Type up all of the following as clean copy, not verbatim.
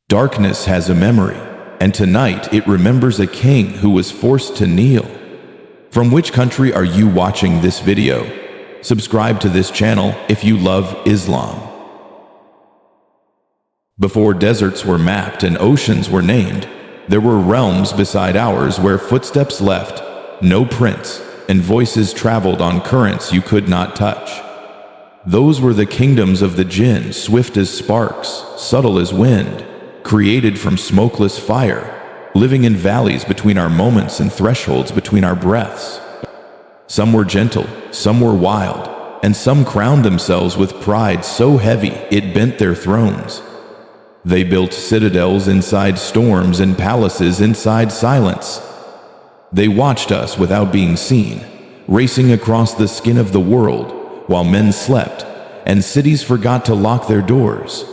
Darkness has a memory, and tonight it remembers a king who was forced to kneel. From which country are you watching this video? Subscribe to this channel if you love Islam. Before deserts were mapped and oceans were named, there were realms beside ours where footsteps left, no prints, and voices traveled on currents you could not touch. Those were the kingdoms of the Jinn, swift as sparks, subtle as wind, created from smokeless fire, living in valleys between our moments and thresholds between our breaths. Some were gentle, some were wild, and some crowned themselves with pride so heavy it bent their thrones. They built citadels inside storms and palaces inside silence. They watched us without being seen, racing across the skin of the world while men slept and cities forgot to lock their doors.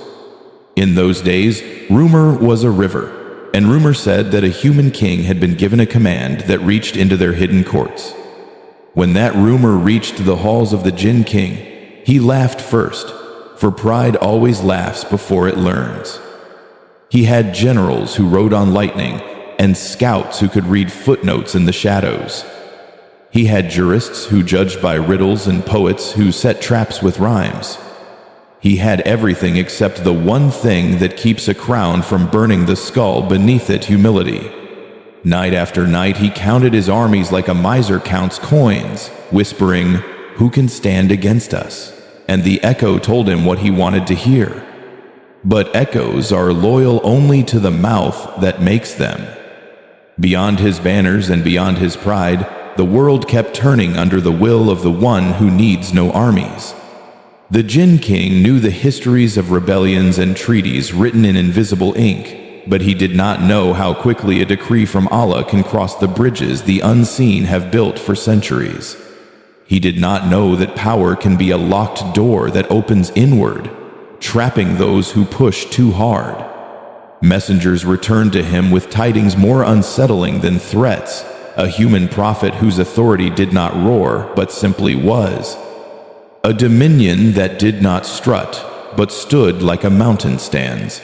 In those days, rumor was a river, and rumor said that a human king had been given a command that reached into their hidden courts. When that rumor reached the halls of the Jinn king, he laughed first, for pride always laughs before it learns. He had generals who rode on lightning and scouts who could read footnotes in the shadows. He had jurists who judged by riddles and poets who set traps with rhymes. He had everything except the one thing that keeps a crown from burning the skull beneath it: humility. Night after night he counted his armies like a miser counts coins, whispering, "Who can stand against us?" And the echo told him what he wanted to hear. But echoes are loyal only to the mouth that makes them. Beyond his banners and beyond his pride, the world kept turning under the will of the one who needs no armies. The Jinn king knew the histories of rebellions and treaties written in invisible ink, but he did not know how quickly a decree from Allah can cross the bridges the unseen have built for centuries. He did not know that power can be a locked door that opens inward, trapping those who push too hard. Messengers returned to him with tidings more unsettling than threats, a human prophet whose authority did not roar but simply was. A dominion that did not strut but stood like a mountain stands.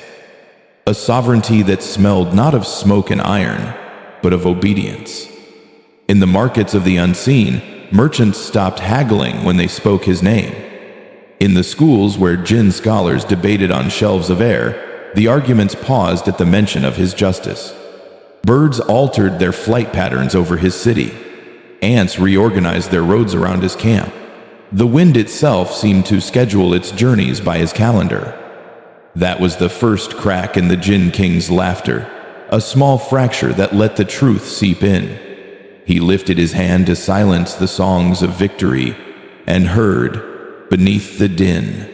A sovereignty that smelled not of smoke and iron, but of obedience. In the markets of the unseen, merchants stopped haggling when they spoke his name. In the schools where Jinn scholars debated on shelves of air, the arguments paused at the mention of his justice. Birds altered their flight patterns over his city. Ants reorganized their roads around his camp. The wind itself seemed to schedule its journeys by his calendar. That was the first crack in the Jinn king's laughter, a small fracture that let the truth seep in. He lifted his hand to silence the songs of victory and heard, beneath the din,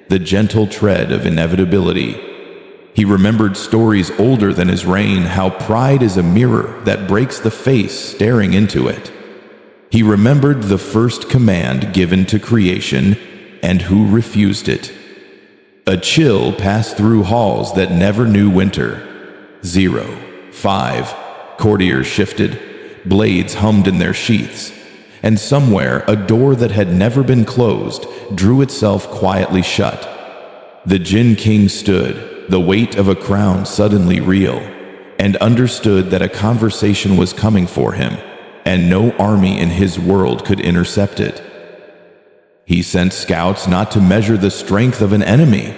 the gentle tread of inevitability. He remembered stories older than his reign, how pride is a mirror that breaks the face staring into it. He remembered the first command given to creation and who refused it. A chill passed through halls that never knew winter. 0, 5, courtiers shifted, blades hummed in their sheaths, and somewhere a door that had never been closed drew itself quietly shut. The Jinn king stood, the weight of a crown suddenly real, and understood that a conversation was coming for him, and no army in his world could intercept it. He sent scouts not to measure the strength of an enemy,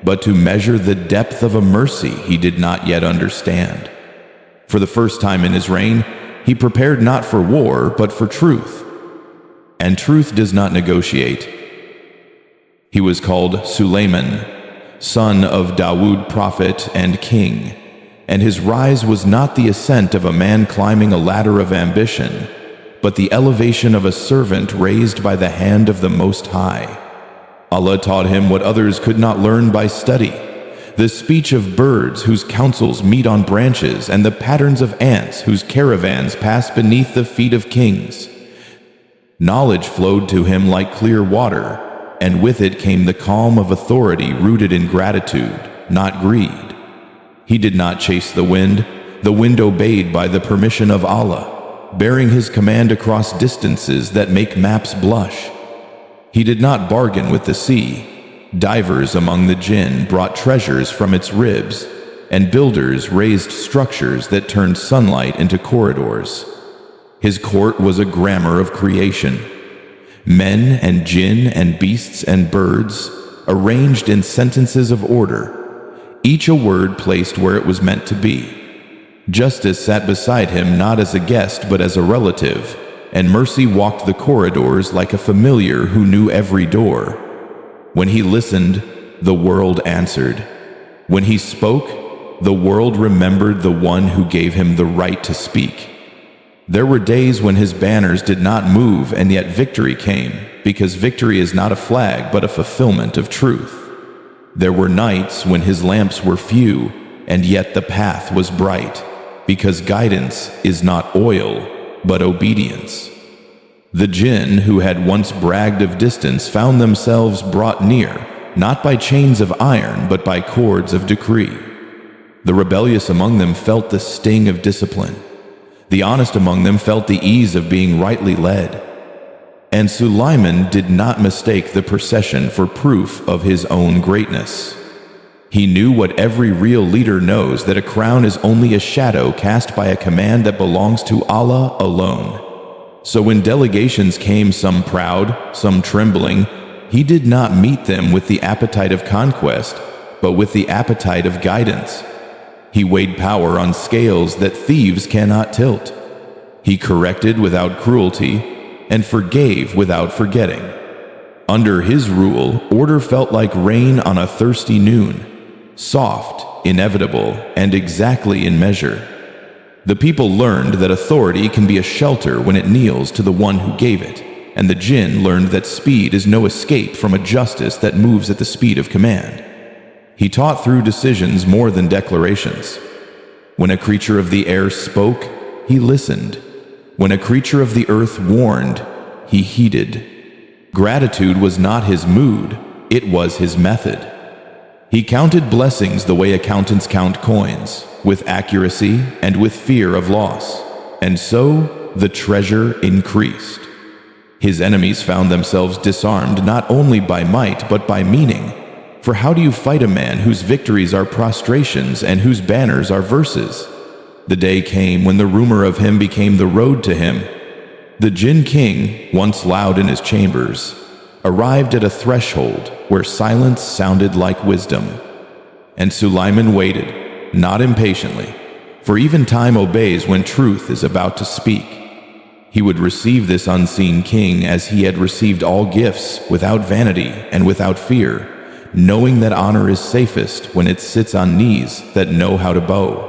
but to measure the depth of a mercy he did not yet understand. For the first time in his reign, he prepared not for war, but for truth. And truth does not negotiate. He was called Sulaiman, son of Dawood, prophet and king, and his rise was not the ascent of a man climbing a ladder of ambition, but the elevation of a servant raised by the hand of the Most High. Allah taught him what others could not learn by study, the speech of birds whose counsels meet on branches, and the patterns of ants whose caravans pass beneath the feet of kings. Knowledge flowed to him like clear water, and with it came the calm of authority rooted in gratitude, not greed. He did not chase the wind obeyed by the permission of Allah, bearing his command across distances that make maps blush. He did not bargain with the sea. Divers among the Jinn brought treasures from its ribs, and builders raised structures that turned sunlight into corridors. His court was a grammar of creation. Men and jinn and beasts and birds, arranged in sentences of order, each a word placed where it was meant to be. Justice sat beside him not as a guest but as a relative, and mercy walked the corridors like a familiar who knew every door. When he listened, the world answered. When he spoke, the world remembered the one who gave him the right to speak. There were days when his banners did not move, and yet victory came, because victory is not a flag but a fulfillment of truth. There were nights when his lamps were few, and yet the path was bright, because guidance is not oil, but obedience. The jinn who had once bragged of distance found themselves brought near, not by chains of iron, but by cords of decree. The rebellious among them felt the sting of discipline. The honest among them felt the ease of being rightly led. And Sulaiman did not mistake the procession for proof of his own greatness. He knew what every real leader knows, that a crown is only a shadow cast by a command that belongs to Allah alone. So when delegations came, some proud, some trembling, he did not meet them with the appetite of conquest, but with the appetite of guidance. He weighed power on scales that thieves cannot tilt. He corrected without cruelty and forgave without forgetting. Under his rule, order felt like rain on a thirsty noon, soft, inevitable, and exactly in measure. The people learned that authority can be a shelter when it kneels to the one who gave it, and the jinn learned that speed is no escape from a justice that moves at the speed of command. He taught through decisions more than declarations. When a creature of the air spoke, he listened. When a creature of the earth warned, he heeded. Gratitude was not his mood, it was his method. He counted blessings the way accountants count coins, with accuracy and with fear of loss, and so the treasure increased. His enemies found themselves disarmed not only by might but by meaning. For how do you fight a man whose victories are prostrations and whose banners are verses? The day came when the rumor of him became the road to him. The Jinn king, once loud in his chambers, arrived at a threshold where silence sounded like wisdom. And Sulaiman waited, not impatiently, for even time obeys when truth is about to speak. He would receive this unseen king as he had received all gifts, without vanity and without fear, knowing that honor is safest when it sits on knees that know how to bow.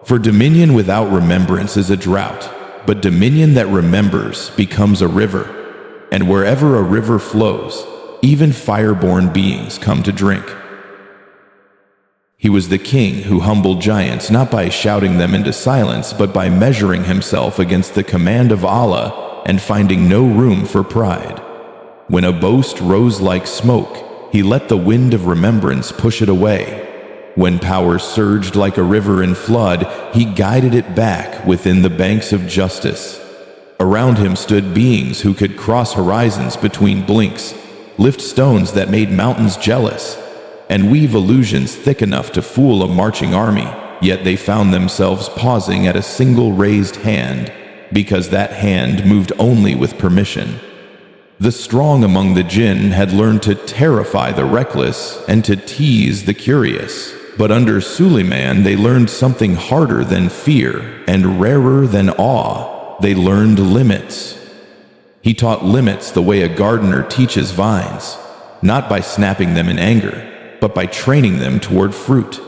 For dominion without remembrance is a drought, but dominion that remembers becomes a river, and wherever a river flows, even fire-born beings come to drink. He was the king who humbled giants not by shouting them into silence, but by measuring himself against the command of Allah and finding no room for pride. When a boast rose like smoke, he let the wind of remembrance push it away. When power surged like a river in flood, he guided it back within the banks of justice. Around him stood beings who could cross horizons between blinks, lift stones that made mountains jealous, and weave illusions thick enough to fool a marching army, yet they found themselves pausing at a single raised hand, because that hand moved only with permission. The strong among the jinn had learned to terrify the reckless and to tease the curious. But under Sulaiman they learned something harder than fear and rarer than awe. They learned limits. He taught limits the way a gardener teaches vines, not by snapping them in anger, but by training them toward fruit.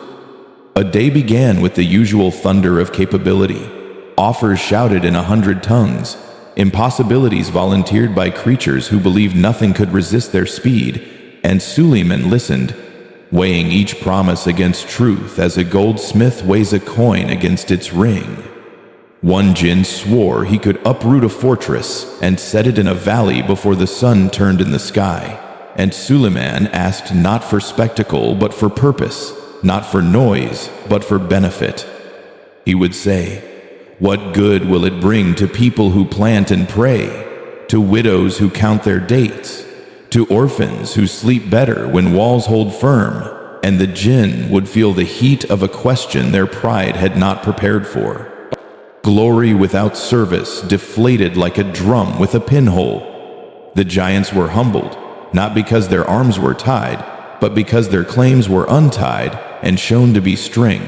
A day began with the usual thunder of capability, offers shouted in 100 tongues, impossibilities volunteered by creatures who believed nothing could resist their speed, and Sulaiman listened, weighing each promise against truth as a goldsmith weighs a coin against its ring. One jinn swore he could uproot a fortress and set it in a valley before the sun turned in the sky, and Sulaiman asked not for spectacle but for purpose, not for noise but for benefit. He would say, "What good will it bring to people who plant and pray, to widows who count their dates, to orphans who sleep better when walls hold firm, and the Jinn would feel the heat of a question their pride had not prepared for. Glory without service deflated like a drum with a pinhole. The giants were humbled, not because their arms were tied, but because their claims were untied and shown to be string.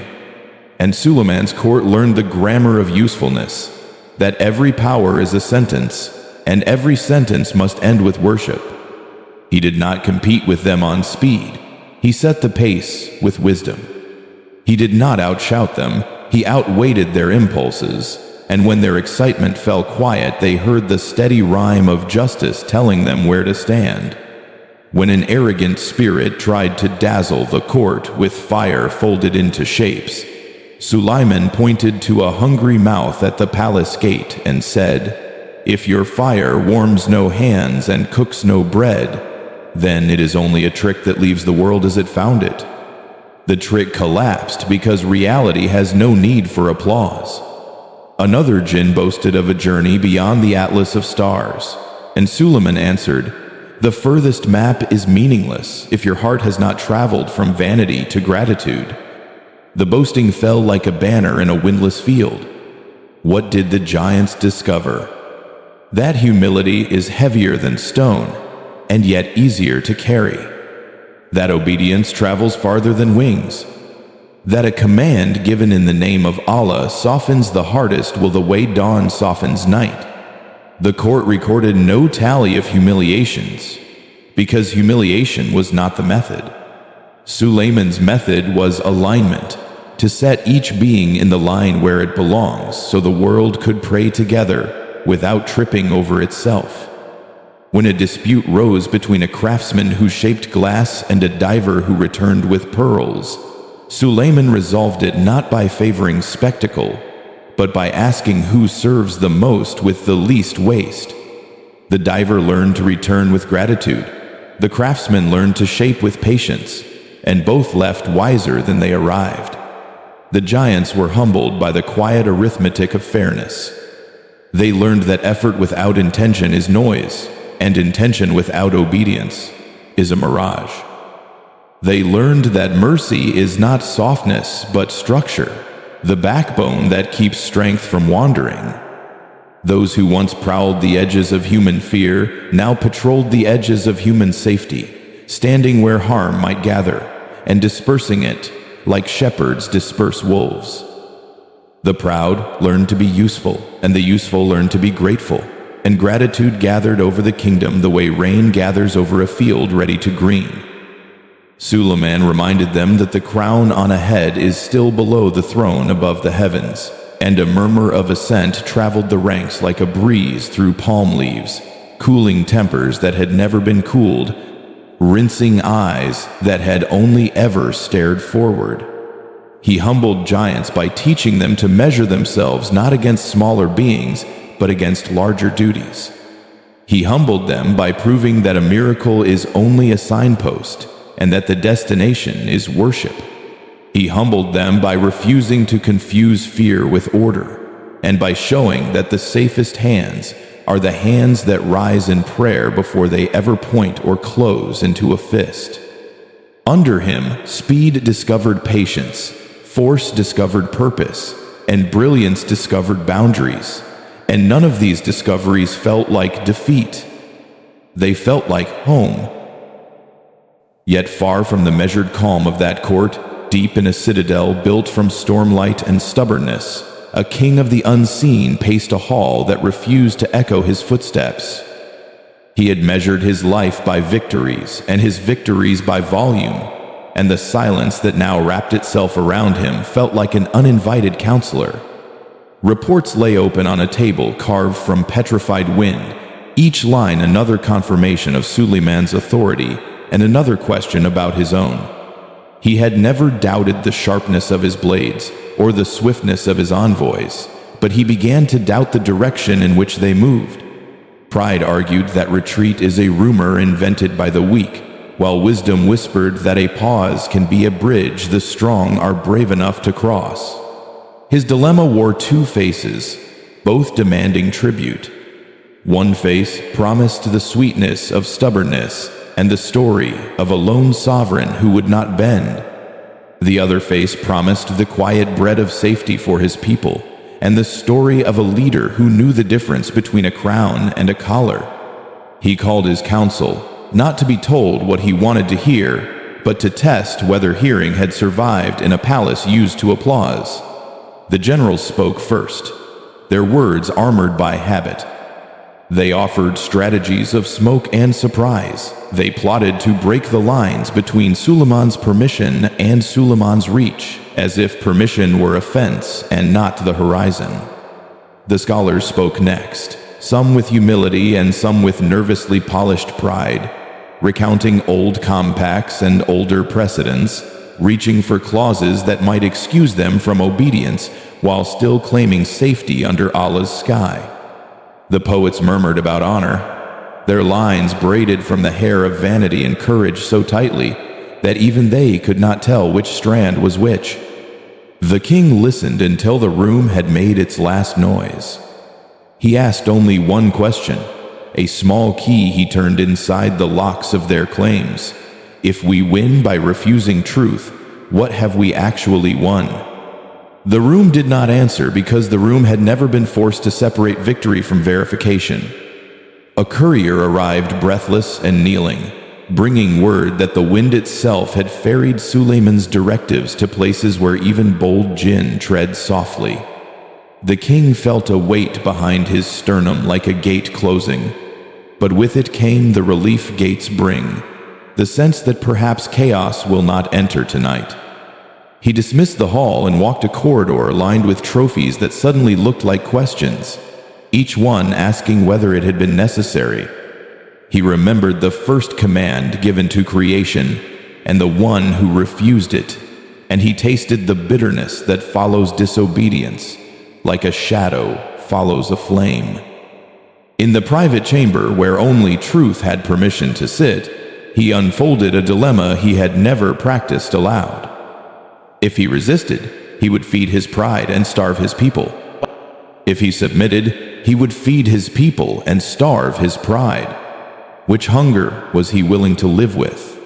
And Sulaiman's court learned the grammar of usefulness, that every power is a sentence, and every sentence must end with worship. He did not compete with them on speed. He set the pace with wisdom. He did not outshout them. He outweighted their impulses, and when their excitement fell quiet, they heard the steady rhyme of justice telling them where to stand. When an arrogant spirit tried to dazzle the court with fire folded into shapes, Sulaiman pointed to a hungry mouth at the palace gate and said, "If your fire warms no hands and cooks no bread, then it is only a trick that leaves the world as it found it." The trick collapsed because reality has no need for applause. Another Jinn boasted of a journey beyond the atlas of stars, and Sulaiman answered, "The furthest map is meaningless if your heart has not traveled from vanity to gratitude." The boasting fell like a banner in a windless field. What did the giants discover? That humility is heavier than stone, and yet easier to carry. That obedience travels farther than wings. That a command given in the name of Allah softens the hardest while the way dawn softens night. The court recorded no tally of humiliations, because humiliation was not the method. Sulaiman's method was alignment, to set each being in the line where it belongs so the world could pray together without tripping over itself. When a dispute rose between a craftsman who shaped glass and a diver who returned with pearls, Sulaiman resolved it not by favoring spectacle, but by asking who serves the most with the least waste. The diver learned to return with gratitude. The craftsman learned to shape with patience, and both left wiser than they arrived. The giants were humbled by the quiet arithmetic of fairness. They learned that effort without intention is noise, and intention without obedience is a mirage. They learned that mercy is not softness but structure, the backbone that keeps strength from wandering. Those who once prowled the edges of human fear now patrolled the edges of human safety, standing where harm might gather and dispersing it like shepherds disperse wolves. The proud learned to be useful, and the useful learned to be grateful. And gratitude gathered over the kingdom the way rain gathers over a field ready to green. Sulaiman reminded them that the crown on a head is still below the throne above the heavens, and a murmur of assent traveled the ranks like a breeze through palm leaves, cooling tempers that had never been cooled, rinsing eyes that had only ever stared forward. He humbled giants by teaching them to measure themselves not against smaller beings, but against larger duties. He humbled them by proving that a miracle is only a signpost and that the destination is worship. He humbled them by refusing to confuse fear with order and by showing that the safest hands are the hands that rise in prayer before they ever point or close into a fist. Under him, speed discovered patience, force discovered purpose, and brilliance discovered boundaries. And none of these discoveries felt like defeat. They felt like home. Yet far from the measured calm of that court, deep in a citadel built from stormlight and stubbornness, a king of the unseen paced a hall that refused to echo his footsteps. He had measured his life by victories, and his victories by volume, and the silence that now wrapped itself around him felt like an uninvited counselor. Reports lay open on a table carved from petrified wind, each line another confirmation of Sulaiman's authority and another question about his own. He had never doubted the sharpness of his blades or the swiftness of his envoys, but he began to doubt the direction in which they moved. Pride argued that retreat is a rumor invented by the weak, while wisdom whispered that a pause can be a bridge the strong are brave enough to cross. His dilemma wore two faces, both demanding tribute. One face promised the sweetness of stubbornness and the story of a lone sovereign who would not bend, The other face promised the quiet bread of safety for his people, and the story of a leader who knew the difference between a crown and a collar. He called his council, not to be told what he wanted to hear, but to test whether hearing had survived in a palace used to applause. The generals spoke first, their words armored by habit. They offered strategies of smoke and surprise. They plotted to break the lines between Sulaiman's permission and Sulaiman's reach, as if permission were a fence and not the horizon. The scholars spoke next, some with humility and some with nervously polished pride, recounting old compacts and older precedents, reaching for clauses that might excuse them from obedience while still claiming safety under Allah's sky. The poets murmured about honor, their lines braided from the hair of vanity and courage so tightly that even they could not tell which strand was which. The king listened until the room had made its last noise. He asked only one question, a small key he turned inside the locks of their claims. If we win by refusing truth, what have we actually won? The room did not answer because the room had never been forced to separate victory from verification. A courier arrived breathless and kneeling, bringing word that the wind itself had ferried Sulaiman's directives to places where even bold Jinn tread softly. The king felt a weight behind his sternum like a gate closing, but with it came the relief gates bring, the sense that perhaps chaos will not enter tonight. He dismissed the hall and walked a corridor lined with trophies that suddenly looked like questions, each one asking whether it had been necessary. He remembered the first command given to creation and the one who refused it, and he tasted the bitterness that follows disobedience, like a shadow follows a flame. In the private chamber where only truth had permission to sit, he unfolded a dilemma he had never practiced aloud. If he resisted, he would feed his pride and starve his people. If he submitted, he would feed his people and starve his pride. Which hunger was he willing to live with?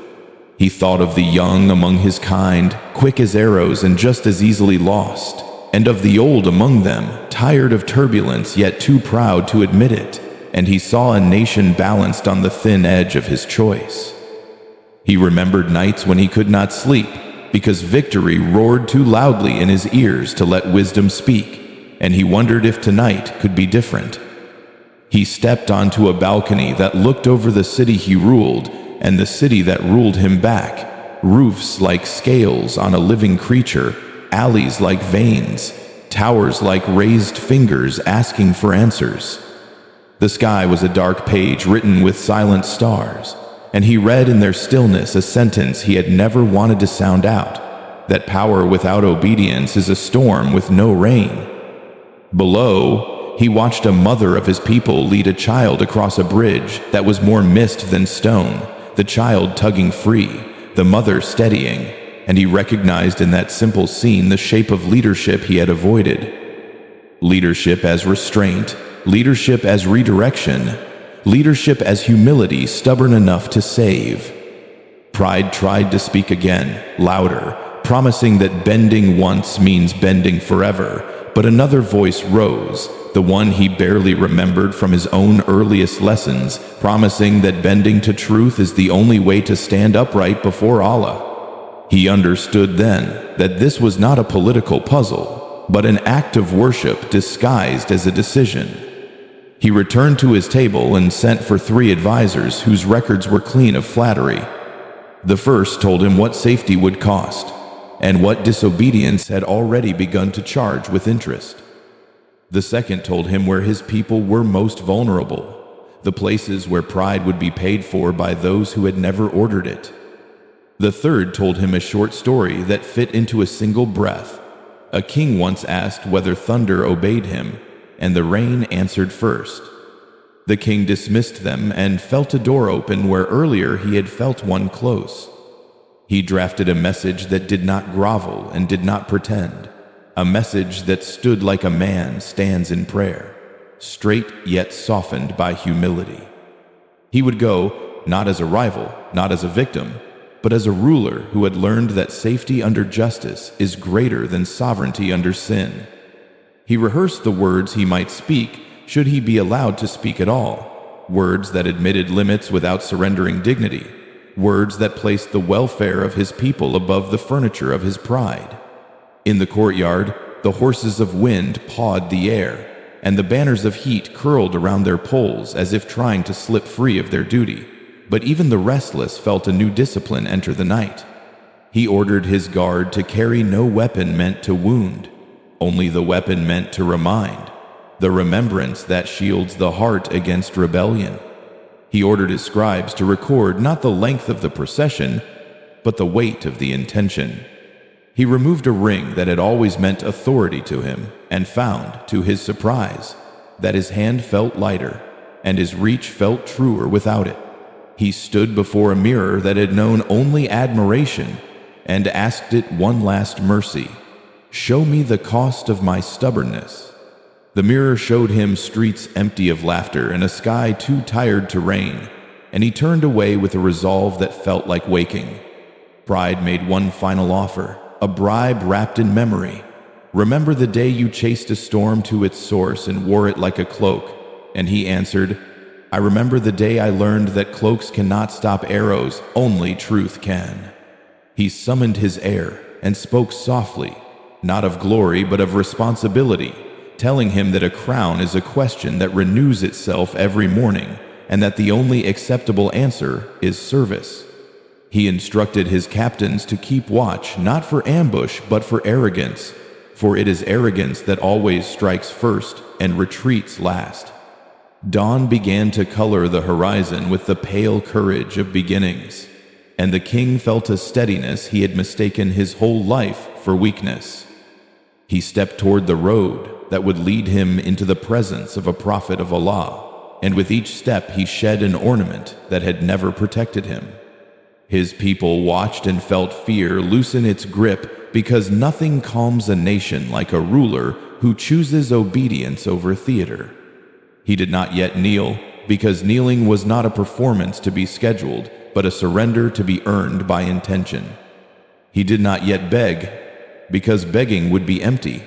He thought of the young among his kind, quick as arrows and just as easily lost, and of the old among them, tired of turbulence yet too proud to admit it, and he saw a nation balanced on the thin edge of his choice. He remembered nights when he could not sleep, because victory roared too loudly in his ears to let wisdom speak, and he wondered if tonight could be different. He stepped onto a balcony that looked over the city he ruled and the city that ruled him back, roofs like scales on a living creature, alleys like veins, towers like raised fingers asking for answers. The sky was a dark page written with silent stars, and he read in their stillness a sentence he had never wanted to sound out, that power without obedience is a storm with no rain. Below, he watched a mother of his people lead a child across a bridge that was more mist than stone, the child tugging free, the mother steadying, and he recognized in that simple scene the shape of leadership he had avoided. Leadership as restraint, leadership as redirection, leadership as humility stubborn enough to save. Pride tried to speak again, louder, promising that bending once means bending forever, but another voice rose, the one he barely remembered from his own earliest lessons, promising that bending to truth is the only way to stand upright before Allah. He understood then that this was not a political puzzle, but an act of worship disguised as a decision. He returned to his table and sent for 3 advisors whose records were clean of flattery. The first told him what safety would cost, and what disobedience had already begun to charge with interest. The second told him where his people were most vulnerable, the places where pride would be paid for by those who had never ordered it. The third told him a short story that fit into a single breath. A king once asked whether thunder obeyed him, and the rain answered first. The king dismissed them and felt a door open where earlier he had felt one close. He drafted a message that did not grovel and did not pretend, a message that stood like a man stands in prayer, straight yet softened by humility. He would go, not as a rival, not as a victim, but as a ruler who had learned that safety under justice is greater than sovereignty under sin. He rehearsed the words he might speak should he be allowed to speak at all, words that admitted limits without surrendering dignity, words that placed the welfare of his people above the furniture of his pride. In the courtyard, the horses of wind pawed the air, and the banners of heat curled around their poles as if trying to slip free of their duty. But even the restless felt a new discipline enter the night. He ordered his guard to carry no weapon meant to wound, only the weapon meant to remind, the remembrance that shields the heart against rebellion. He ordered his scribes to record not the length of the procession, but the weight of the intention. He removed a ring that had always meant authority to him, and found, to his surprise, that his hand felt lighter, and his reach felt truer without it. He stood before a mirror that had known only admiration, and asked it one last mercy: "Show me the cost of my stubbornness." The mirror showed him streets empty of laughter and a sky too tired to rain, and he turned away with a resolve that felt like waking. Pride made one final offer, a bribe wrapped in memory. "Remember the day you chased a storm to its source and wore it like a cloak?" And he answered, "I remember the day I learned that cloaks cannot stop arrows, only truth can." He summoned his heir and spoke softly, not of glory but of responsibility, telling him that a crown is a question that renews itself every morning, and that the only acceptable answer is service. He instructed his captains to keep watch not for ambush but for arrogance, for it is arrogance that always strikes first and retreats last. Dawn began to color the horizon with the pale courage of beginnings, and the king felt a steadiness he had mistaken his whole life for weakness. He stepped toward the road that would lead him into the presence of a prophet of Allah, and with each step he shed an ornament that had never protected him. His people watched and felt fear loosen its grip, because nothing calms a nation like a ruler who chooses obedience over theater. He did not yet kneel, because kneeling was not a performance to be scheduled, but a surrender to be earned by intention. He did not yet beg, because begging would be empty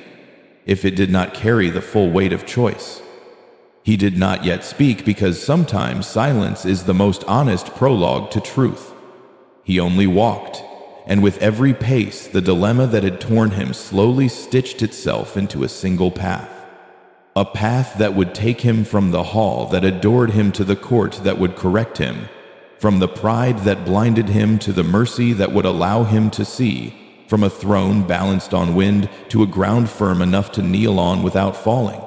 if it did not carry the full weight of choice. He did not yet speak, because sometimes silence is the most honest prologue to truth. He only walked, and with every pace the dilemma that had torn him slowly stitched itself into a single path. A path that would take him from the hall that adored him to the court that would correct him, from the pride that blinded him to the mercy that would allow him to see, from a throne balanced on wind to a ground firm enough to kneel on without falling.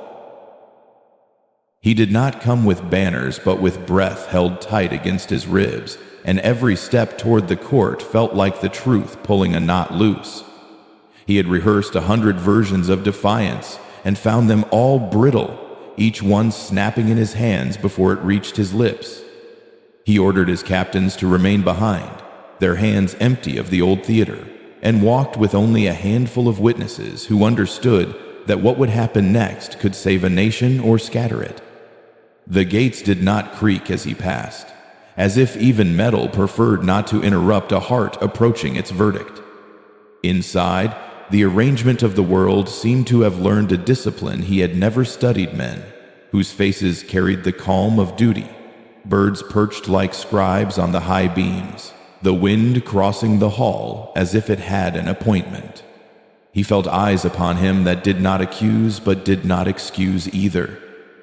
He did not come with banners but with breath held tight against his ribs, and every step toward the court felt like the truth pulling a knot loose. He had rehearsed 100 versions of defiance and found them all brittle, each one snapping in his hands before it reached his lips. He ordered his captains to remain behind, their hands empty of the old theater, and walked with only a handful of witnesses who understood that what would happen next could save a nation or scatter it. The gates did not creak as he passed, as if even metal preferred not to interrupt a heart approaching its verdict. Inside, the arrangement of the world seemed to have learned a discipline he had never studied men, whose faces carried the calm of duty, birds perched like scribes on the high beams, the wind crossing the hall as if it had an appointment. He felt eyes upon him that did not accuse but did not excuse either,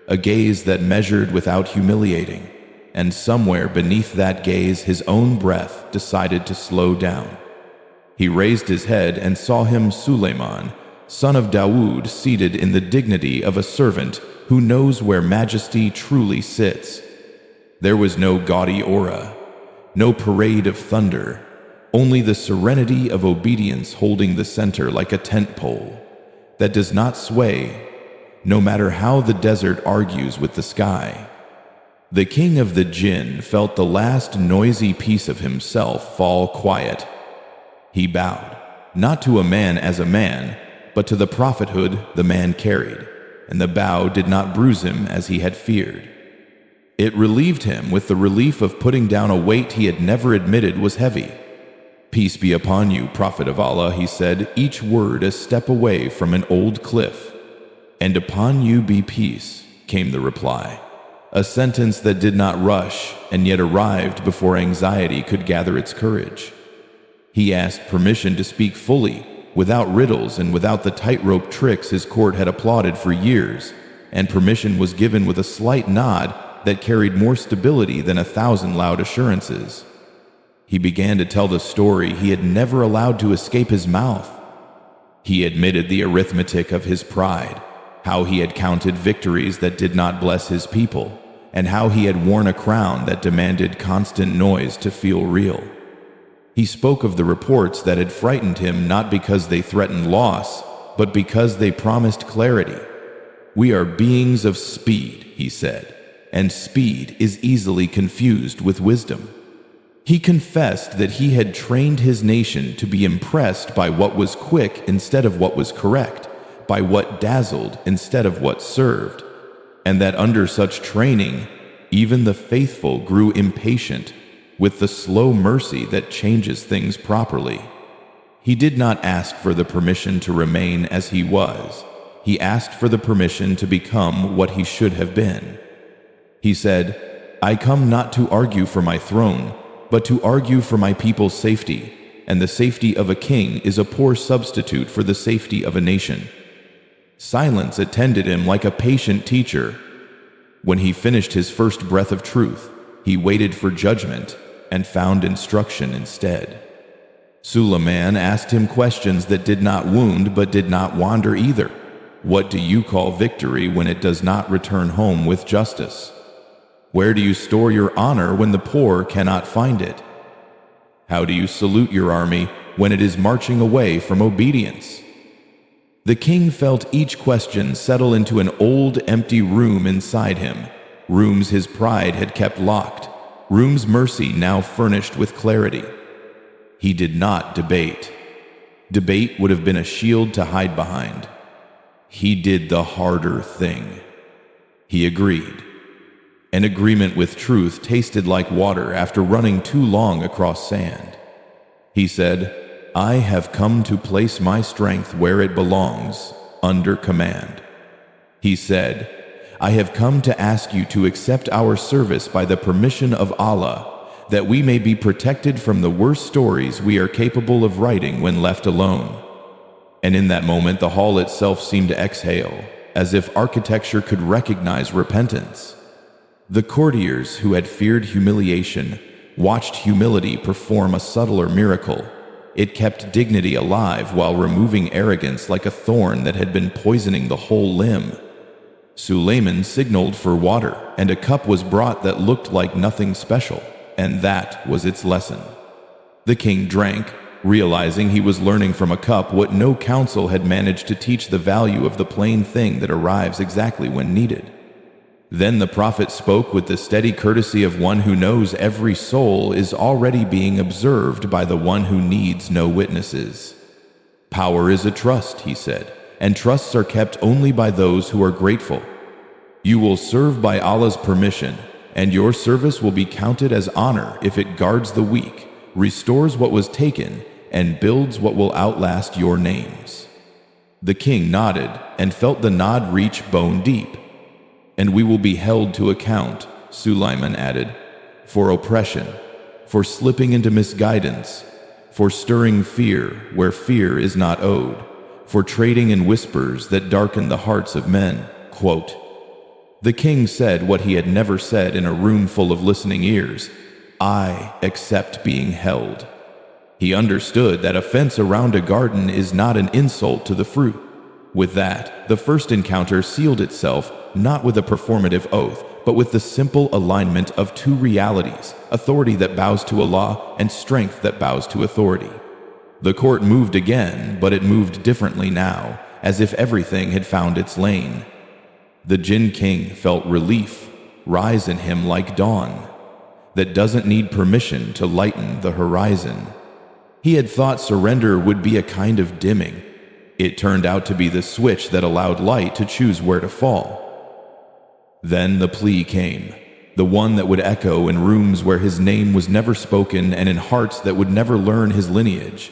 a gaze that measured without humiliating, and somewhere beneath that gaze his own breath decided to slow down. He raised his head and saw him Sulaiman, son of Dawood, seated in the dignity of a servant who knows where majesty truly sits. There was no gaudy aura, no parade of thunder, only the serenity of obedience holding the center like a tent pole that does not sway, no matter how the desert argues with the sky. The king of the Jinn felt the last noisy piece of himself fall quiet. He bowed, not to a man as a man, but to the prophethood the man carried, and the bow did not bruise him as he had feared. It relieved him with the relief of putting down a weight he had never admitted was heavy. "Peace be upon you, Prophet of Allah," he said, each word a step away from an old cliff. "And upon you be peace," came the reply, a sentence that did not rush and yet arrived before anxiety could gather its courage. He asked permission to speak fully, without riddles and without the tightrope tricks his court had applauded for years, and permission was given with a slight nod that carried more stability than 1,000 loud assurances. He began to tell the story he had never allowed to escape his mouth. He admitted the arithmetic of his pride, how he had counted victories that did not bless his people, and how he had worn a crown that demanded constant noise to feel real. He spoke of the reports that had frightened him not because they threatened loss, but because they promised clarity. "We are beings of speed," he said, "and speed is easily confused with wisdom." He confessed that he had trained his nation to be impressed by what was quick instead of what was correct, by what dazzled instead of what served, and that under such training, even the faithful grew impatient with the slow mercy that changes things properly. He did not ask for the permission to remain as he was. He asked for the permission to become what he should have been. He said, "I come not to argue for my throne, but to argue for my people's safety, and the safety of a king is a poor substitute for the safety of a nation." Silence attended him like a patient teacher. When he finished his first breath of truth, he waited for judgment and found instruction instead. Sulaiman asked him questions that did not wound but did not wander either. What do you call victory when it does not return home with justice? Where do you store your honor when the poor cannot find it? How do you salute your army when it is marching away from obedience? The king felt each question settle into an old, empty room inside him, rooms his pride had kept locked, rooms mercy now furnished with clarity. He did not debate. Debate would have been a shield to hide behind. He did the harder thing. He agreed. An agreement with truth tasted like water after running too long across sand. He said, "I have come to place my strength where it belongs, under command." He said, "I have come to ask you to accept our service by the permission of Allah, that we may be protected from the worst stories we are capable of writing when left alone." And in that moment the hall itself seemed to exhale, as if architecture could recognize repentance. The courtiers who had feared humiliation watched humility perform a subtler miracle. It kept dignity alive while removing arrogance like a thorn that had been poisoning the whole limb. Sulaiman signaled for water, and a cup was brought that looked like nothing special, and that was its lesson. The king drank, realizing he was learning from a cup what no counsel had managed to teach: the value of the plain thing that arrives exactly when needed. Then the prophet spoke with the steady courtesy of one who knows every soul is already being observed by the one who needs no witnesses. "Power is a trust," he said, "and trusts are kept only by those who are grateful. You will serve by Allah's permission, and your service will be counted as honor if it guards the weak, restores what was taken, and builds what will outlast your names." The king nodded and felt the nod reach bone deep. "And we will be held to account," Sulaiman added, "for oppression, for slipping into misguidance, for stirring fear where fear is not owed, for trading in whispers that darken the hearts of men." Quote. The king said what he had never said in a room full of listening ears: "I accept being held." He understood that a fence around a garden is not an insult to the fruit. With that, the first encounter sealed itself not with a performative oath, but with the simple alignment of two realities: authority that bows to Allah and strength that bows to authority. The court moved again, but it moved differently now, as if everything had found its lane. The Jinn king felt relief rise in him like dawn, that doesn't need permission to lighten the horizon. He had thought surrender would be a kind of dimming. It turned out to be the switch that allowed light to choose where to fall. Then the plea came. the one that would echo in rooms where his name was never spoken and in hearts that would never learn his lineage,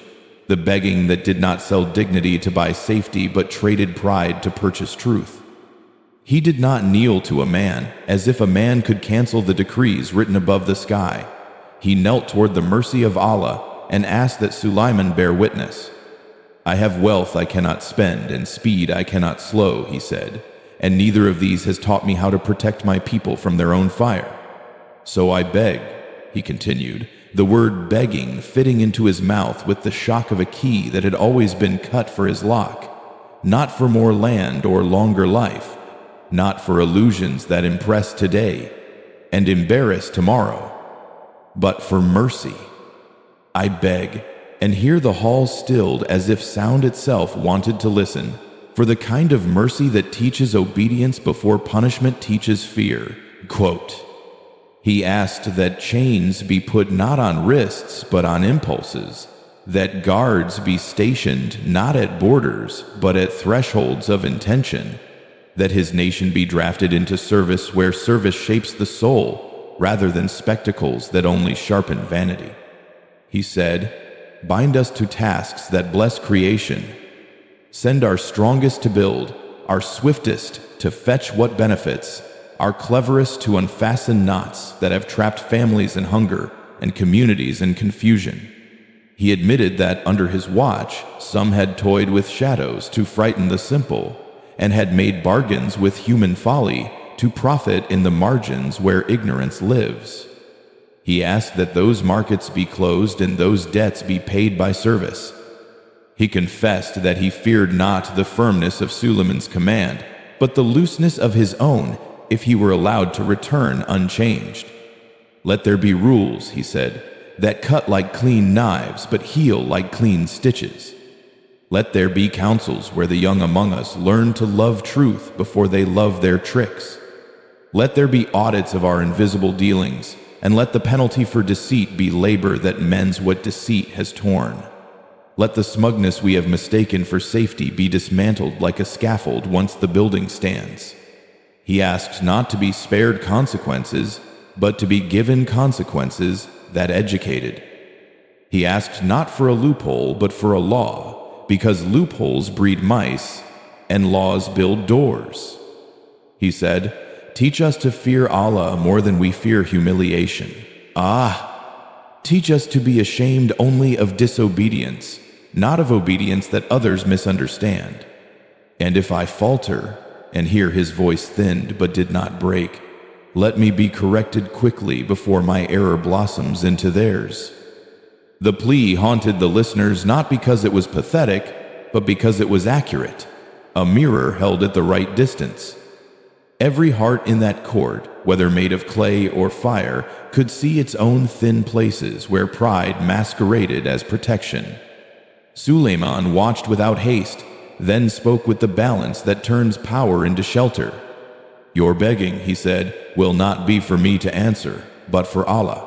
the begging that did not sell dignity to buy safety but traded pride to purchase truth. He did not kneel to a man, as if a man could cancel the decrees written above the sky. He knelt toward the mercy of Allah and asked that Sulaiman bear witness. "I have wealth I cannot spend and speed I cannot slow," he said, "and neither of these has taught me how to protect my people from their own fire. So I beg," he continued, the word begging fitting into his mouth with the shock of a key that had always been cut for his lock, "not for more land or longer life, not for illusions that impress today and embarrass tomorrow, but for mercy. I beg," and here the hall stilled as if sound itself wanted to listen, "for the kind of mercy that teaches obedience before punishment teaches fear." Quote, he asked that chains be put not on wrists but on impulses, that guards be stationed not at borders but at thresholds of intention, that his nation be drafted into service where service shapes the soul rather than spectacles that only sharpen vanity. He said, "Bind us to tasks that bless creation. Send our strongest to build, our swiftest to fetch what benefits, our cleverest to unfasten knots that have trapped families in hunger and communities in confusion." He admitted that under his watch, some had toyed with shadows to frighten the simple, and had made bargains with human folly to profit in the margins where ignorance lives. He asked that those markets be closed and those debts be paid by service. He confessed that he feared not the firmness of Sulaiman's command, but the looseness of his own if he were allowed to return unchanged. "Let there be rules," he said, "that cut like clean knives but heal like clean stitches. Let there be councils where the young among us learn to love truth before they love their tricks. Let there be audits of our invisible dealings, and let the penalty for deceit be labor that mends what deceit has torn. Let the smugness we have mistaken for safety be dismantled like a scaffold once the building stands." He asked not to be spared consequences, but to be given consequences that educated. He asked not for a loophole, but for a law, because loopholes breed mice, and laws build doors. He said, "Teach us to fear Allah more than we fear humiliation. Teach us to be ashamed only of disobedience, not of obedience that others misunderstand. And if I falter," and here his voice thinned but did not break, "let me be corrected quickly before my error blossoms into theirs." The plea haunted the listeners not because it was pathetic, but because it was accurate, a mirror held at the right distance. Every heart in that court, whether made of clay or fire, could see its own thin places where pride masqueraded as protection. Sulaiman watched without haste, then spoke with the balance that turns power into shelter. "Your begging," he said, "will not be for me to answer, but for Allah.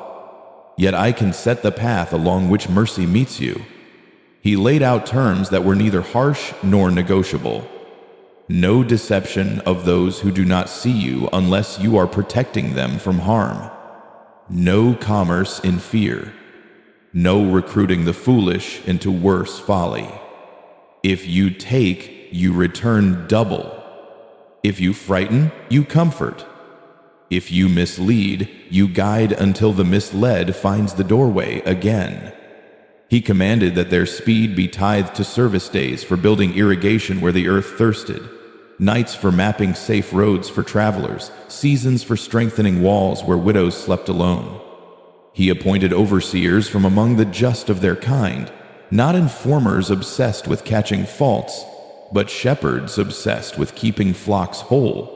Yet I can set the path along which mercy meets you." He laid out terms that were neither harsh nor negotiable. No deception of those who do not see you unless you are protecting them from harm. No commerce in fear. No recruiting the foolish into worse folly. If you take, you return double. If you frighten, you comfort. If you mislead, you guide until the misled finds the doorway again. He commanded that their speed be tithed to service days for building irrigation where the earth thirsted, nights for mapping safe roads for travelers, seasons for strengthening walls where widows slept alone. He appointed overseers from among the just of their kind, not informers obsessed with catching faults, but shepherds obsessed with keeping flocks whole.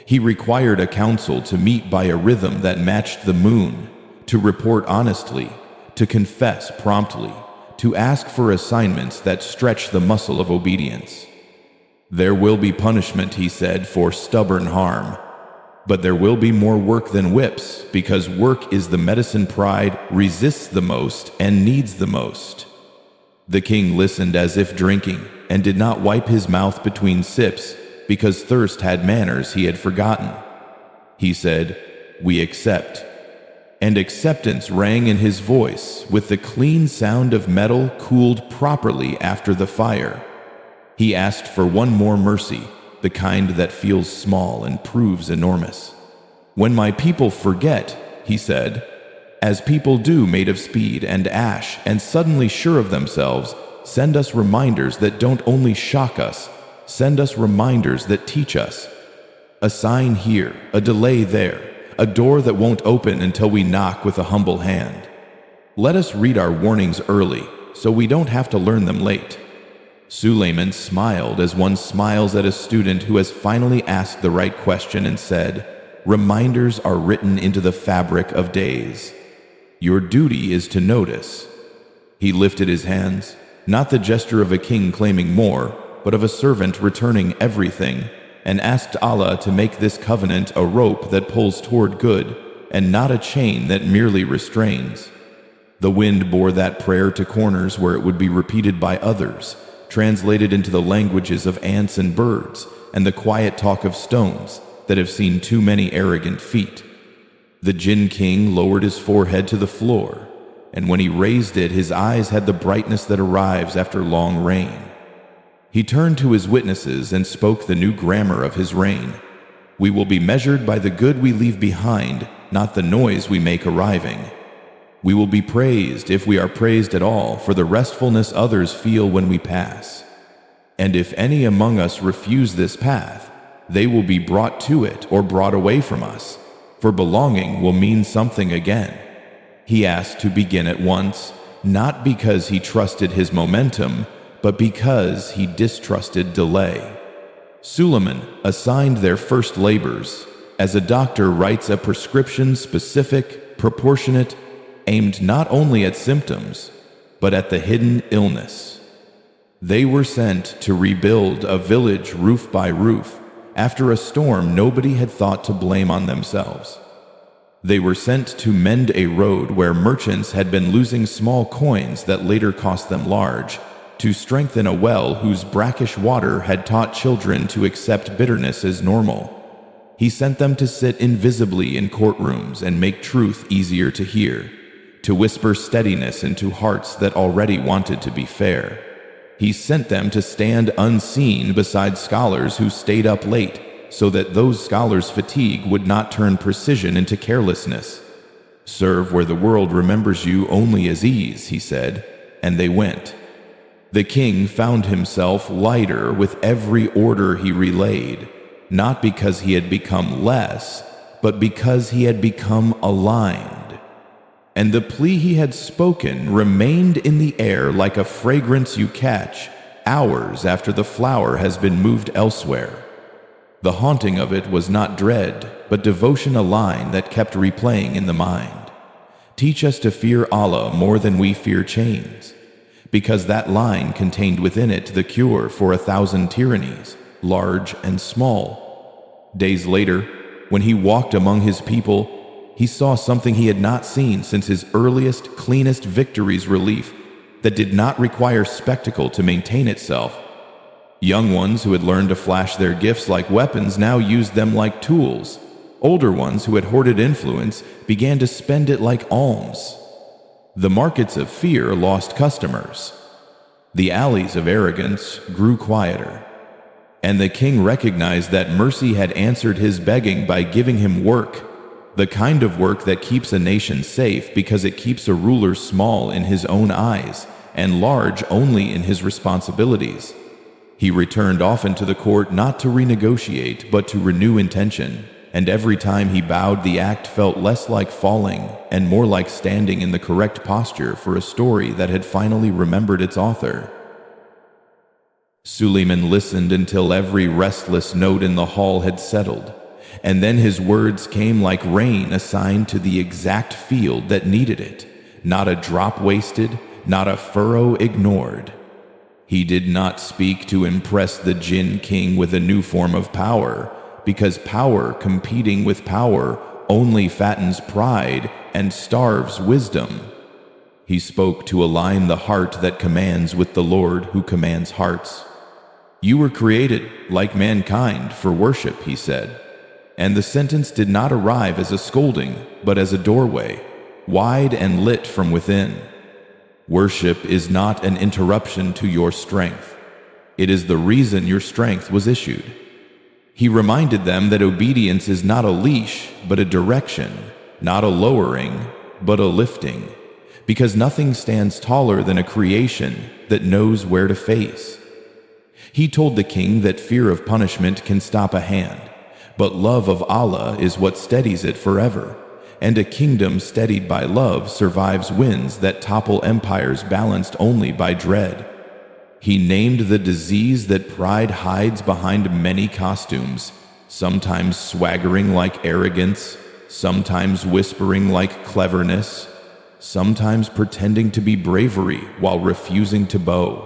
He required a council to meet by a rhythm that matched the moon, to report honestly, to confess promptly, to ask for assignments that stretch the muscle of obedience. There will be punishment, he said, for stubborn harm, but there will be more work than whips, because work is the medicine pride resists the most and needs the most. The king listened as if drinking, and did not wipe his mouth between sips, because thirst had manners he had forgotten. He said, "We accept." And acceptance rang in his voice with the clean sound of metal cooled properly after the fire. He asked for one more mercy, the kind that feels small and proves enormous. "When my people forget," he said, "as people do made of speed and ash and suddenly sure of themselves, send us reminders that don't only shock us, send us reminders that teach us. A sign here, a delay there, a door that won't open until we knock with a humble hand. Let us read our warnings early, so we don't have to learn them late." Sulaiman smiled as one smiles at a student who has finally asked the right question and said, "Reminders are written into the fabric of days. Your duty is to notice." He lifted his hands, not the gesture of a king claiming more, but of a servant returning everything, and asked Allah to make this covenant a rope that pulls toward good, and not a chain that merely restrains. The wind bore that prayer to corners where it would be repeated by others, translated into the languages of ants and birds, and the quiet talk of stones that have seen too many arrogant feet. The Jinn king lowered his forehead to the floor, and when he raised it, his eyes had the brightness that arrives after long rain. He turned to his witnesses and spoke the new grammar of his reign. "We will be measured by the good we leave behind, not the noise we make arriving. We will be praised, if we are praised at all, for the restfulness others feel when we pass. And if any among us refuse this path, they will be brought to it or brought away from us, for belonging will mean something again." He asked to begin at once, not because he trusted his momentum, but because he distrusted delay. Sulaiman assigned their first labors, as a doctor writes a prescription specific, proportionate, aimed not only at symptoms, but at the hidden illness. They were sent to rebuild a village roof by roof after a storm nobody had thought to blame on themselves. They were sent to mend a road where merchants had been losing small coins that later cost them large, to strengthen a well whose brackish water had taught children to accept bitterness as normal. He sent them to sit invisibly in courtrooms and make truth easier to hear, to whisper steadiness into hearts that already wanted to be fair. He sent them to stand unseen beside scholars who stayed up late, so that those scholars' fatigue would not turn precision into carelessness. "Serve where the world remembers you only as ease," he said, and they went. The king found himself lighter with every order he relayed, not because he had become less, but because he had become aligned. And the plea he had spoken remained in the air like a fragrance you catch hours after the flower has been moved elsewhere. The haunting of it was not dread, but devotion, a line that kept replaying in the mind. "Teach us to fear Allah more than we fear chains," because that line contained within it the cure for 1,000 tyrannies, large and small. Days later, when he walked among his people, he saw something he had not seen since his earliest, cleanest victories, relief that did not require spectacle to maintain itself. Young ones who had learned to flash their gifts like weapons now used them like tools. Older ones who had hoarded influence began to spend it like alms. The markets of fear lost customers. The alleys of arrogance grew quieter. And the king recognized that mercy had answered his begging by giving him work, the kind of work that keeps a nation safe because it keeps a ruler small in his own eyes and large only in his responsibilities. He returned often to the court not to renegotiate but to renew intention, and every time he bowed, the act felt less like falling and more like standing in the correct posture for a story that had finally remembered its author. Sulaiman listened until every restless note in the hall had settled, and then his words came like rain assigned to the exact field that needed it, not a drop wasted, not a furrow ignored. He did not speak to impress the Jinn king with a new form of power, because power competing with power only fattens pride and starves wisdom. He spoke to align the heart that commands with the Lord who commands hearts. "You were created, like mankind, for worship," he said. And the sentence did not arrive as a scolding, but as a doorway, wide and lit from within. Worship is not an interruption to your strength. It is the reason your strength was issued. He reminded them that obedience is not a leash, but a direction, not a lowering, but a lifting, because nothing stands taller than a creation that knows where to face. He told the king that fear of punishment can stop a hand, but love of Allah is what steadies it forever, and a kingdom steadied by love survives winds that topple empires balanced only by dread. He named the disease that pride hides behind many costumes, sometimes swaggering like arrogance, sometimes whispering like cleverness, sometimes pretending to be bravery while refusing to bow.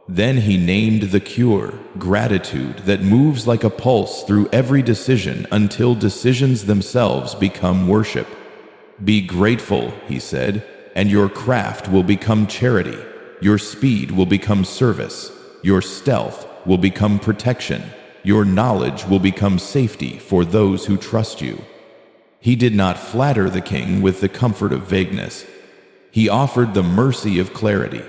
Then he named the cure, gratitude, that moves like a pulse through every decision until decisions themselves become worship. Be grateful, he said, and your craft will become charity. Your speed will become service. Your stealth will become protection. Your knowledge will become safety for those who trust you. He did not flatter the king with the comfort of vagueness. He offered the mercy of clarity.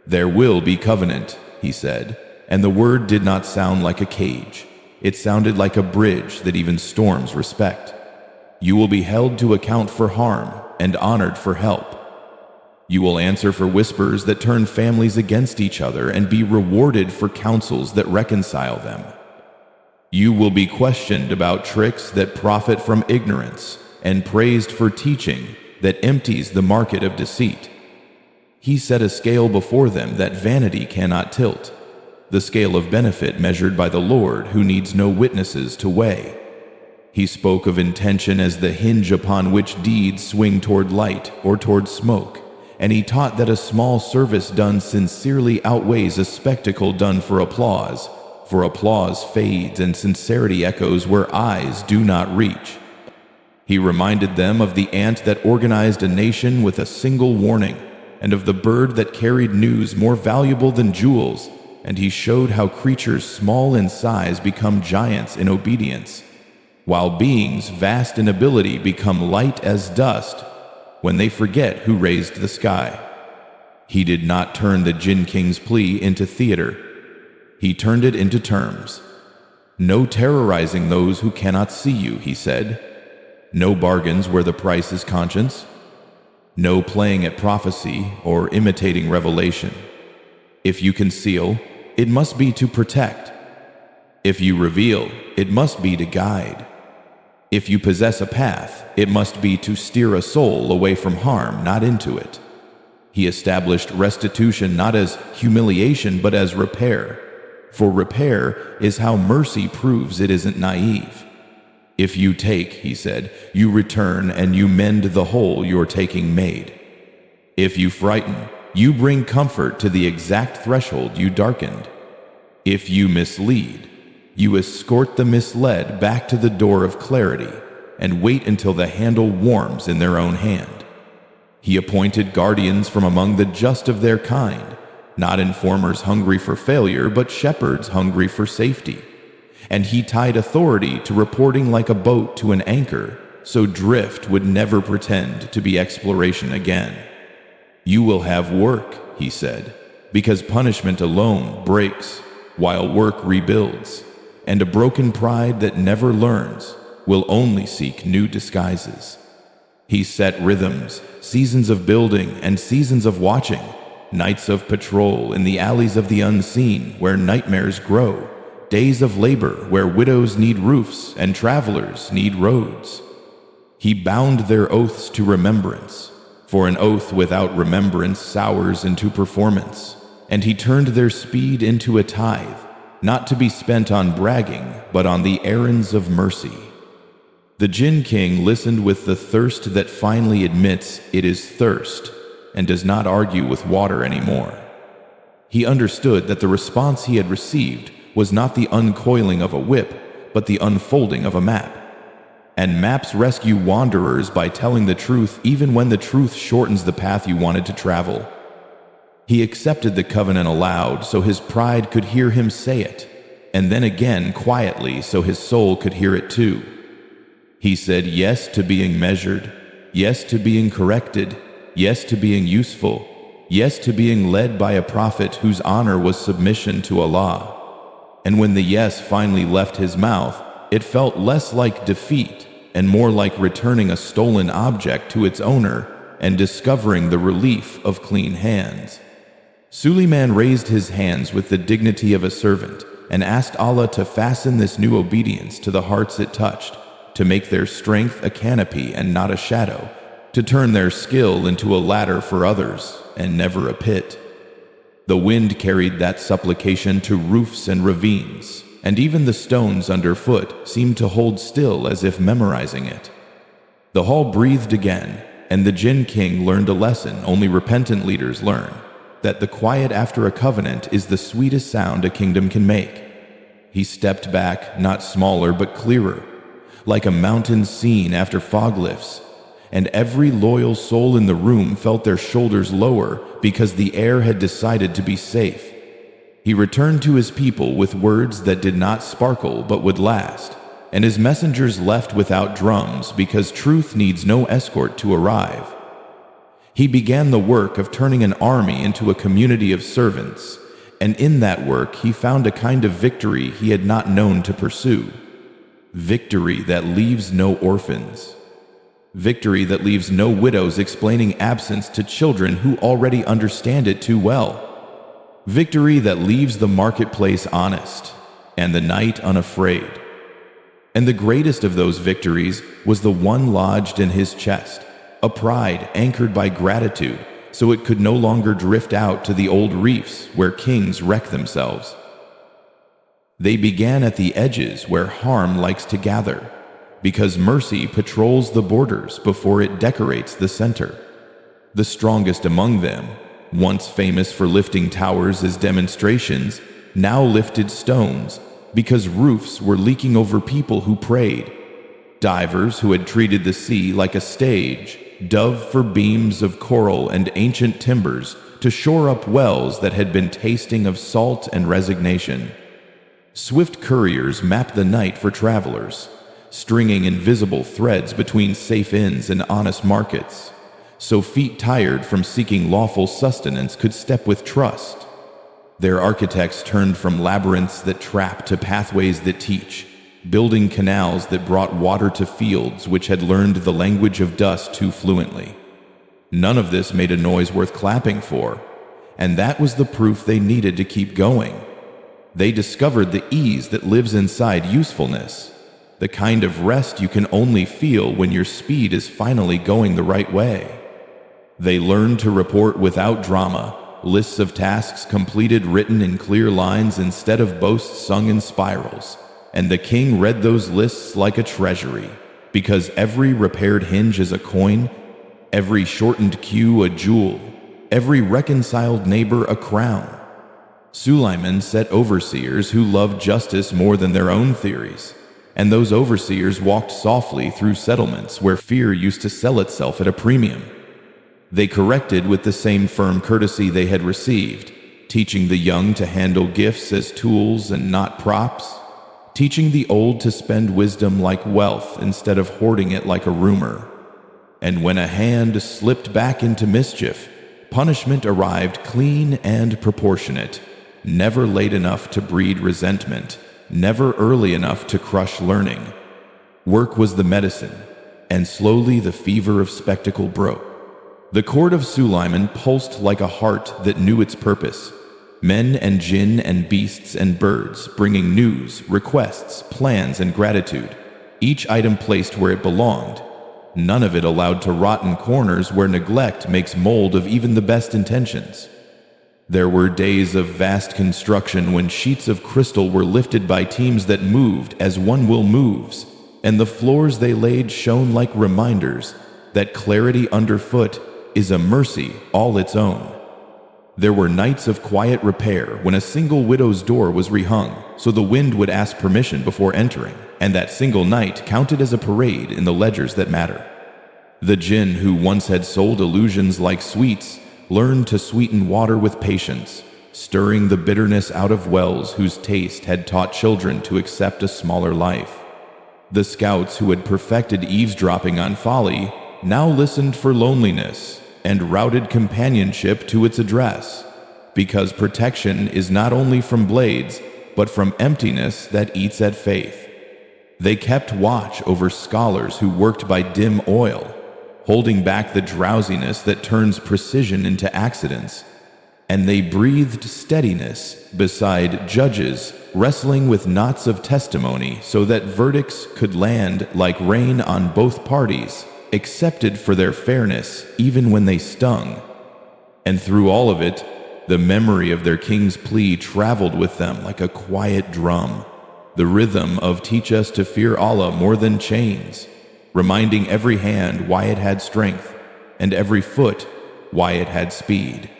There will be covenant, he said, and the word did not sound like a cage. It sounded like a bridge that even storms respect. You will be held to account for harm and honored for help. You will answer for whispers that turn families against each other and be rewarded for counsels that reconcile them. You will be questioned about tricks that profit from ignorance and praised for teaching that empties the market of deceit. He set a scale before them that vanity cannot tilt, the scale of benefit measured by the Lord who needs no witnesses to weigh. He spoke of intention as the hinge upon which deeds swing toward light or toward smoke, and he taught that a small service done sincerely outweighs a spectacle done for applause fades and sincerity echoes where eyes do not reach. He reminded them of the ant that organized a nation with a single warning, and of the bird that carried news more valuable than jewels, and he showed how creatures small in size become giants in obedience, while beings vast in ability become light as dust when they forget who raised the sky. He did not turn the Jinn King's plea into theater. He turned it into terms. No terrorizing those who cannot see you, he said. No bargains where the price is conscience. No playing at prophecy or imitating revelation. If you conceal, it must be to protect. If you reveal, it must be to guide. If you possess a path, it must be to steer a soul away from harm, not into it. He established restitution not as humiliation but as repair, for repair is how mercy proves it isn't naive. If you take, he said, you return and you mend the hole your taking made. If you frighten, you bring comfort to the exact threshold you darkened. If you mislead, you escort the misled back to the door of clarity and wait until the handle warms in their own hand. He appointed guardians from among the just of their kind, not informers hungry for failure, but shepherds hungry for safety. And he tied authority to reporting like a boat to an anchor, so drift would never pretend to be exploration again. You will have work, he said, because punishment alone breaks, while work rebuilds, and a broken pride that never learns will only seek new disguises. He set rhythms, seasons of building and seasons of watching, nights of patrol in the alleys of the unseen where nightmares grow, days of labor where widows need roofs and travelers need roads. He bound their oaths to remembrance, for an oath without remembrance sours into performance, and he turned their speed into a tithe, not to be spent on bragging, but on the errands of mercy. The Jinn King listened with the thirst that finally admits it is thirst, and does not argue with water anymore. He understood that the response he had received was not the uncoiling of a whip, but the unfolding of a map. And maps rescue wanderers by telling the truth even when the truth shortens the path you wanted to travel. He accepted the covenant aloud so his pride could hear him say it, and then again quietly so his soul could hear it too. He said yes to being measured, yes to being corrected, yes to being useful, yes to being led by a prophet whose honor was submission to Allah. And when the yes finally left his mouth, it felt less like defeat and more like returning a stolen object to its owner and discovering the relief of clean hands. Sulaiman raised his hands with the dignity of a servant and asked Allah to fasten this new obedience to the hearts it touched, to make their strength a canopy and not a shadow, to turn their skill into a ladder for others and never a pit. The wind carried that supplication to roofs and ravines, and even the stones underfoot seemed to hold still as if memorizing it. The hall breathed again, and the Jinn king learned a lesson only repentant leaders learn, that the quiet after a covenant is the sweetest sound a kingdom can make. He stepped back, not smaller but clearer, like a mountain seen after fog lifts, and every loyal soul in the room felt their shoulders lower because the air had decided to be safe. He returned to his people with words that did not sparkle but would last, and his messengers left without drums because truth needs no escort to arrive. He began the work of turning an army into a community of servants, and in that work he found a kind of victory he had not known to pursue. Victory that leaves no orphans. Victory that leaves no widows explaining absence to children who already understand it too well. Victory that leaves the marketplace honest and the night unafraid. And the greatest of those victories was the one lodged in his chest, a pride anchored by gratitude so it could no longer drift out to the old reefs where kings wreck themselves. They began at the edges where harm likes to gather, because mercy patrols the borders before it decorates the center. The strongest among them, once famous for lifting towers as demonstrations, now lifted stones because roofs were leaking over people who prayed. Divers who had treated the sea like a stage dove for beams of coral and ancient timbers to shore up wells that had been tasting of salt and resignation. Swift couriers mapped the night for travelers, stringing invisible threads between safe inns and honest markets, so feet tired from seeking lawful sustenance could step with trust. Their architects turned from labyrinths that trap to pathways that teach, building canals that brought water to fields which had learned the language of dust too fluently. None of this made a noise worth clapping for, and that was the proof they needed to keep going. They discovered the ease that lives inside usefulness, the kind of rest you can only feel when your speed is finally going the right way. They learned to report without drama, lists of tasks completed written in clear lines instead of boasts sung in spirals, and the king read those lists like a treasury, because every repaired hinge is a coin, every shortened queue a jewel, every reconciled neighbor a crown. Sulaiman set overseers who loved justice more than their own theories, and those overseers walked softly through settlements where fear used to sell itself at a premium. They corrected with the same firm courtesy they had received, teaching the young to handle gifts as tools and not props, teaching the old to spend wisdom like wealth instead of hoarding it like a rumor. And when a hand slipped back into mischief, punishment arrived clean and proportionate, never late enough to breed resentment, never early enough to crush learning. Work was the medicine, and slowly the fever of spectacle broke. The court of Sulaiman pulsed like a heart that knew its purpose. Men and jinn and beasts and birds bringing news, requests, plans, and gratitude, each item placed where it belonged, none of it allowed to rot in corners where neglect makes mold of even the best intentions. There were days of vast construction when sheets of crystal were lifted by teams that moved as one will moves, and the floors they laid shone like reminders that clarity underfoot is a mercy all its own. There were nights of quiet repair when a single widow's door was rehung, so the wind would ask permission before entering, and that single night counted as a parade in the ledgers that matter. The jinn who once had sold illusions like sweets learned to sweeten water with patience, stirring the bitterness out of wells whose taste had taught children to accept a smaller life. The scouts who had perfected eavesdropping on folly now listened for loneliness and routed companionship to its address, because protection is not only from blades, but from emptiness that eats at faith. They kept watch over scholars who worked by dim oil, holding back the drowsiness that turns precision into accidents, and they breathed steadiness beside judges wrestling with knots of testimony so that verdicts could land like rain on both parties, accepted for their fairness even when they stung. And through all of it, the memory of their king's plea traveled with them like a quiet drum, the rhythm of teach us to fear Allah more than chains, reminding every hand why it had strength and every foot why it had speed.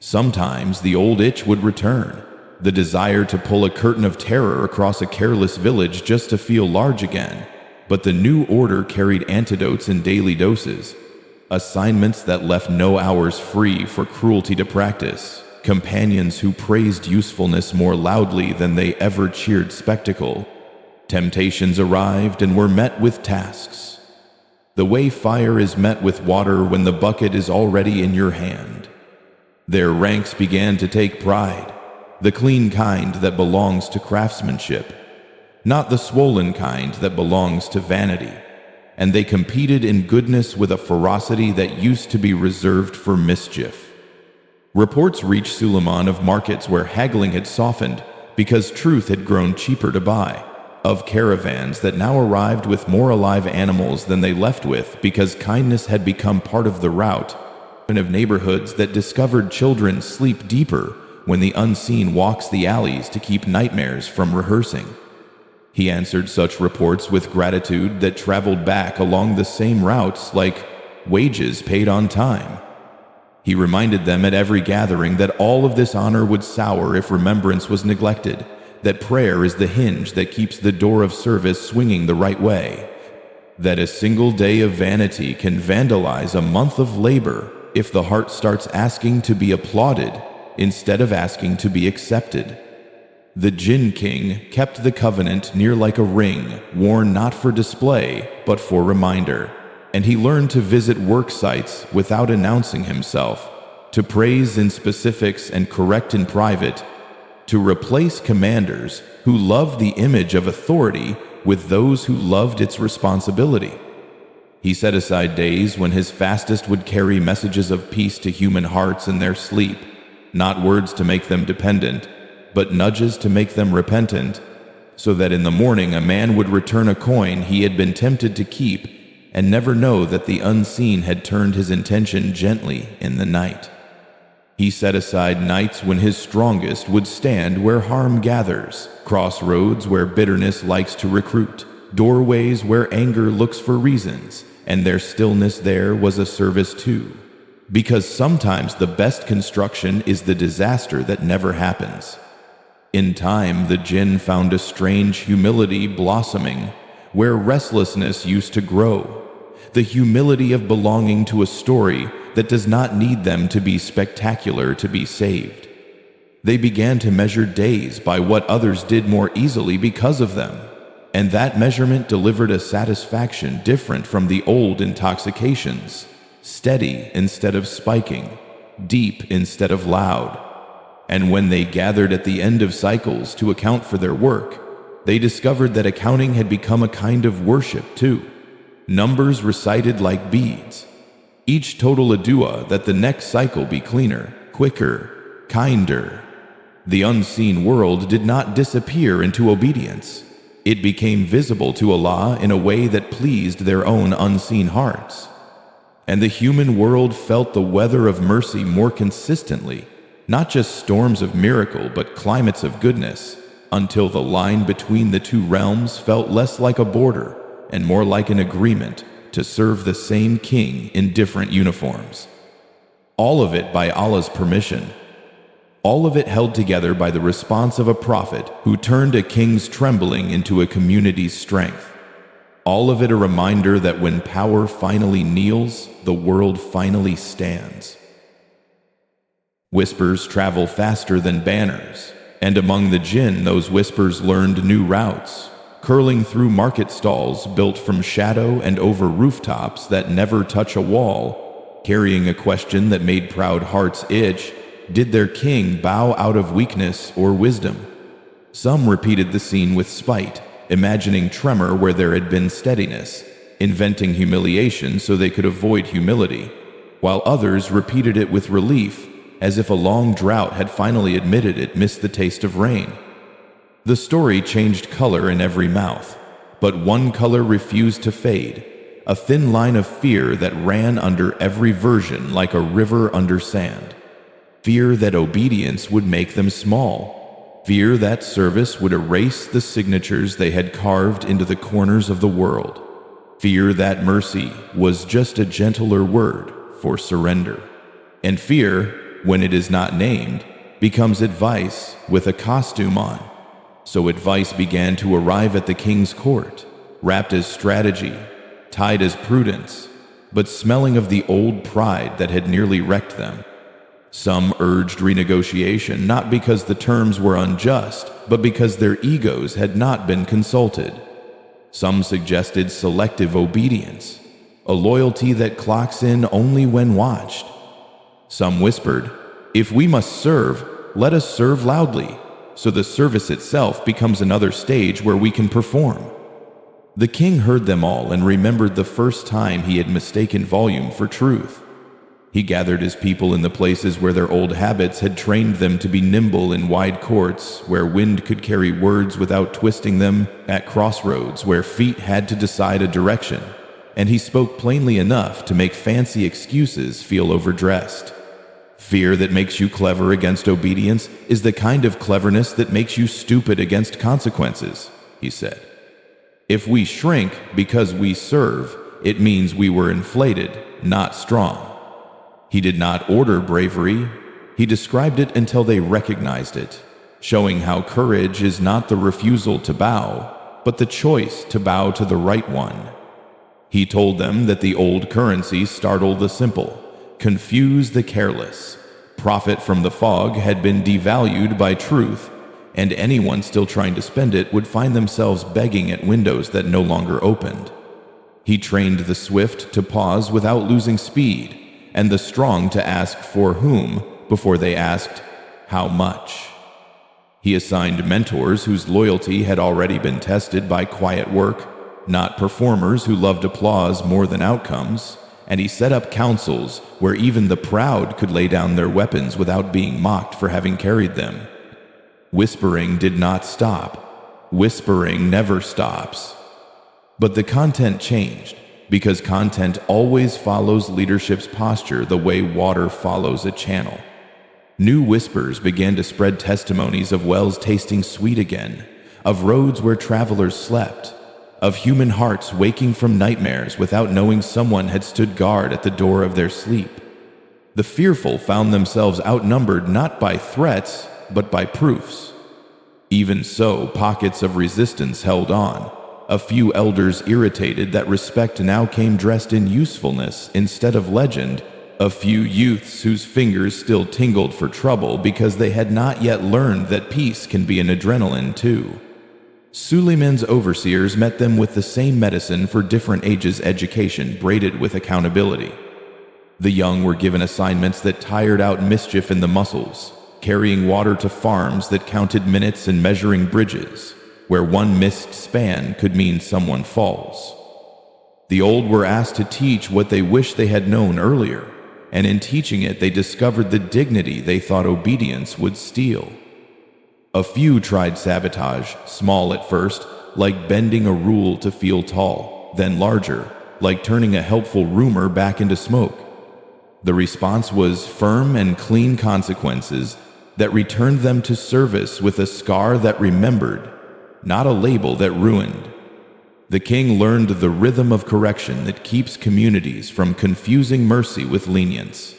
Sometimes the old itch would return, the desire to pull a curtain of terror across a careless village just to feel large again, but the new order carried antidotes in daily doses, assignments that left no hours free for cruelty to practice, companions who praised usefulness more loudly than they ever cheered spectacle. Temptations arrived and were met with tasks. The way fire is met with water when the bucket is already in your hand. Their ranks began to take pride, the clean kind that belongs to craftsmanship, not the swollen kind that belongs to vanity, and they competed in goodness with a ferocity that used to be reserved for mischief. Reports reached Sulaiman of markets where haggling had softened because truth had grown cheaper to buy, of caravans that now arrived with more alive animals than they left with because kindness had become part of the route, and of neighborhoods that discovered children sleep deeper when the unseen walks the alleys to keep nightmares from rehearsing. He answered such reports with gratitude that traveled back along the same routes like wages paid on time. He reminded them at every gathering that all of this honor would sour if remembrance was neglected, that prayer is the hinge that keeps the door of service swinging the right way, that a single day of vanity can vandalize a month of labor if the heart starts asking to be applauded instead of asking to be accepted. The Jinn king kept the covenant near like a ring, worn not for display, but for reminder. And he learned to visit work sites without announcing himself, to praise in specifics and correct in private, to replace commanders who loved the image of authority with those who loved its responsibility. He set aside days when his fastest would carry messages of peace to human hearts in their sleep, not words to make them dependent, but nudges to make them repentant, so that in the morning a man would return a coin he had been tempted to keep and never know that the unseen had turned his intention gently in the night. He set aside nights when his strongest would stand where harm gathers, crossroads where bitterness likes to recruit, doorways where anger looks for reasons, and their stillness there was a service too. Because sometimes the best construction is the disaster that never happens. In time, the Jinn found a strange humility blossoming, where restlessness used to grow, the humility of belonging to a story that does not need them to be spectacular to be saved. They began to measure days by what others did more easily because of them, and that measurement delivered a satisfaction different from the old intoxications, steady instead of spiking, deep instead of loud. And when they gathered at the end of cycles to account for their work, they discovered that accounting had become a kind of worship too. Numbers recited like beads, each total a dua that the next cycle be cleaner, quicker, kinder. The unseen world did not disappear into obedience. It became visible to Allah in a way that pleased their own unseen hearts. And the human world felt the weather of mercy more consistently, not just storms of miracle, but climates of goodness, until the line between the two realms felt less like a border and more like an agreement to serve the same king in different uniforms. All of it by Allah's permission. All of it held together by the response of a prophet who turned a king's trembling into a community's strength. All of it a reminder that when power finally kneels, the world finally stands. Whispers travel faster than banners, and among the Jinn those whispers learned new routes, curling through market stalls built from shadow and over rooftops that never touch a wall, carrying a question that made proud hearts itch: did their king bow out of weakness or wisdom? Some repeated the scene with spite, imagining tremor where there had been steadiness, inventing humiliation so they could avoid humility, while others repeated it with relief, as if a long drought had finally admitted it missed the taste of rain. The story changed color in every mouth, but one color refused to fade, a thin line of fear that ran under every version like a river under sand. Fear that obedience would make them small. Fear that service would erase the signatures they had carved into the corners of the world. Fear that mercy was just a gentler word for surrender. And fear, when it is not named, becomes advice with a costume on. So advice began to arrive at the king's court, wrapped as strategy, tied as prudence, but smelling of the old pride that had nearly wrecked them. Some urged renegotiation not because the terms were unjust, but because their egos had not been consulted. Some suggested selective obedience, a loyalty that clocks in only when watched. Some whispered, if we must serve, let us serve loudly, so the service itself becomes another stage where we can perform. The king heard them all and remembered the first time he had mistaken volume for truth. He gathered his people in the places where their old habits had trained them to be nimble in wide courts, where wind could carry words without twisting them, at crossroads where feet had to decide a direction, and he spoke plainly enough to make fancy excuses feel overdressed. Fear that makes you clever against obedience is the kind of cleverness that makes you stupid against consequences, he said. If we shrink because we serve, it means we were inflated, not strong. He did not order bravery, he described it until they recognized it, showing how courage is not the refusal to bow, but the choice to bow to the right one. He told them that the old currencies startle the simple, confuse the careless. Profit from the fog had been devalued by truth, and anyone still trying to spend it would find themselves begging at windows that no longer opened. He trained the swift to pause without losing speed, and the strong to ask for whom before they asked how much. He assigned mentors whose loyalty had already been tested by quiet work, not performers who loved applause more than outcomes, and he set up councils where even the proud could lay down their weapons without being mocked for having carried them. Whispering did not stop. Whispering never stops. But the content changed, because content always follows leadership's posture the way water follows a channel. New whispers began to spread testimonies of wells tasting sweet again, of roads where travelers slept, of human hearts waking from nightmares without knowing someone had stood guard at the door of their sleep. The fearful found themselves outnumbered not by threats, but by proofs. Even so, pockets of resistance held on, a few elders irritated that respect now came dressed in usefulness instead of legend, a few youths whose fingers still tingled for trouble because they had not yet learned that peace can be an adrenaline too. Sulaiman's overseers met them with the same medicine for different ages education braided with accountability. The young were given assignments that tired out mischief in the muscles, carrying water to farms that counted minutes and measuring bridges, where one missed span could mean someone falls. The old were asked to teach what they wished they had known earlier, and in teaching it they discovered the dignity they thought obedience would steal. A few tried sabotage, small at first, like bending a rule to feel tall, then larger, like turning a helpful rumor back into smoke. The response was firm and clean consequences that returned them to service with a scar that remembered, not a label that ruined. The king learned the rhythm of correction that keeps communities from confusing mercy with lenience.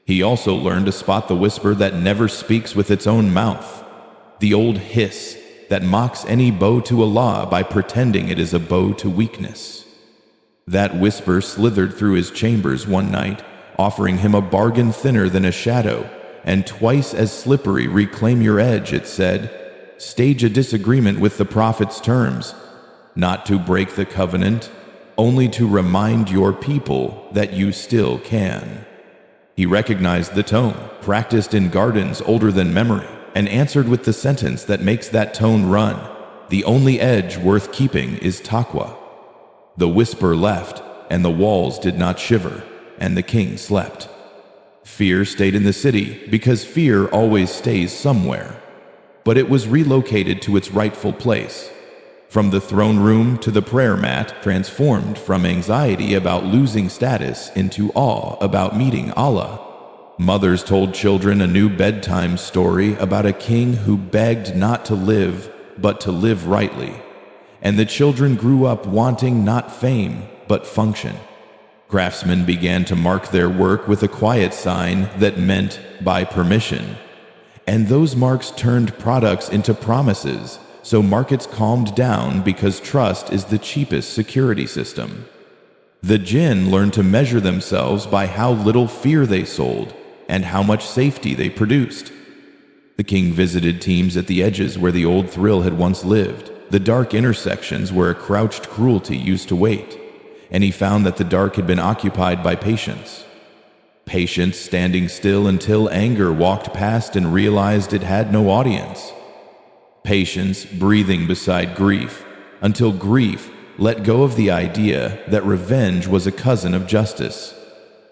He also learned to spot the whisper that never speaks with its own mouth, the old hiss that mocks any bow to Allah by pretending it is a bow to weakness. That whisper slithered through his chambers one night, offering him a bargain thinner than a shadow, and twice as slippery. Reclaim your edge, it said. Stage a disagreement with the prophet's terms, not to break the covenant, only to remind your people that you still can. He recognized the tone, practiced in gardens older than memory, and answered with the sentence that makes that tone run. The only edge worth keeping is taqwa. The whisper left, and the walls did not shiver, and the king slept. Fear stayed in the city because fear always stays somewhere. But it was relocated to its rightful place. From the throne room to the prayer mat, transformed from anxiety about losing status into awe about meeting Allah. Mothers told children a new bedtime story about a king who begged not to live, but to live rightly. And the children grew up wanting not fame, but function. Craftsmen began to mark their work with a quiet sign that meant by permission. And those marks turned products into promises. So markets calmed down because trust is the cheapest security system. The Jinn learned to measure themselves by how little fear they sold and how much safety they produced. The king visited teams at the edges where the old thrill had once lived, the dark intersections where a crouched cruelty used to wait, and he found that the dark had been occupied by patience. Patience standing still until anger walked past and realized it had no audience. Patience breathing beside grief until grief let go of the idea that revenge was a cousin of justice.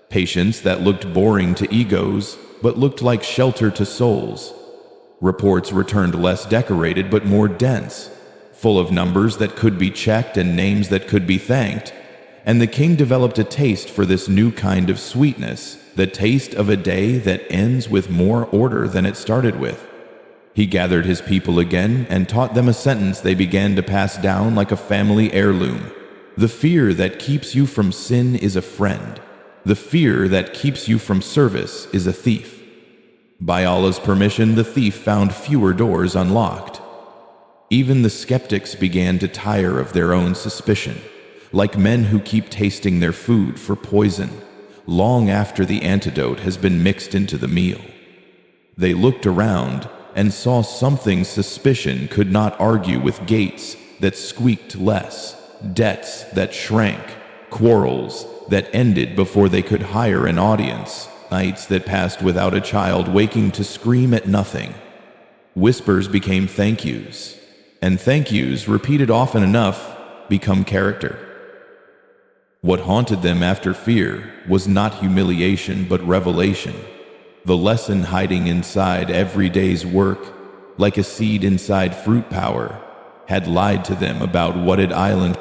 Patience that looked boring to egos but looked like shelter to souls. Reports returned less decorated but more dense, full of numbers that could be checked and names that could be thanked, and the king developed a taste for this new kind of sweetness, the taste of a day that ends with more order than it started with. He gathered his people again and taught them a sentence they began to pass down like a family heirloom. The fear that keeps you from sin is a friend. The fear that keeps you from service is a thief. By Allah's permission, the thief found fewer doors unlocked. Even the skeptics began to tire of their own suspicion, like men who keep tasting their food for poison, long after the antidote has been mixed into the meal. They looked around and saw something suspicion could not argue with, gates that squeaked less, debts that shrank, quarrels that ended before they could hire an audience, nights that passed without a child waking to scream at nothing. Whispers became thank yous, and thank yous, repeated often enough, become character. What haunted them after fear was not humiliation but revelation. The lesson hiding inside every day's work, like a seed inside fruit power, had lied to them about what it island.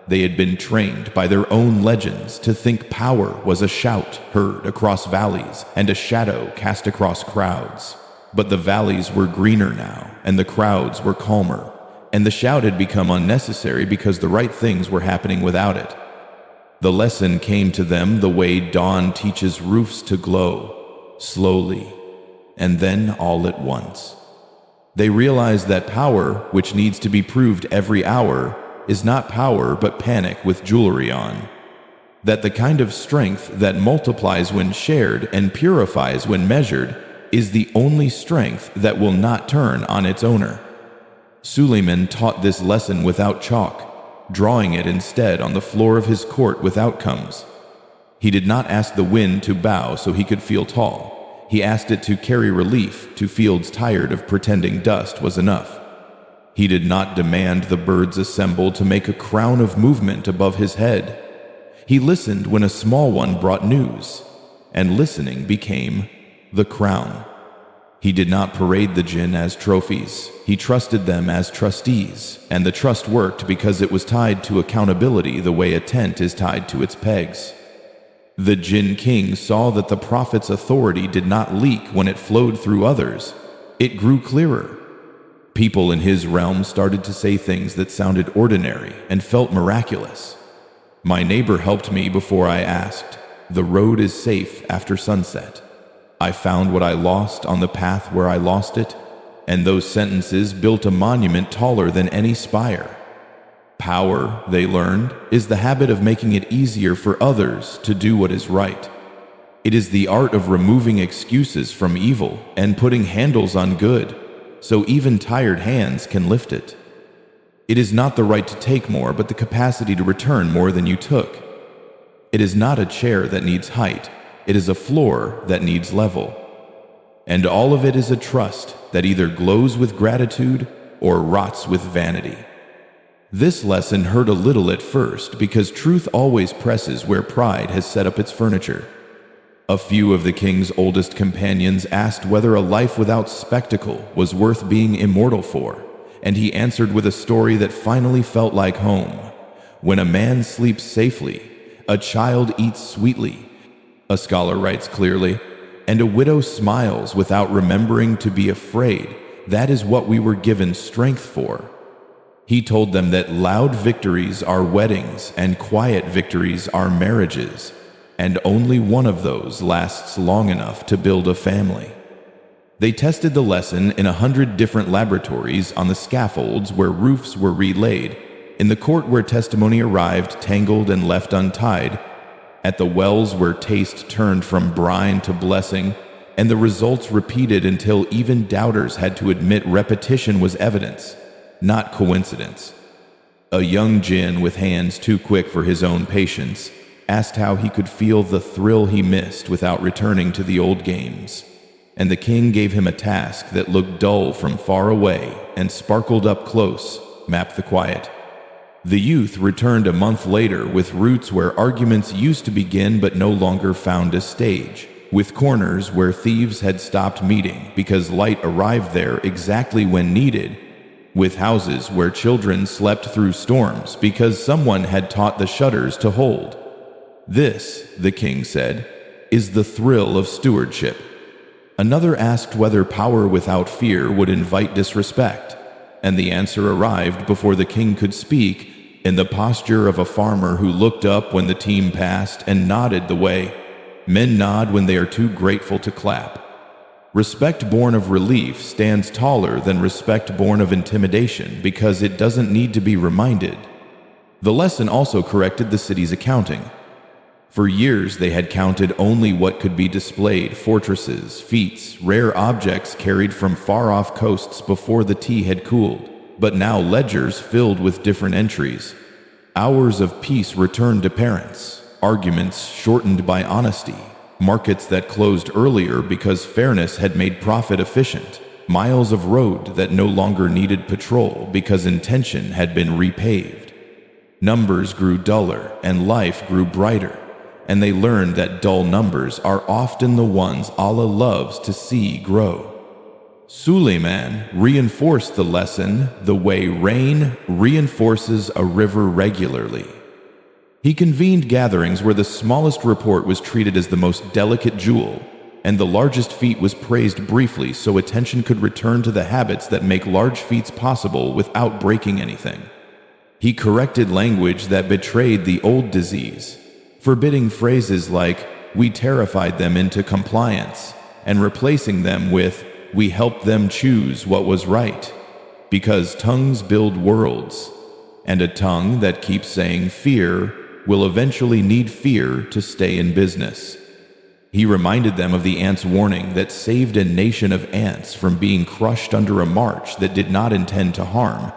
They had been trained by their own legends to think power was a shout heard across valleys and a shadow cast across crowds. But the valleys were greener now, and the crowds were calmer, and the shout had become unnecessary because the right things were happening without it. The lesson came to them the way dawn teaches roofs to glow, slowly, and then all at once. They realize that power, which needs to be proved every hour, is not power but panic with jewelry on. That the kind of strength that multiplies when shared and purifies when measured is the only strength that will not turn on its owner. Sulaiman taught this lesson without chalk, drawing it instead on the floor of his court with outcomes. He did not ask the wind to bow so he could feel tall. He asked it to carry relief to fields tired of pretending dust was enough. He did not demand the birds assemble to make a crown of movement above his head. He listened when a small one brought news, and listening became the crown. He did not parade the Jinn as trophies. He trusted them as trustees, and the trust worked because it was tied to accountability the way a tent is tied to its pegs. The Jinn king saw that the prophet's authority did not leak when it flowed through others. It grew clearer. People in his realm started to say things that sounded ordinary and felt miraculous. My neighbor helped me before I asked. The road is safe after sunset. I found what I lost on the path where I lost it, and those sentences built a monument taller than any spire. Power, they learned, is the habit of making it easier for others to do what is right. It is the art of removing excuses from evil and putting handles on good, so even tired hands can lift it. It is not the right to take more, but the capacity to return more than you took. It is not a chair that needs height, it is a floor that needs level. And all of it is a trust that either glows with gratitude or rots with vanity. This lesson hurt a little at first because truth always presses where pride has set up its furniture. A few of the king's oldest companions asked whether a life without spectacle was worth being immortal for, and he answered with a story that finally felt like home. When a man sleeps safely, a child eats sweetly, a scholar writes clearly, and a widow smiles without remembering to be afraid, that is what we were given strength for. He told them that loud victories are weddings and quiet victories are marriages, and only one of those lasts long enough to build a family. They tested the lesson in 100 different laboratories, on the scaffolds where roofs were relaid, in the court where testimony arrived tangled and left untied, at the wells where taste turned from brine to blessing, and the results repeated until even doubters had to admit repetition was evidence, not coincidence. A young Jinn with hands too quick for his own patience asked how he could feel the thrill he missed without returning to the old games, and the king gave him a task that looked dull from far away and sparkled up close, map the quiet. The youth returned a month later with routes where arguments used to begin but no longer found a stage, with corners where thieves had stopped meeting because light arrived there exactly when needed, with houses where children slept through storms because someone had taught the shutters to hold. This, the king said, is the thrill of stewardship. Another asked whether power without fear would invite disrespect, and the answer arrived before the king could speak, in the posture of a farmer who looked up when the team passed and nodded the way. Men nod when they are too grateful to clap. Respect born of relief stands taller than respect born of intimidation because it doesn't need to be reminded. The lesson also corrected the city's accounting. For years they had counted only what could be displayed: fortresses, feats, rare objects carried from far-off coasts before the tea had cooled. But now ledgers filled with different entries. Hours of peace returned to parents, arguments shortened by honesty, markets that closed earlier because fairness had made profit efficient, miles of road that no longer needed patrol because intention had been repaved. Numbers grew duller and life grew brighter, and they learned that dull numbers are often the ones Allah loves to see grow. Sulaiman reinforced the lesson the way rain reinforces a river regularly. He convened gatherings where the smallest report was treated as the most delicate jewel, and the largest feat was praised briefly so attention could return to the habits that make large feats possible without breaking anything. He corrected language that betrayed the old disease, forbidding phrases like, "we terrified them into compliance," and replacing them with, "we helped them choose what was right," because tongues build worlds, and a tongue that keeps saying fear will eventually need fear to stay in business. He reminded them of the ant's warning that saved a nation of ants from being crushed under a march that did not intend to harm,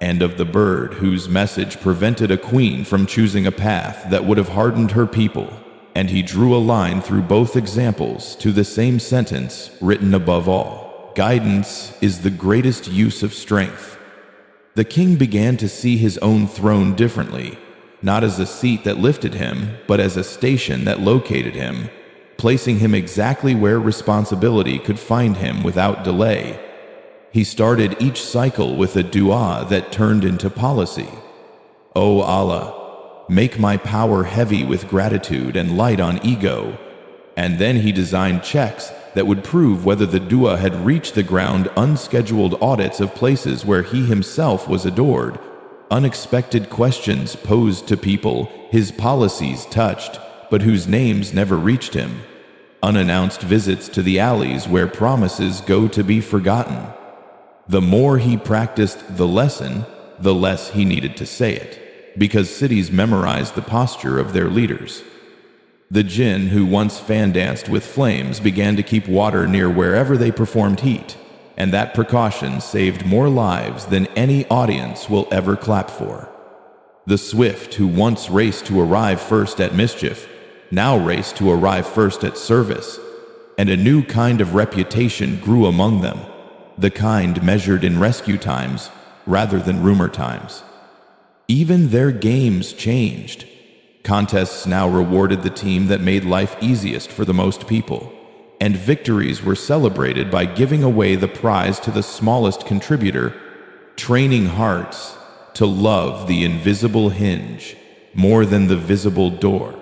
and of the bird whose message prevented a queen from choosing a path that would have hardened her people. And he drew a line through both examples to the same sentence written above all: guidance is the greatest use of strength. The king began to see his own throne differently, not as a seat that lifted him, but as a station that located him, placing him exactly where responsibility could find him without delay. He started each cycle with a dua that turned into policy. "O Allah, make my power heavy with gratitude and light on ego." And then he designed checks that would prove whether the dua had reached the ground, unscheduled audits of places where he himself was adored, unexpected questions posed to people his policies touched, but whose names never reached him, unannounced visits to the alleys where promises go to be forgotten. The more he practiced the lesson, the less he needed to say it, because cities memorized the posture of their leaders. The Jinn who once fan-danced with flames began to keep water near wherever they performed heat, and that precaution saved more lives than any audience will ever clap for. The swift who once raced to arrive first at mischief now raced to arrive first at service, and a new kind of reputation grew among them, the kind measured in rescue times rather than rumor times. Even their games changed. Contests now rewarded the team that made life easiest for the most people, and victories were celebrated by giving away the prize to the smallest contributor, training hearts to love the invisible hinge more than the visible door.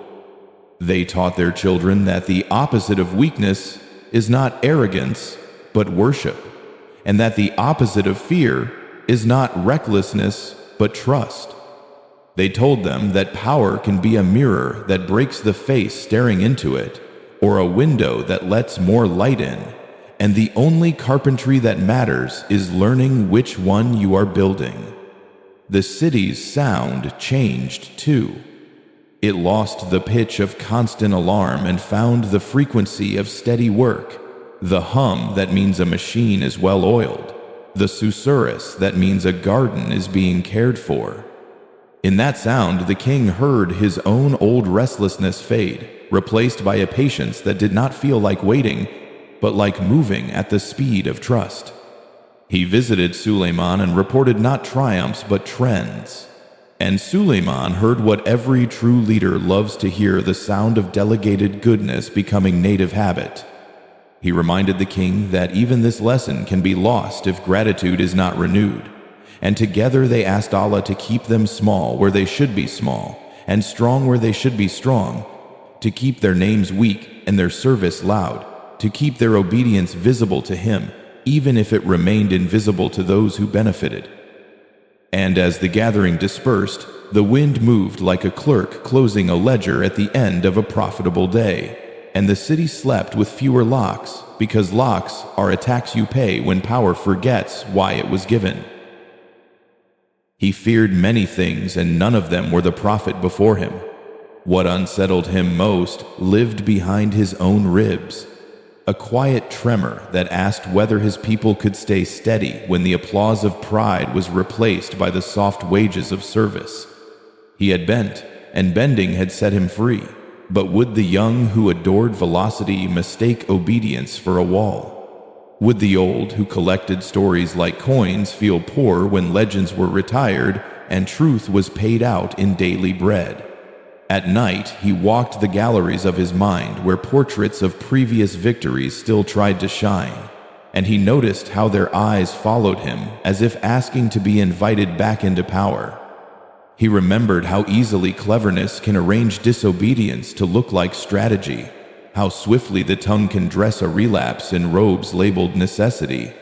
They taught their children that the opposite of weakness is not arrogance, but worship, and that the opposite of fear is not recklessness, but trust. They told them that power can be a mirror that breaks the face staring into it, or a window that lets more light in, and the only carpentry that matters is learning which one you are building. The city's sound changed too. It lost the pitch of constant alarm and found the frequency of steady work, the hum that means a machine is well oiled, the susurrus that means a garden is being cared for. In that sound, the king heard his own old restlessness fade, replaced by a patience that did not feel like waiting, but like moving at the speed of trust. He visited Sulaiman and reported not triumphs but trends. And Sulaiman heard what every true leader loves to hear, the sound of delegated goodness becoming native habit. He reminded the king that even this lesson can be lost if gratitude is not renewed. And together they asked Allah to keep them small where they should be small, and strong where they should be strong, to keep their names weak and their service loud, to keep their obedience visible to Him, even if it remained invisible to those who benefited. And as the gathering dispersed, the wind moved like a clerk closing a ledger at the end of a profitable day, and the city slept with fewer locks, because locks are a tax you pay when power forgets why it was given. He feared many things, and none of them were the prophet before him. What unsettled him most lived behind his own ribs, a quiet tremor that asked whether his people could stay steady when the applause of pride was replaced by the soft wages of service. He had bent, and bending had set him free, but would the young who adored velocity mistake obedience for a wall? Would the old who collected stories like coins feel poor when legends were retired and truth was paid out in daily bread? At night, he walked the galleries of his mind where portraits of previous victories still tried to shine, and he noticed how their eyes followed him as if asking to be invited back into power. He remembered how easily cleverness can arrange disobedience to look like strategy, how swiftly the tongue can dress a relapse in robes labeled necessity.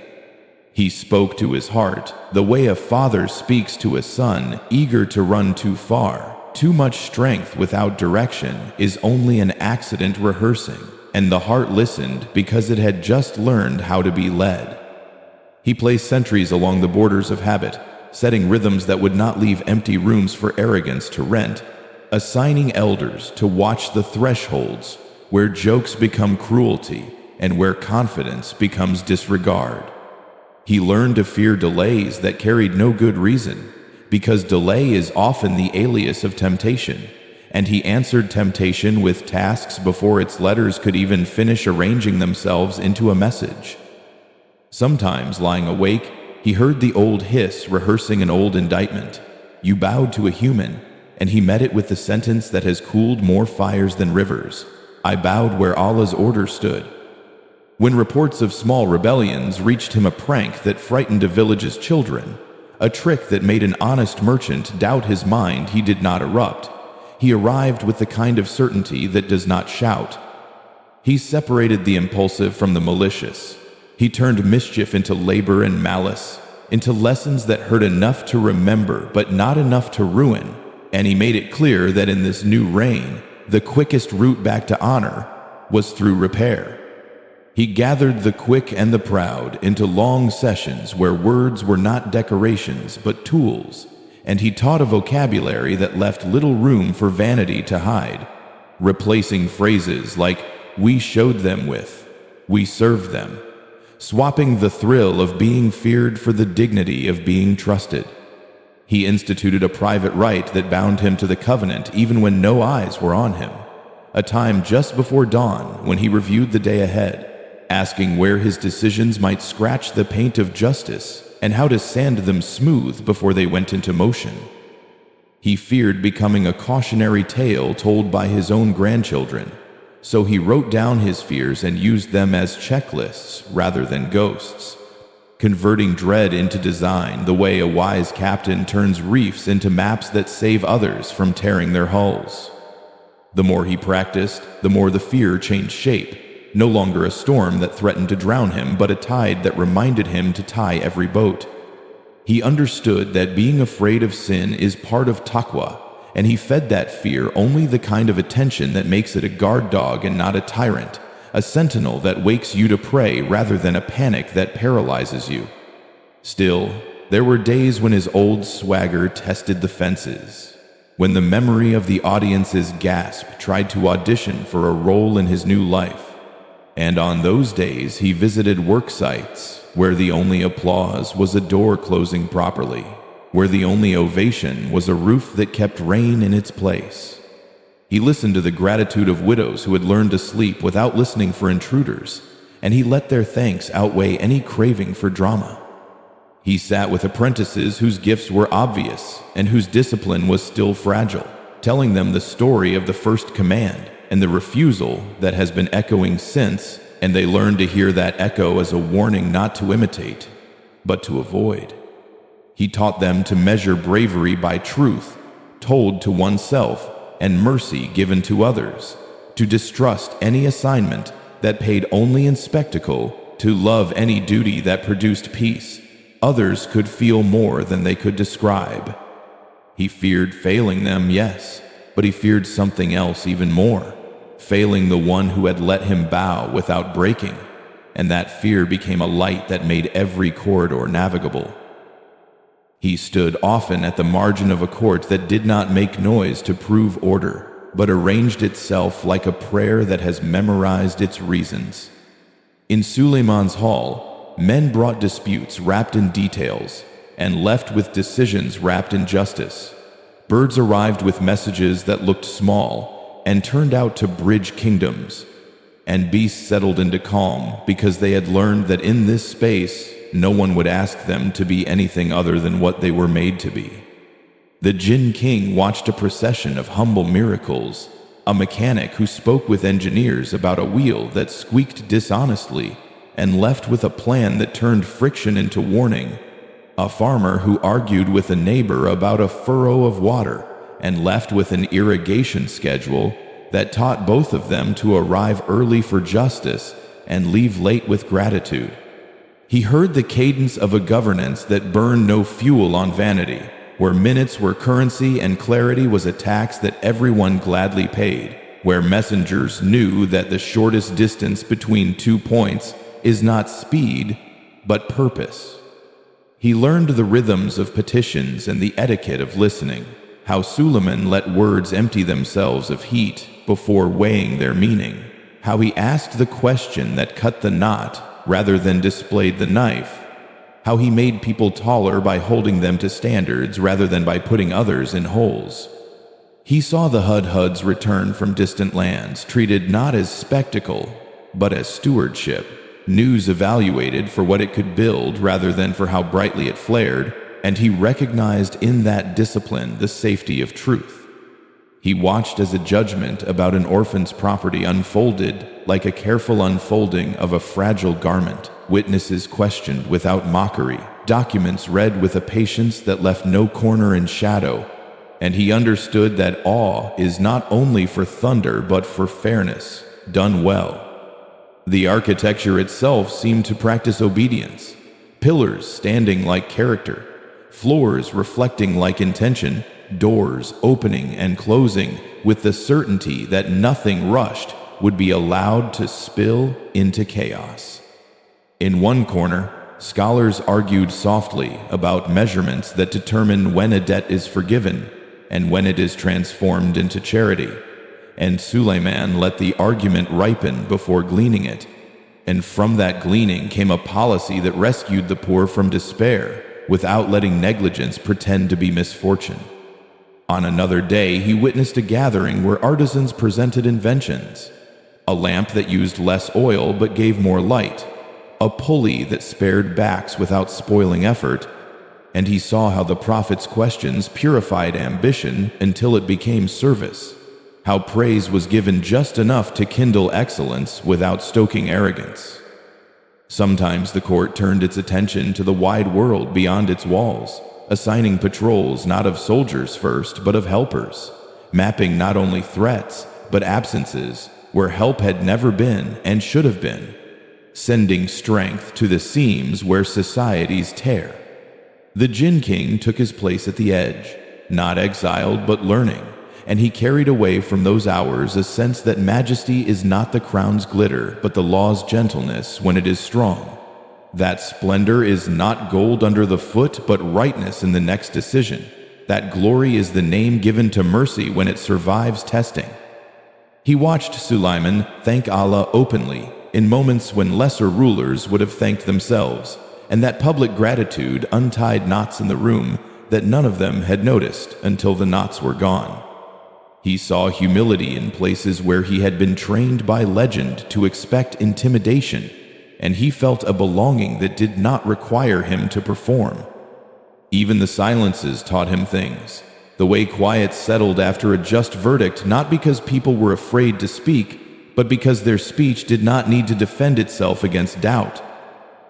He spoke to his heart, the way a father speaks to a son eager to run too far. Too much strength without direction is only an accident rehearsing, and the heart listened because it had just learned how to be led. He placed sentries along the borders of habit, setting rhythms that would not leave empty rooms for arrogance to rent, assigning elders to watch the thresholds where jokes become cruelty and where confidence becomes disregard. He learned to fear delays that carried no good reason, because delay is often the alias of temptation, and he answered temptation with tasks before its letters could even finish arranging themselves into a message. Sometimes, lying awake, he heard the old hiss rehearsing an old indictment. You bowed to a human, and he met it with the sentence that has cooled more fires than rivers. I bowed where Allah's order stood. When reports of small rebellions reached him, a prank that frightened a village's children, a trick that made an honest merchant doubt his mind, he did not erupt. He arrived with the kind of certainty that does not shout. He separated the impulsive from the malicious. He turned mischief into labor and malice, into lessons that hurt enough to remember but not enough to ruin, and he made it clear that in this new reign, the quickest route back to honor was through repair. He gathered the quick and the proud into long sessions where words were not decorations but tools, and he taught a vocabulary that left little room for vanity to hide. replacing phrases like "we showed them" with "we served them," swapping the thrill of being feared for the dignity of being trusted. He instituted a private rite that bound him to the covenant even when no eyes were on him, a time just before dawn when he reviewed the day ahead, asking where his decisions might scratch the paint of justice and how to sand them smooth before they went into motion. He feared becoming a cautionary tale told by his own grandchildren, so he wrote down his fears and used them as checklists rather than ghosts, converting dread into design the way a wise captain turns reefs into maps that save others from tearing their hulls. The more he practiced, the more the fear changed shape, no longer a storm that threatened to drown him, but a tide that reminded him to tie every boat. He understood that being afraid of sin is part of taqwa, and he fed that fear only the kind of attention that makes it a guard dog and not a tyrant, a sentinel that wakes you to pray rather than a panic that paralyzes you. Still, there were days when his old swagger tested the fences, when the memory of the audience's gasp tried to audition for a role in his new life. And on those days he visited work sites where the only applause was a door closing properly, where the only ovation was a roof that kept rain in its place. He listened to the gratitude of widows who had learned to sleep without listening for intruders, and he let their thanks outweigh any craving for drama. He sat with apprentices whose gifts were obvious and whose discipline was still fragile, telling them the story of the first command and the refusal that has been echoing since, and they learned to hear that echo as a warning not to imitate, but to avoid. He taught them to measure bravery by truth told to oneself and mercy given to others, to distrust any assignment that paid only in spectacle, to love any duty that produced peace. Others could feel more than they could describe. He feared failing them, yes, but he feared something else even more, failing the one who had let him bow without breaking, and that fear became a light that made every corridor navigable. He stood often at the margin of a court that did not make noise to prove order, but arranged itself like a prayer that has memorized its reasons. In Sulaiman's hall, men brought disputes wrapped in details and left with decisions wrapped in justice. Birds arrived with messages that looked small and turned out to bridge kingdoms, and beasts settled into calm because they had learned that in this space no one would ask them to be anything other than what they were made to be. The Jinn king watched a procession of humble miracles, a mechanic who spoke with engineers about a wheel that squeaked dishonestly and left with a plan that turned friction into warning, a farmer who argued with a neighbor about a furrow of water and left with an irrigation schedule that taught both of them to arrive early for justice and leave late with gratitude. He heard the cadence of a governance that burned no fuel on vanity, where minutes were currency and clarity was a tax that everyone gladly paid, where messengers knew that the shortest distance between 2 points is not speed, but purpose. He learned the rhythms of petitions and the etiquette of listening, how Sulaiman let words empty themselves of heat before weighing their meaning, how he asked the question that cut the knot rather than displayed the knife, how he made people taller by holding them to standards rather than by putting others in holes. He saw the Hudhuds return from distant lands, treated not as spectacle, but as stewardship, news evaluated for what it could build rather than for how brightly it flared, and he recognized in that discipline the safety of truth. He watched as a judgment about an orphan's property unfolded like a careful unfolding of a fragile garment, witnesses questioned without mockery, documents read with a patience that left no corner in shadow, and he understood that awe is not only for thunder but for fairness, done well. The architecture itself seemed to practice obedience, pillars standing like character, floors reflecting like intention, doors opening and closing with the certainty that nothing rushed would be allowed to spill into chaos. In one corner, scholars argued softly about measurements that determine when a debt is forgiven and when it is transformed into charity, and Sulaiman let the argument ripen before gleaning it. And from that gleaning came a policy that rescued the poor from despair, without letting negligence pretend to be misfortune. On another day, he witnessed a gathering where artisans presented inventions: a lamp that used less oil but gave more light, a pulley that spared backs without spoiling effort, and he saw how the Prophet's questions purified ambition until it became service, how praise was given just enough to kindle excellence without stoking arrogance. Sometimes the court turned its attention to the wide world beyond its walls, assigning patrols not of soldiers first, but of helpers, mapping not only threats, but absences where help had never been and should have been, sending strength to the seams where societies tear. The Jinn King took his place at the edge, not exiled but learning, and he carried away from those hours a sense that majesty is not the crown's glitter, but the law's gentleness when it is strong. That splendor is not gold under the foot, but rightness in the next decision. That glory is the name given to mercy when it survives testing. He watched Sulaiman thank Allah openly in moments when lesser rulers would have thanked themselves, and that public gratitude untied knots in the room that none of them had noticed until the knots were gone. He saw humility in places where he had been trained by legend to expect intimidation, and he felt a belonging that did not require him to perform. Even the silences taught him things. The way quiet settled after a just verdict, not because people were afraid to speak, but because their speech did not need to defend itself against doubt.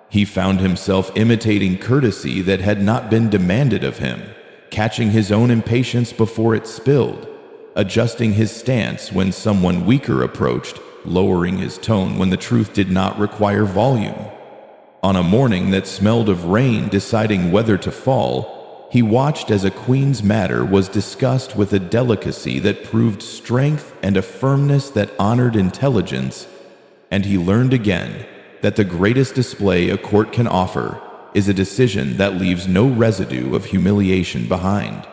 He found himself imitating courtesy that had not been demanded of him, catching his own impatience before it spilled, adjusting his stance when someone weaker approached, lowering his tone when the truth did not require volume. On a morning that smelled of rain deciding whether to fall, he watched as a queen's matter was discussed with a delicacy that proved strength and a firmness that honored intelligence, and he learned again that the greatest display a court can offer is a decision that leaves no residue of humiliation behind.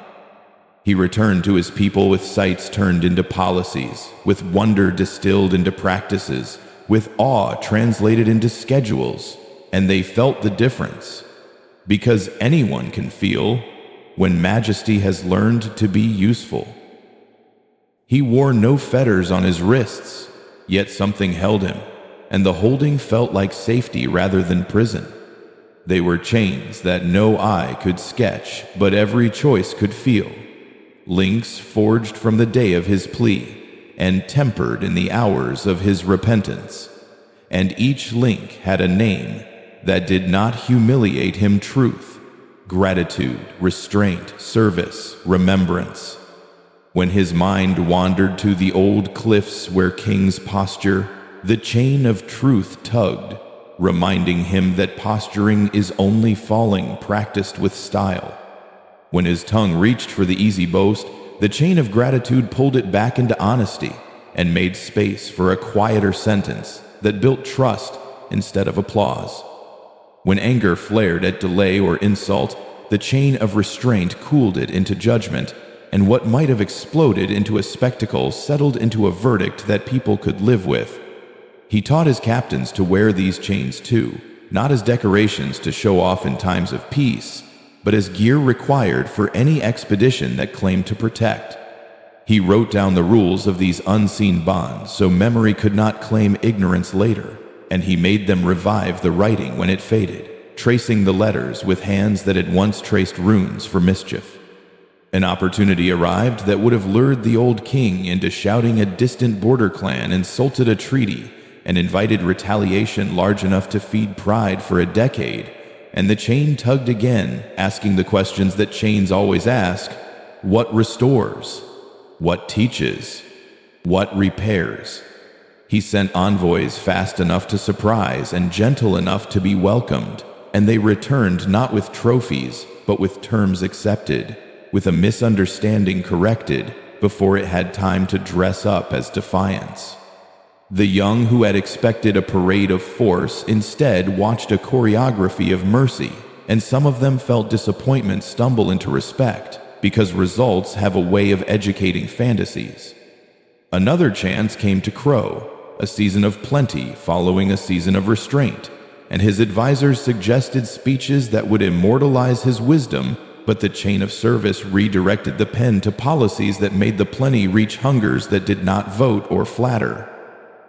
He returned to his people with sights turned into policies, with wonder distilled into practices, with awe translated into schedules, and they felt the difference. Because anyone can feel when majesty has learned to be useful. He wore no fetters on his wrists, yet something held him, and the holding felt like safety rather than prison. They were chains that no eye could sketch, but every choice could feel. Links forged from the day of his plea, and tempered in the hours of his repentance. And each link had a name that did not humiliate him: truth, gratitude, restraint, service, remembrance. When his mind wandered to the old cliffs where kings posture, the chain of truth tugged, reminding him that posturing is only falling practiced with style. When his tongue reached for the easy boast, the chain of gratitude pulled it back into honesty and made space for a quieter sentence that built trust instead of applause. When anger flared at delay or insult, the chain of restraint cooled it into judgment, and what might have exploded into a spectacle settled into a verdict that people could live with. He taught his captains to wear these chains too, not as decorations to show off in times of peace, but as gear required for any expedition that claimed to protect. He wrote down the rules of these unseen bonds so memory could not claim ignorance later, and he made them revive the writing when it faded, tracing the letters with hands that had once traced runes for mischief. An opportunity arrived that would have lured the old king into shouting a distant border clan insulted a treaty and invited retaliation large enough to feed pride for a decade, and the chain tugged again, asking the questions that chains always ask: what restores? What teaches? What repairs? He sent envoys fast enough to surprise and gentle enough to be welcomed, and they returned not with trophies, but with terms accepted, with a misunderstanding corrected before it had time to dress up as defiance. The young who had expected a parade of force instead watched a choreography of mercy, and some of them felt disappointment stumble into respect, because results have a way of educating fantasies. Another chance came to Crow, a season of plenty following a season of restraint, and his advisors suggested speeches that would immortalize his wisdom, but the chain of service redirected the pen to policies that made the plenty reach hungers that did not vote or flatter.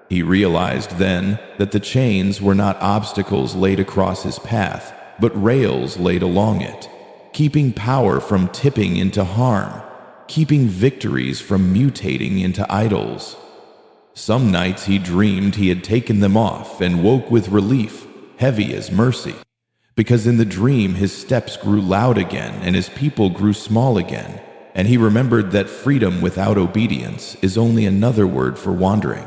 He realized then that the chains were not obstacles laid across his path, but rails laid along it, keeping power from tipping into harm, keeping victories from mutating into idols. Some nights he dreamed he had taken them off and woke with relief, heavy as mercy, because in the dream his steps grew loud again and his people grew small again, and he remembered that freedom without obedience is only another word for wandering.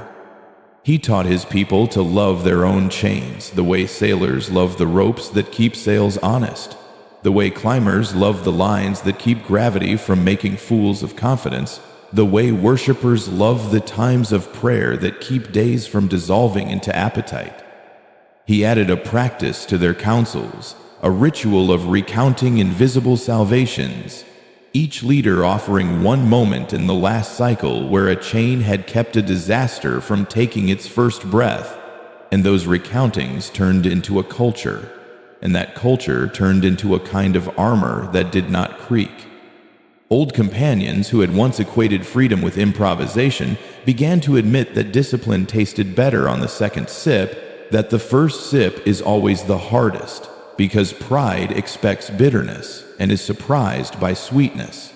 He taught his people to love their own chains the way sailors love the ropes that keep sails honest, the way climbers love the lines that keep gravity from making fools of confidence, the way worshippers love the times of prayer that keep days from dissolving into appetite. He added a practice to their councils, a ritual of recounting invisible salvations, each leader offering one moment in the last cycle where a chain had kept a disaster from taking its first breath, and those recountings turned into a culture, and that culture turned into a kind of armor that did not creak. Old companions who had once equated freedom with improvisation began to admit that discipline tasted better on the second sip, that the first sip is always the hardest, because pride expects bitterness and is surprised by sweetness.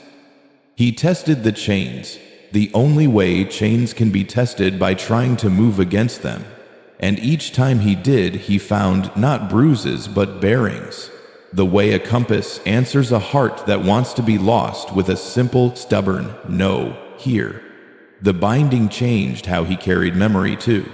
He tested the chains, the only way chains can be tested by trying to move against them, and each time he did, he found not bruises but bearings, the way a compass answers a heart that wants to be lost with a simple, stubborn no here. The binding changed how he carried memory too.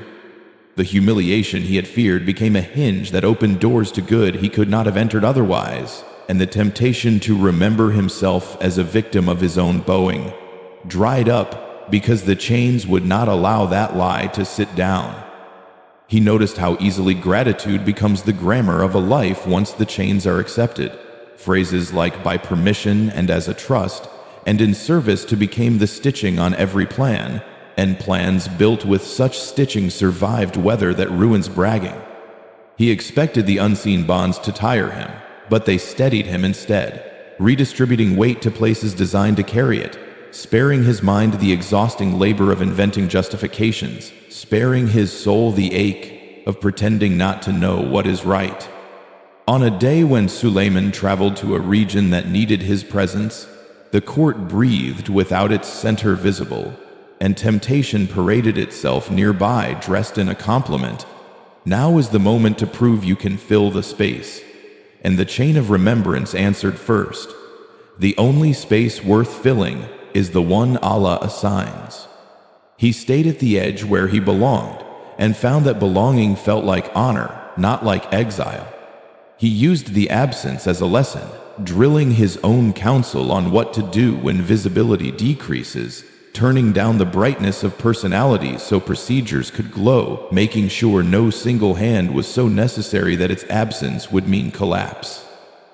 The humiliation he had feared became a hinge that opened doors to good he could not have entered otherwise, and the temptation to remember himself as a victim of his own bowing dried up because the chains would not allow that lie to sit down. He noticed how easily gratitude becomes the grammar of a life once the chains are accepted. Phrases like by permission and as a trust, and in service to became the stitching on every plan, and plans built with such stitching survived weather that ruins bragging. He expected the unseen bonds to tire him, but they steadied him instead, redistributing weight to places designed to carry it, sparing his mind the exhausting labor of inventing justifications, sparing his soul the ache of pretending not to know what is right. On a day when Sulaiman traveled to a region that needed his presence, the court breathed without its center visible, and temptation paraded itself nearby dressed in a compliment. Now is the moment to prove you can fill the space. And the chain of remembrance answered first. The only space worth filling is the one Allah assigns. He stayed at the edge where he belonged, and found that belonging felt like honor, not like exile. He used the absence as a lesson, drilling his own counsel on what to do when visibility decreases, turning down the brightness of personalities so procedures could glow, making sure no single hand was so necessary that its absence would mean collapse.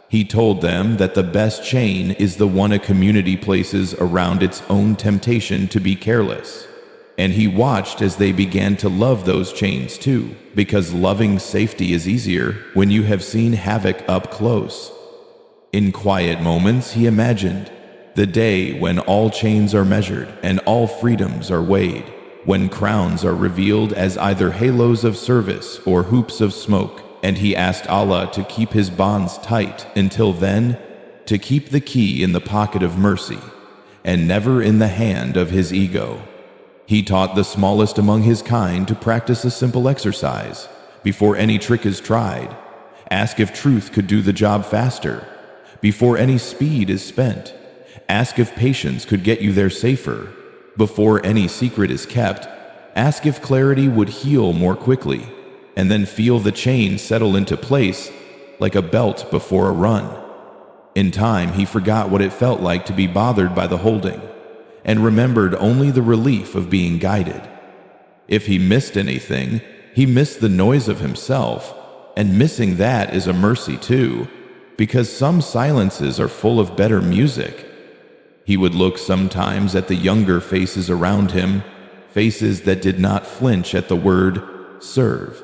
He told them that the best chain is the one a community places around its own temptation to be careless. And he watched as they began to love those chains too, because loving safety is easier when you have seen havoc up close. In quiet moments, he imagined the day when all chains are measured and all freedoms are weighed, when crowns are revealed as either halos of service or hoops of smoke, and he asked Allah to keep his bonds tight until then, to keep the key in the pocket of mercy, and never in the hand of his ego. He taught the smallest among his kind to practice a simple exercise. Before any trick is tried, ask if truth could do the job faster. Before any speed is spent, ask if patience could get you there safer. Before any secret is kept, ask if clarity would heal more quickly, and then feel the chain settle into place like a belt before a run. In time, he forgot what it felt like to be bothered by the holding, and remembered only the relief of being guided. If he missed anything, he missed the noise of himself, and missing that is a mercy too, because some silences are full of better music. He would look sometimes at the younger faces around him, faces that did not flinch at the word serve,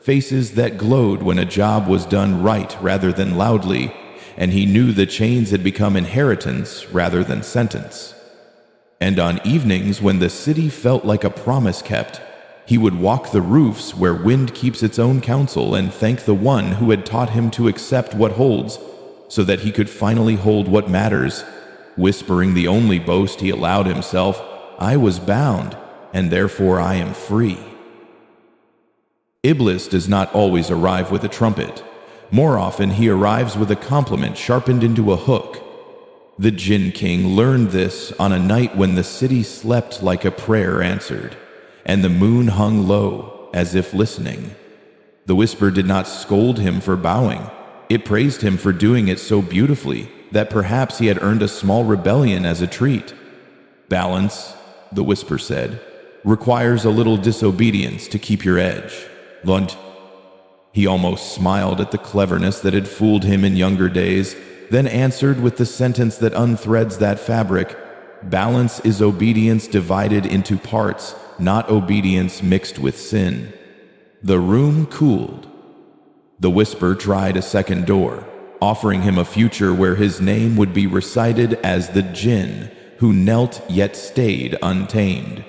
faces that glowed when a job was done right rather than loudly, and he knew the chains had become inheritance rather than sentence. And on evenings when the city felt like a promise kept, he would walk the roofs where wind keeps its own counsel and thank the one who had taught him to accept what holds, so that he could finally hold what matters, whispering the only boast he allowed himself, "I was bound, and therefore I am free." Iblis does not always arrive with a trumpet. More often he arrives with a compliment sharpened into a hook. The Jinn King learned this on a night when the city slept like a prayer answered, and the moon hung low, as if listening. The whisper did not scold him for bowing. It praised him for doing it so beautifully that perhaps he had earned a small rebellion as a treat. "Balance," the whisper said, "requires a little disobedience to keep your edge. Lunt." He almost smiled at the cleverness that had fooled him in younger days, then answered with the sentence that unthreads that fabric, "Balance is obedience divided into parts, not obedience mixed with sin." The room cooled. The whisper tried a second door, offering him a future where his name would be recited as the Jinn who knelt yet stayed untamed,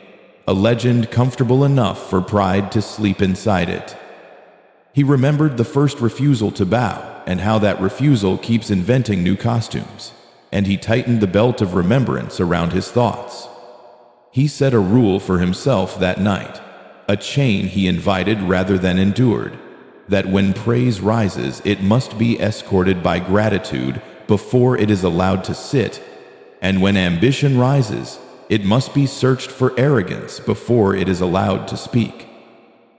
a legend comfortable enough for pride to sleep inside it. He remembered the first refusal to bow and how that refusal keeps inventing new costumes, and he tightened the belt of remembrance around his thoughts. He set a rule for himself that night, a chain he invited rather than endured, that when praise rises, it must be escorted by gratitude before it is allowed to sit, and when ambition rises, it must be searched for arrogance before it is allowed to speak.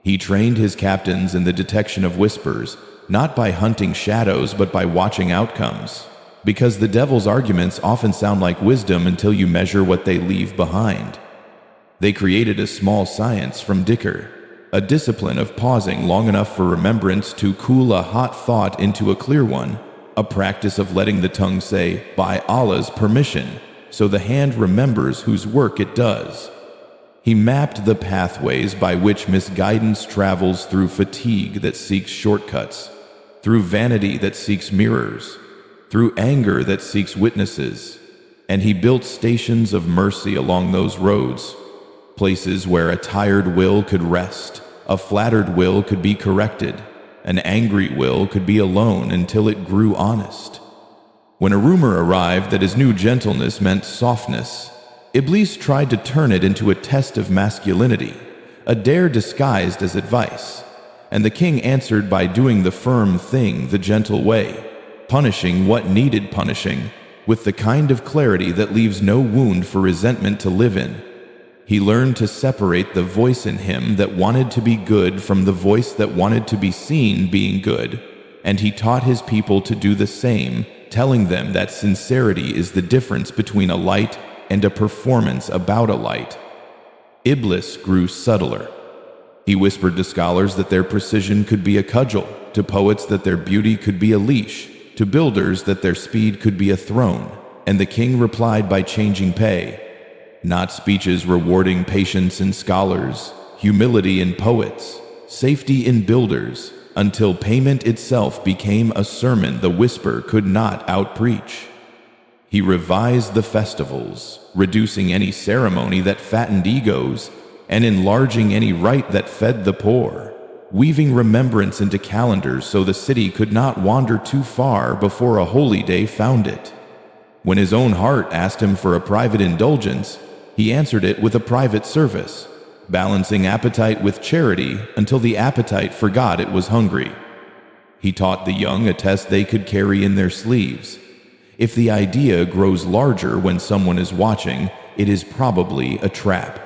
He trained his captains in the detection of whispers, not by hunting shadows but by watching outcomes, because the devil's arguments often sound like wisdom until you measure what they leave behind. They created a small science from Dhikr, a discipline of pausing long enough for remembrance to cool a hot thought into a clear one, a practice of letting the tongue say, "By Allah's permission," so the hand remembers whose work it does. He mapped the pathways by which misguidance travels through fatigue that seeks shortcuts, through vanity that seeks mirrors, through anger that seeks witnesses, and he built stations of mercy along those roads, places where a tired will could rest, a flattered will could be corrected, an angry will could be alone until it grew honest. When a rumor arrived that his new gentleness meant softness, Iblis tried to turn it into a test of masculinity, a dare disguised as advice, and the king answered by doing the firm thing the gentle way, punishing what needed punishing, with the kind of clarity that leaves no wound for resentment to live in. He learned to separate the voice in him that wanted to be good from the voice that wanted to be seen being good, and he taught his people to do the same, telling them that sincerity is the difference between a light and a performance about a light. Iblis grew subtler. He whispered to scholars that their precision could be a cudgel, to poets that their beauty could be a leash, to builders that their speed could be a throne, and the king replied by changing pay. Not speeches rewarding patience in scholars, humility in poets, safety in builders, until payment itself became a sermon the whisper could not outpreach. He revised the festivals, reducing any ceremony that fattened egos, and enlarging any rite that fed the poor, weaving remembrance into calendars so the city could not wander too far before a holy day found it. When his own heart asked him for a private indulgence, he answered it with a private service, balancing appetite with charity until the appetite forgot it was hungry. He taught the young a test they could carry in their sleeves. If the idea grows larger when someone is watching, it is probably a trap.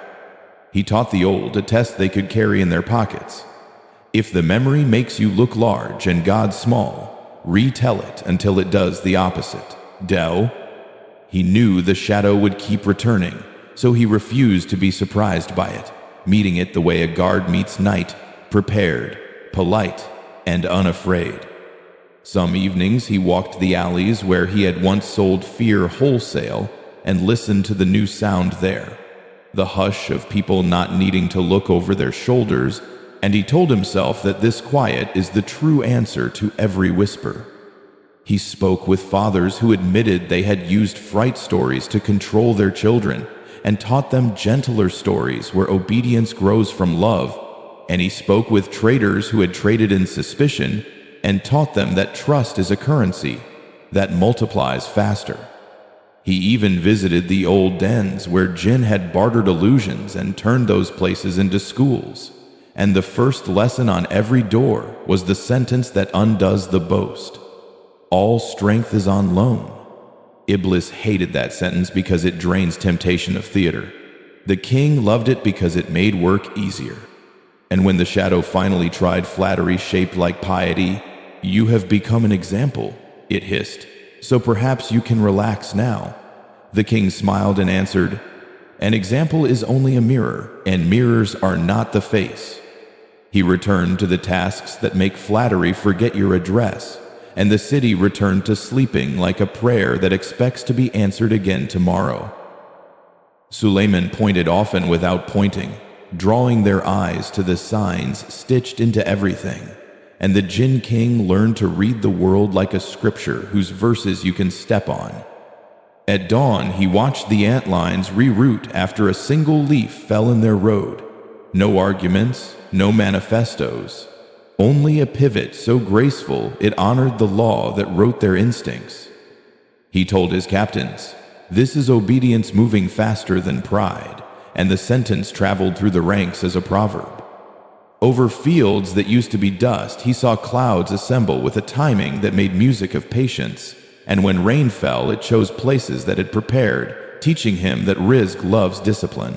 He taught the old a test they could carry in their pockets. If the memory makes you look large and God small, retell it until it does the opposite. Del. He knew the shadow would keep returning, so he refused to be surprised by it, meeting it the way a guard meets night, prepared, polite, and unafraid. Some evenings he walked the alleys where he had once sold fear wholesale and listened to the new sound there. the hush of people not needing to look over their shoulders, and he told himself that this quiet is the true answer to every whisper. He spoke with fathers who admitted they had used fright stories to control their children and taught them gentler stories where obedience grows from love, and he spoke with traders who had traded in suspicion and taught them that trust is a currency that multiplies faster. He even visited the old dens where Jinn had bartered illusions and turned those places into schools, and the first lesson on every door was the sentence that undoes the boast: all strength is on loan. Iblis hated that sentence because it drains temptation of theater. The king loved it because it made work easier. And when the shadow finally tried flattery shaped like piety, "You have become an example," it hissed, "so perhaps you can relax now." The king smiled and answered, "An example is only a mirror, and mirrors are not the face." He returned to the tasks that make flattery forget your address, and the city returned to sleeping like a prayer that expects to be answered again tomorrow. Sulaiman pointed often without pointing, drawing their eyes to the signs stitched into everything, and the Jinn king learned to read the world like a scripture whose verses you can step on. At dawn, he watched the antlines reroute after a single leaf fell in their road. No arguments, no manifestos, only a pivot so graceful it honored the law that wrote their instincts. He told his captains, "This is obedience moving faster than pride," and the sentence traveled through the ranks as a proverb. Over fields that used to be dust, he saw clouds assemble with a timing that made music of patience, and when rain fell, it chose places that had prepared, teaching him that rizq loves discipline.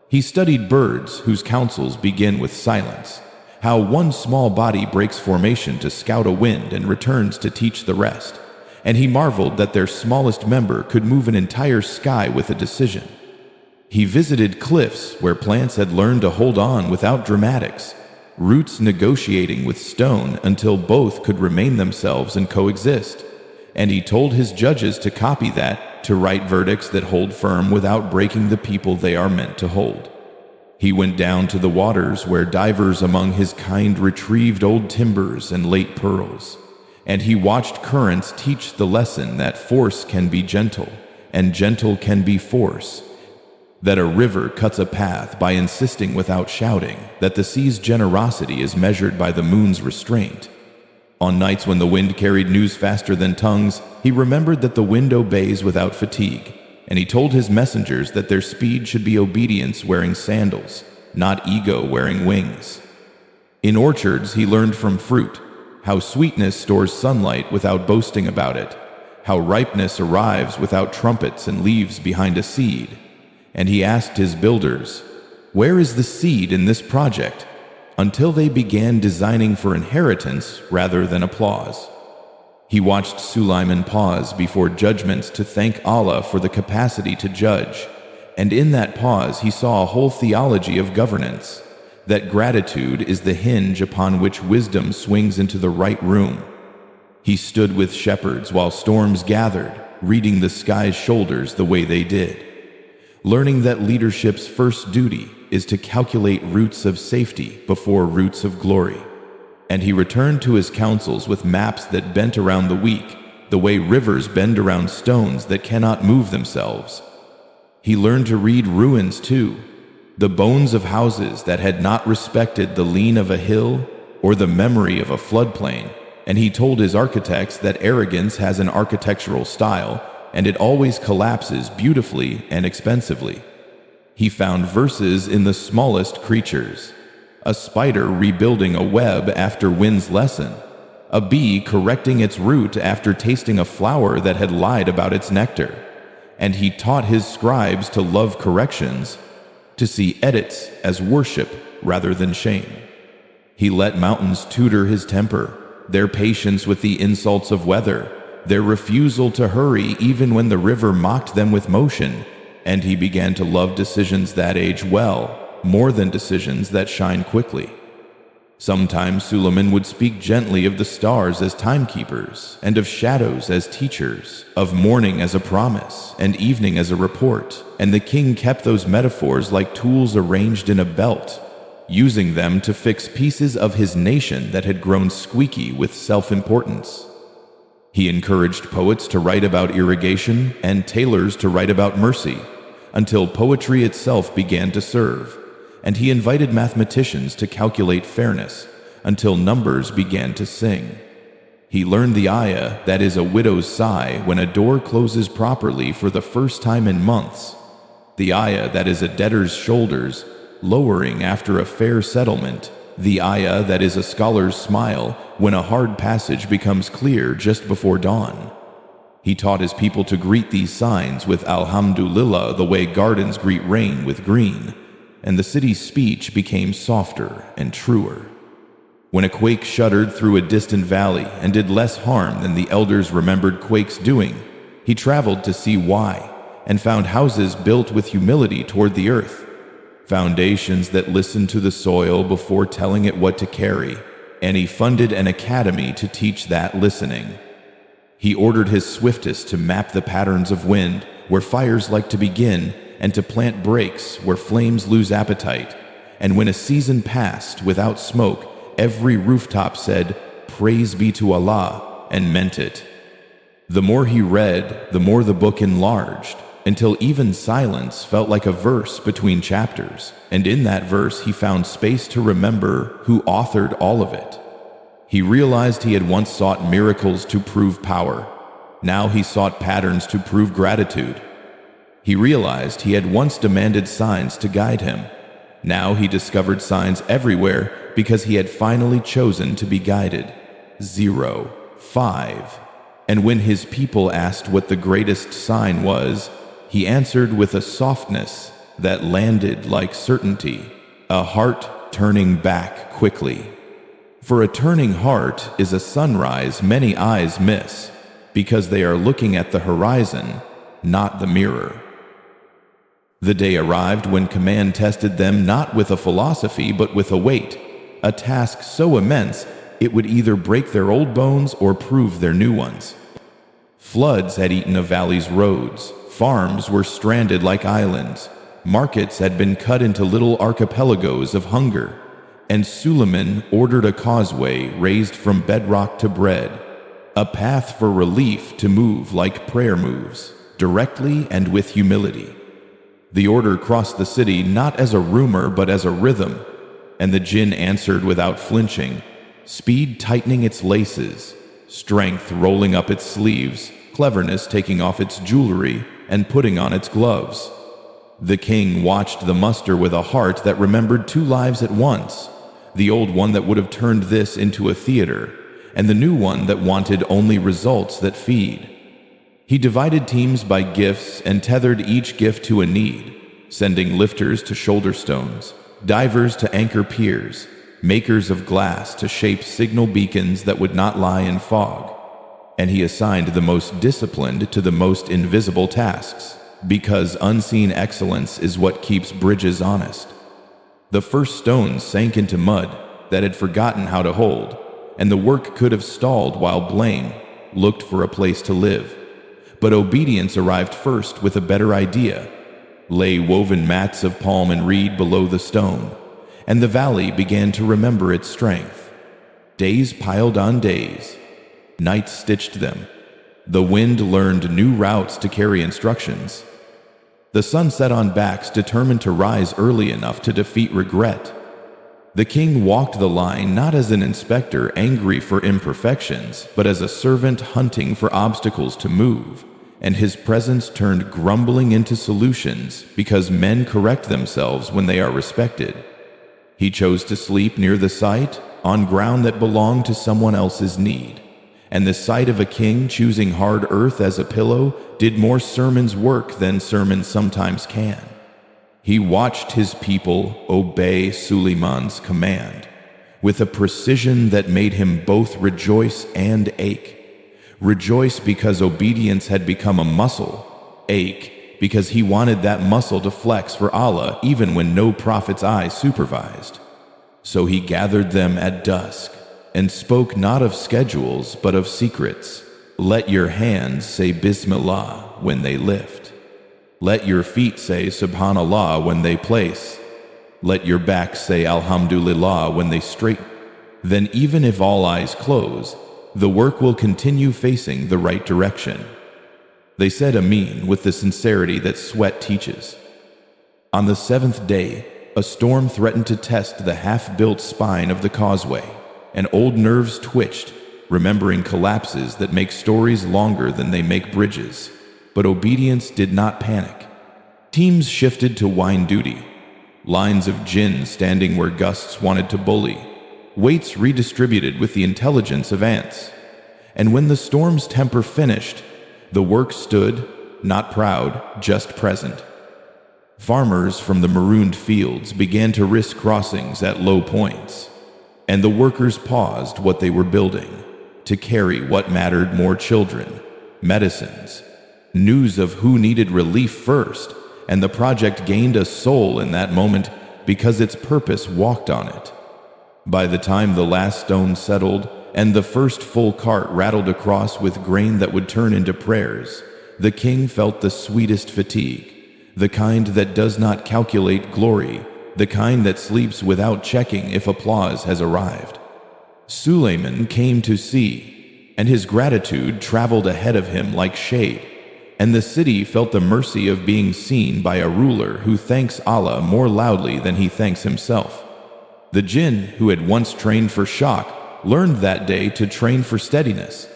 He studied birds whose counsels begin with silence, how one small body breaks formation to scout a wind and returns to teach the rest, and he marveled that their smallest member could move an entire sky with a decision. He visited cliffs where plants had learned to hold on without dramatics, roots negotiating with stone until both could remain themselves and coexist, and he told his judges to copy that, to write verdicts that hold firm without breaking the people they are meant to hold. He went down to the waters where divers among his kind retrieved old timbers and late pearls, and he watched currents teach the lesson that force can be gentle, and gentle can be force, that a river cuts a path by insisting without shouting, that the sea's generosity is measured by the moon's restraint. On nights when the wind carried news faster than tongues, he remembered that the wind obeys without fatigue, and he told his messengers that their speed should be obedience wearing sandals, not ego wearing wings. In orchards, he learned from fruit, how sweetness stores sunlight without boasting about it, how ripeness arrives without trumpets and leaves behind a seed. And he asked his builders, "Where is the seed in this project?" until they began designing for inheritance rather than applause. He watched Sulaiman pause before judgments to thank Allah for the capacity to judge, and in that pause he saw a whole theology of governance, that gratitude is the hinge upon which wisdom swings into the right room. He stood with shepherds while storms gathered, reading the sky's shoulders the way they did, learning that leadership's first duty is to calculate roots of safety before roots of glory. And he returned to his councils with maps that bent around the weak, the way rivers bend around stones that cannot move themselves. He learned to read ruins too, the bones of houses that had not respected the lean of a hill or the memory of a floodplain, and he told his architects that arrogance has an architectural style, and it always collapses beautifully and expensively. He found verses in the smallest creatures, a spider rebuilding a web after wind's lesson, a bee correcting its route after tasting a flower that had lied about its nectar, and he taught his scribes to love corrections, to see edits as worship rather than shame. He let mountains tutor his temper, their patience with the insults of weather, their refusal to hurry even when the river mocked them with motion, and he began to love decisions that age well, more than decisions that shine quickly. Sometimes Sulaiman would speak gently of the stars as timekeepers, and of shadows as teachers, of morning as a promise, and evening as a report, and the king kept those metaphors like tools arranged in a belt, using them to fix pieces of his nation that had grown squeaky with self-importance. He encouraged poets to write about irrigation and tailors to write about mercy, until poetry itself began to serve, and he invited mathematicians to calculate fairness, until numbers began to sing. He learned the ayah that is a widow's sigh when a door closes properly for the first time in months, the ayah that is a debtor's shoulders lowering after a fair settlement, the ayah that is a scholar's smile when a hard passage becomes clear just before dawn. He taught his people to greet these signs with Alhamdulillah the way gardens greet rain with green, and the city's speech became softer and truer. When a quake shuddered through a distant valley and did less harm than the elders remembered quakes doing, he traveled to see why, and found houses built with humility toward the earth, foundations that listened to the soil before telling it what to carry, and he funded an academy to teach that listening. He ordered his swiftest to map the patterns of wind, where fires like to begin, and to plant breaks where flames lose appetite. And when a season passed without smoke, every rooftop said, "Praise be to Allah," and meant it. The more he read, the more the book enlarged, until even silence felt like a verse between chapters, and in that verse he found space to remember who authored all of it. He realized he had once sought miracles to prove power. Now he sought patterns to prove gratitude. He realized he had once demanded signs to guide him. Now he discovered signs everywhere because he had finally chosen to be guided. 0, 5. And when his people asked what the greatest sign was, he answered with a softness that landed like certainty, a heart turning back quickly. For a turning heart is a sunrise many eyes miss, because they are looking at the horizon, not the mirror. The day arrived when command tested them not with a philosophy but with a weight, a task so immense it would either break their old bones or prove their new ones. Floods had eaten a valley's roads, farms were stranded like islands, markets had been cut into little archipelagos of hunger, and Sulaiman ordered a causeway raised from bedrock to bread, a path for relief to move like prayer moves, directly and with humility. The order crossed the city not as a rumor but as a rhythm, and the Jinn answered without flinching, speed tightening its laces, strength rolling up its sleeves, cleverness taking off its jewelry and putting on its gloves. The king watched the muster with a heart that remembered two lives at once, the old one that would have turned this into a theater, and the new one that wanted only results that feed. He divided teams by gifts and tethered each gift to a need, sending lifters to shoulder stones, divers to anchor piers, makers of glass to shape signal beacons that would not lie in fog. And he assigned the most disciplined to the most invisible tasks, because unseen excellence is what keeps bridges honest. The first stones sank into mud that had forgotten how to hold, and the work could have stalled while blame looked for a place to live. But obedience arrived first with a better idea. Lay woven mats of palm and reed below the stone, and the valley began to remember its strength. Days piled on days. Night stitched them. The wind learned new routes to carry instructions. The sun set on backs determined to rise early enough to defeat regret. The king walked the line not as an inspector angry for imperfections, but as a servant hunting for obstacles to move, and his presence turned grumbling into solutions because men correct themselves when they are respected. He chose to sleep near the site, on ground that belonged to someone else's need. And the sight of a king choosing hard earth as a pillow did more sermons work than sermons sometimes can. He watched his people obey Sulaiman's command with a precision that made him both rejoice and ache. Rejoice because obedience had become a muscle, ache because he wanted that muscle to flex for Allah even when no prophet's eye supervised. So he gathered them at dusk, and spoke not of schedules but of secrets. Let your hands say Bismillah when they lift. Let your feet say Subhanallah when they place. Let your back say Alhamdulillah when they straighten. Then even if all eyes close, the work will continue facing the right direction. They said Ameen with the sincerity that sweat teaches. On the seventh day, a storm threatened to test the half-built spine of the causeway, and old nerves twitched, remembering collapses that make stories longer than they make bridges. But obedience did not panic. Teams shifted to wine duty, lines of Jinn standing where gusts wanted to bully, weights redistributed with the intelligence of ants. And when the storm's temper finished, the work stood, not proud, just present. Farmers from the marooned fields began to risk crossings at low points, and the workers paused what they were building to carry what mattered more: children, medicines, news of who needed relief first, and the project gained a soul in that moment because its purpose walked on it. By the time the last stone settled and the first full cart rattled across with grain that would turn into prayers, the king felt the sweetest fatigue, the kind that does not calculate glory, the kind that sleeps without checking if applause has arrived. Sulaiman came to see, and his gratitude traveled ahead of him like shade, and the city felt the mercy of being seen by a ruler who thanks Allah more loudly than he thanks himself. The Jinn, who had once trained for shock, learned that day to train for steadiness,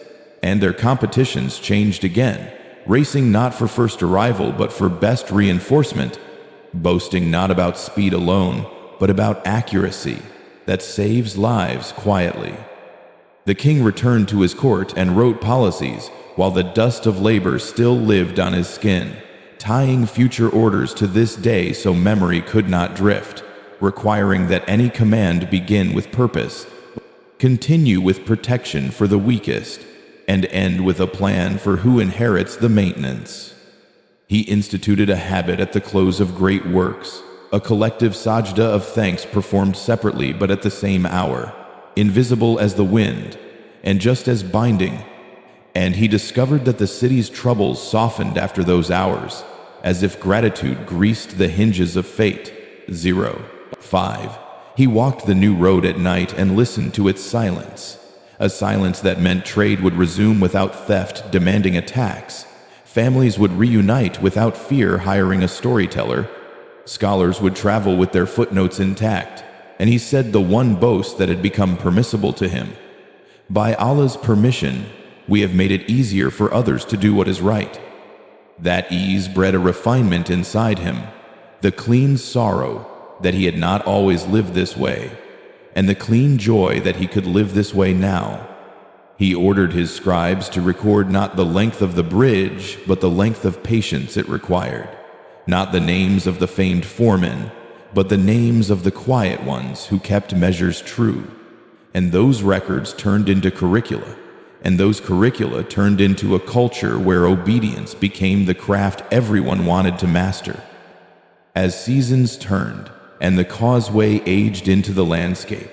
and their competitions changed again, racing not for first arrival but for best reinforcement, boasting not about speed alone, but about accuracy that saves lives quietly. The king returned to his court and wrote policies while the dust of labor still lived on his skin, tying future orders to this day so memory could not drift, requiring that any command begin with purpose, continue with protection for the weakest, and end with a plan for who inherits the maintenance. He instituted a habit at the close of great works, a collective sajda of thanks performed separately but at the same hour, invisible as the wind, and just as binding. And he discovered that the city's troubles softened after those hours, as if gratitude greased the hinges of fate. 5. He walked the new road at night and listened to its silence, a silence that meant trade would resume without theft demanding a tax, families would reunite without fear hiring a storyteller, scholars would travel with their footnotes intact, and he said the one boast that had become permissible to him: by Allah's permission, we have made it easier for others to do what is right. That ease bred a refinement inside him, the clean sorrow that he had not always lived this way, and the clean joy that he could live this way now. He ordered his scribes to record not the length of the bridge, but the length of patience it required, not the names of the famed foremen, but the names of the quiet ones who kept measures true. And those records turned into curricula, and those curricula turned into a culture where obedience became the craft everyone wanted to master. As seasons turned, and the causeway aged into the landscape,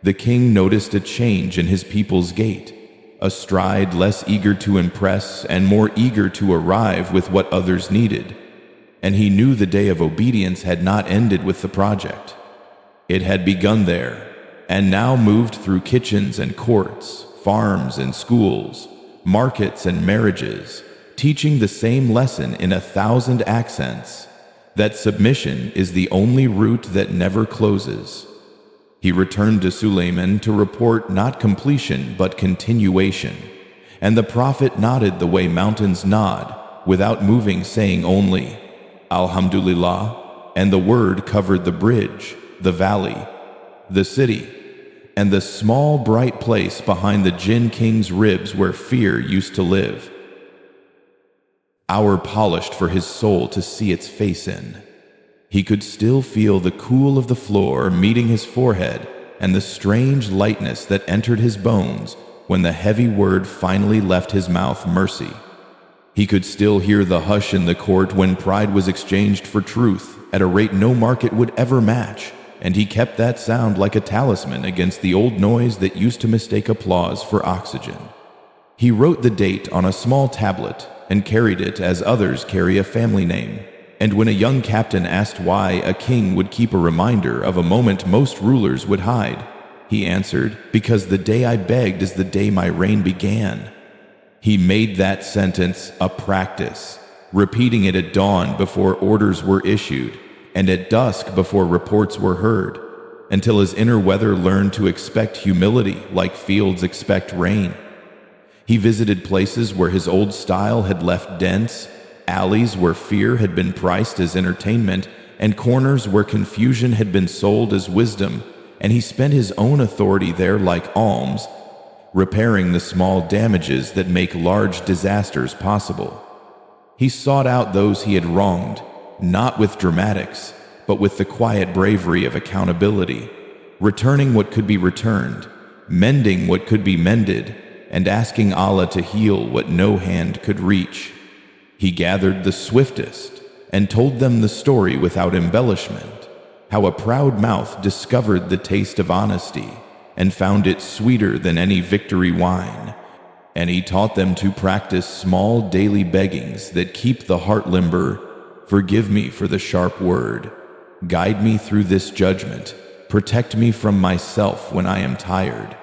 the king noticed a change in his people's gait, a stride less eager to impress and more eager to arrive with what others needed. And he knew the day of obedience had not ended with the project. It had begun there, and now moved through kitchens and courts, farms and schools, markets and marriages, teaching the same lesson in 1,000 accents: that submission is the only route that never closes. He returned to Sulaiman to report not completion but continuation, and the prophet nodded the way mountains nod, without moving, saying only, Alhamdulillah, and the word covered the bridge, the valley, the city, and the small bright place behind the Jinn king's ribs where fear used to live. Hour polished for his soul to see its face in. He could still feel the cool of the floor meeting his forehead and the strange lightness that entered his bones when the heavy word finally left his mouth: mercy. He could still hear the hush in the court when pride was exchanged for truth at a rate no market would ever match, and he kept that sound like a talisman against the old noise that used to mistake applause for oxygen. He wrote the date on a small tablet and carried it as others carry a family name. And when a young captain asked why a king would keep a reminder of a moment most rulers would hide, he answered, "Because the day I begged is the day my reign began." He made that sentence a practice, repeating it at dawn before orders were issued, and at dusk before reports were heard, until his inner weather learned to expect humility like fields expect rain. He visited places where his old style had left dents, alleys where fear had been priced as entertainment, and corners where confusion had been sold as wisdom, and he spent his own authority there like alms, repairing the small damages that make large disasters possible. He sought out those he had wronged, not with dramatics, but with the quiet bravery of accountability, returning what could be returned, mending what could be mended, and asking Allah to heal what no hand could reach. He gathered the swiftest and told them the story without embellishment, how a proud mouth discovered the taste of honesty and found it sweeter than any victory wine. And he taught them to practice small daily beggings that keep the heart limber. Forgive me for the sharp word. Guide me through this judgment. Protect me from myself when I am tired.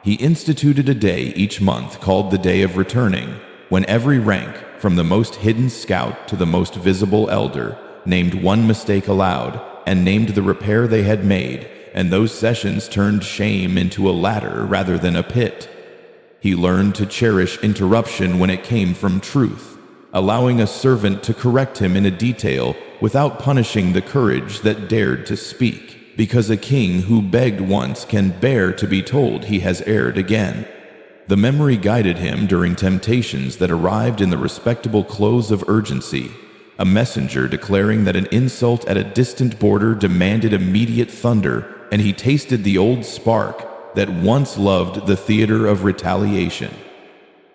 He instituted a day each month called the Day of Returning, when every rank, from the most hidden scout to the most visible elder, named one mistake aloud and named the repair they had made, and those sessions turned shame into a ladder rather than a pit. He learned to cherish interruption when it came from truth, allowing a servant to correct him in a detail without punishing the courage that dared to speak, because a king who begged once can bear to be told he has erred again. The memory guided him during temptations that arrived in the respectable close of urgency, a messenger declaring that an insult at a distant border demanded immediate thunder, and he tasted the old spark that once loved the theater of retaliation.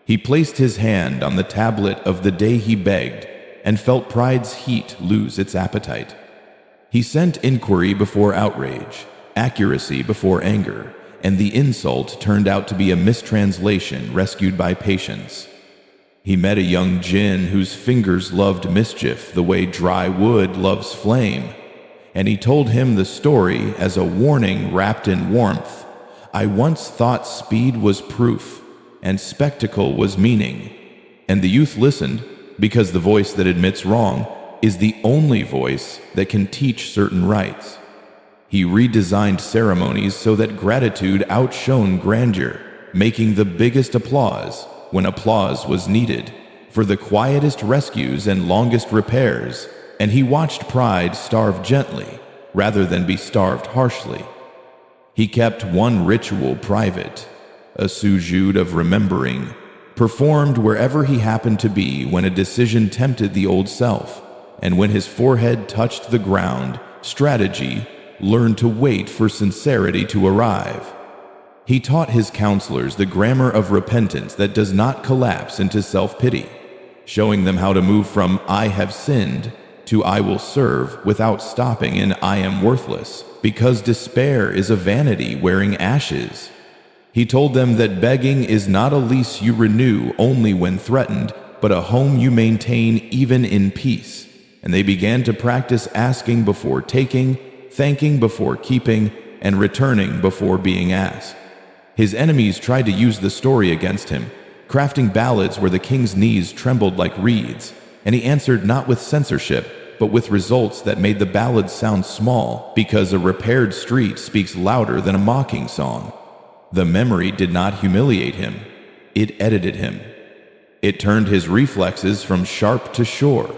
He placed his hand on the tablet of the day he begged and felt pride's heat lose its appetite. He sent inquiry before outrage, accuracy before anger, and the insult turned out to be a mistranslation rescued by patience. He met a young Jinn whose fingers loved mischief the way dry wood loves flame, and he told him the story as a warning wrapped in warmth. I once thought speed was proof, and spectacle was meaning. And the youth listened, because the voice that admits wrong is the only voice that can teach certain rights. He redesigned ceremonies so that gratitude outshone grandeur, making the biggest applause when applause was needed, for the quietest rescues and longest repairs, and he watched pride starve gently rather than be starved harshly. He kept one ritual private, a sujood of remembering, performed wherever he happened to be when a decision tempted the old self, and when his forehead touched the ground, strategy learned to wait for sincerity to arrive. He taught his counselors the grammar of repentance that does not collapse into self-pity, showing them how to move from "I have sinned" to "I will serve" without stopping in "I am worthless," because despair is a vanity wearing ashes. He told them that begging is not a lease you renew only when threatened, but a home you maintain even in peace. And they began to practice asking before taking, thanking before keeping, and returning before being asked. His enemies tried to use the story against him, crafting ballads where the king's knees trembled like reeds, and he answered not with censorship, but with results that made the ballads sound small, because a repaired street speaks louder than a mocking song. The memory did not humiliate him, it edited him. It turned his reflexes from sharp to sure,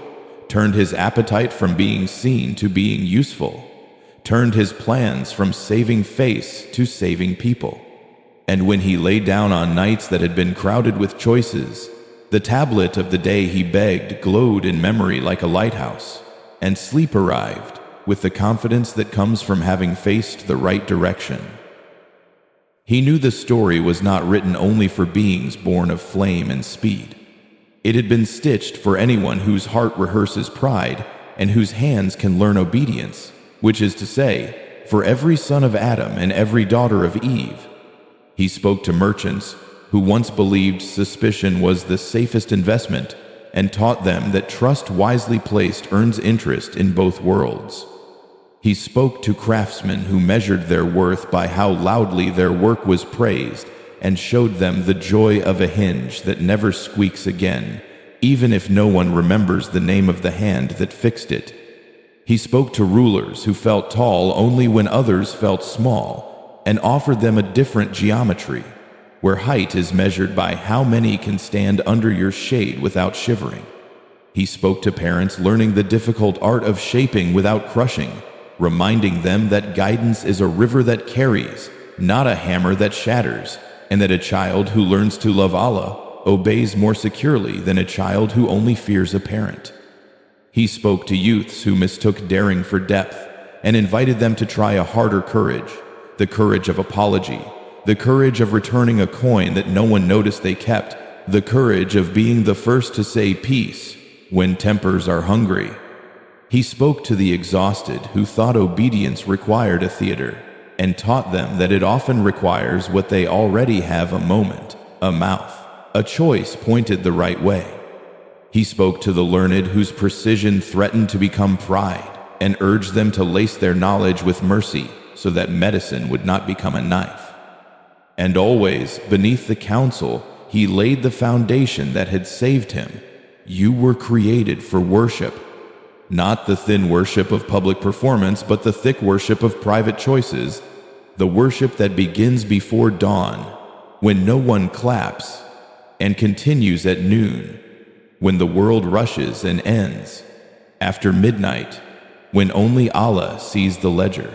turned his appetite from being seen to being useful, turned his plans from saving face to saving people. And when he lay down on nights that had been crowded with choices, the tablet of the day he begged glowed in memory like a lighthouse, and sleep arrived with the confidence that comes from having faced the right direction. He knew the story was not written only for beings born of flame and speed. It had been stitched for anyone whose heart rehearses pride and whose hands can learn obedience, which is to say, for every son of Adam and every daughter of Eve. He spoke to merchants who once believed suspicion was the safest investment and taught them that trust wisely placed earns interest in both worlds. He spoke to craftsmen who measured their worth by how loudly their work was praised and showed them the joy of a hinge that never squeaks again, even if no one remembers the name of the hand that fixed it. He spoke to rulers who felt tall only when others felt small, and offered them a different geometry, where height is measured by how many can stand under your shade without shivering. He spoke to parents learning the difficult art of shaping without crushing, reminding them that guidance is a river that carries, not a hammer that shatters, and that a child who learns to love Allah obeys more securely than a child who only fears a parent. He spoke to youths who mistook daring for depth and invited them to try a harder courage, the courage of apology, the courage of returning a coin that no one noticed they kept, the courage of being the first to say peace when tempers are hungry. He spoke to the exhausted who thought obedience required a theater, and taught them that it often requires what they already have: a moment, a mouth, a choice pointed the right way. He spoke to the learned whose precision threatened to become pride, and urged them to lace their knowledge with mercy so that medicine would not become a knife. And always, beneath the counsel, he laid the foundation that had saved him. You were created for worship, not the thin worship of public performance, but the thick worship of private choices, the worship that begins before dawn, when no one claps, and continues at noon, when the world rushes, and ends after midnight, when only Allah sees the ledger.